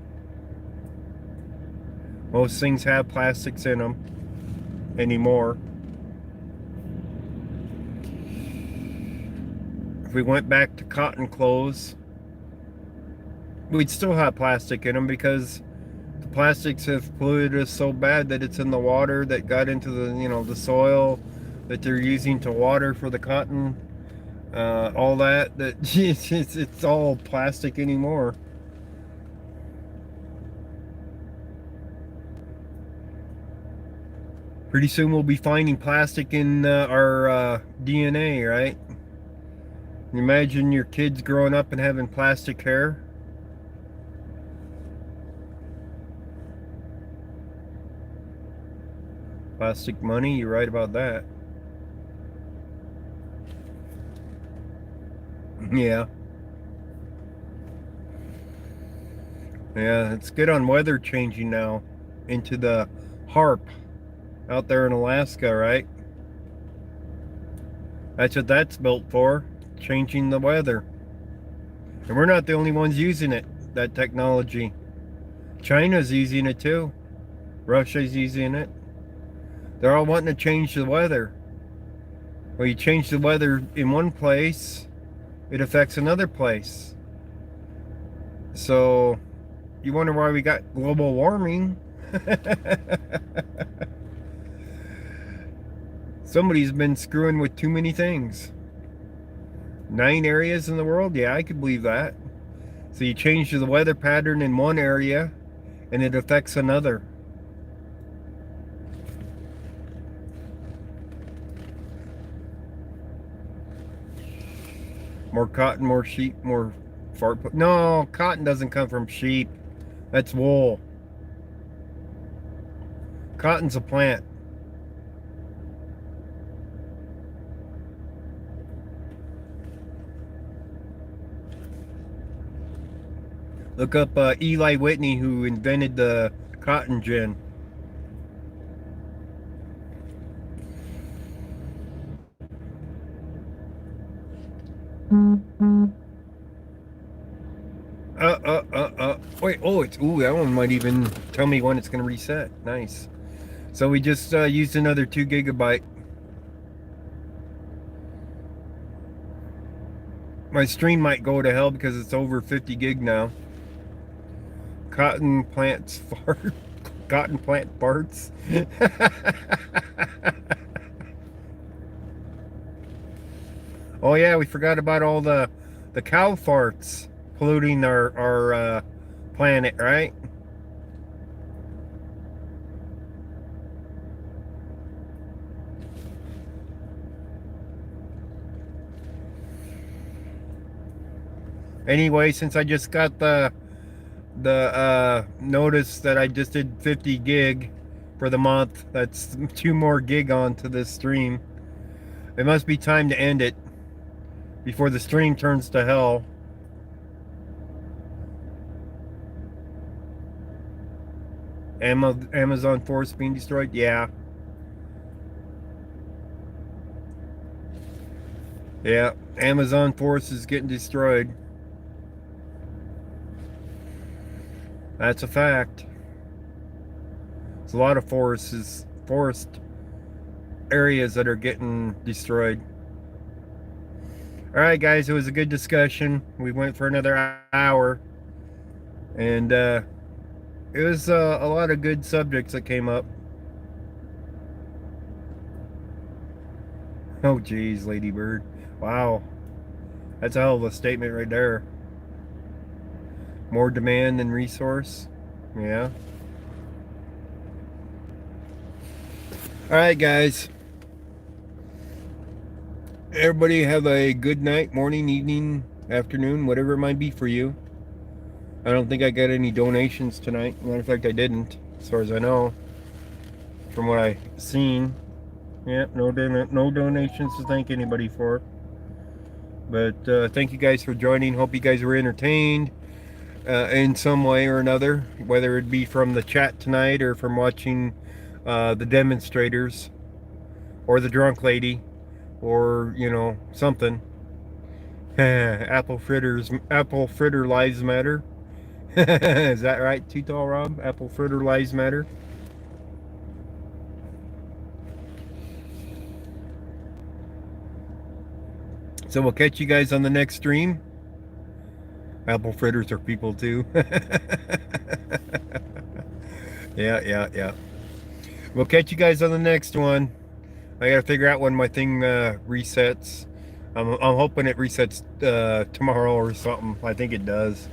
S2: Most things have plastics in them anymore. If we went back to cotton clothes, we'd still have plastic in them because the plastics have polluted us so bad that it's in the water that got into the, you know, the soil that they're using to water for the cotton, all that it's all plastic anymore. Pretty soon we'll be finding plastic in our DNA, right? Imagine your kids growing up and having plastic hair. Plastic money, you're right about that. Yeah. Yeah, it's good on weather changing now into the HARP out there in Alaska, right? That's what that's built for, changing the weather. And we're not the only ones using it, that technology. China's using it too. Russia's using it. They're all wanting to change the weather. Well, you change the weather in one place, it affects another place. So, you wonder why we got global warming. Somebody's been screwing with too many things. 9 areas in the world? Yeah, I could believe that. So you change the weather pattern in one area and it affects another. More cotton, more sheep, more fart. No, cotton doesn't come from sheep. That's wool. Cotton's a plant. Look up Eli Whitney, who invented the cotton gin. Wait, oh, that one might even tell me when it's going to reset. Nice. So we just used another 2 gigabyte. My stream might go to hell because it's over 50 gig now. Cotton plants fart. Cotton plant farts. Oh yeah, we forgot about all the cow farts polluting our planet, right? Anyway, since I just got the notice that I just did 50 gig for the month, that's 2 more gig onto this stream. It must be time to end it before the stream turns to hell. Amazon forest being destroyed? Yeah. Yeah, Amazon forest is getting destroyed. That's a fact. There's a lot of forest areas that are getting destroyed. Alright guys, it was a good discussion. We went for another hour. And it was a lot of good subjects that came up. Oh geez, Ladybird. Wow. That's a hell of a statement right there. More demand than resource. Yeah. Alright, guys. Everybody have a good night, morning, evening, afternoon, whatever it might be for you. I don't think I got any donations tonight. Matter of fact, I didn't, as far as I know. From what I've seen. Yeah, no donations to thank anybody for. But thank you guys for joining. Hope you guys were entertained in some way or another. Whether it be from the chat tonight or from watching the demonstrators. Or the drunk lady. Or, you know, something. Apple fritter lives matter. Is that right, Too Tall Rob? Apple fritter lives matter. So we'll catch you guys on the next stream. Apple fritters are people too. Yeah. We'll catch you guys on the next one. I gotta figure out when my thing resets. I'm hoping it resets tomorrow or something. I think it does.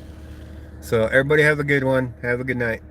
S2: So everybody have a good one. Have a good night.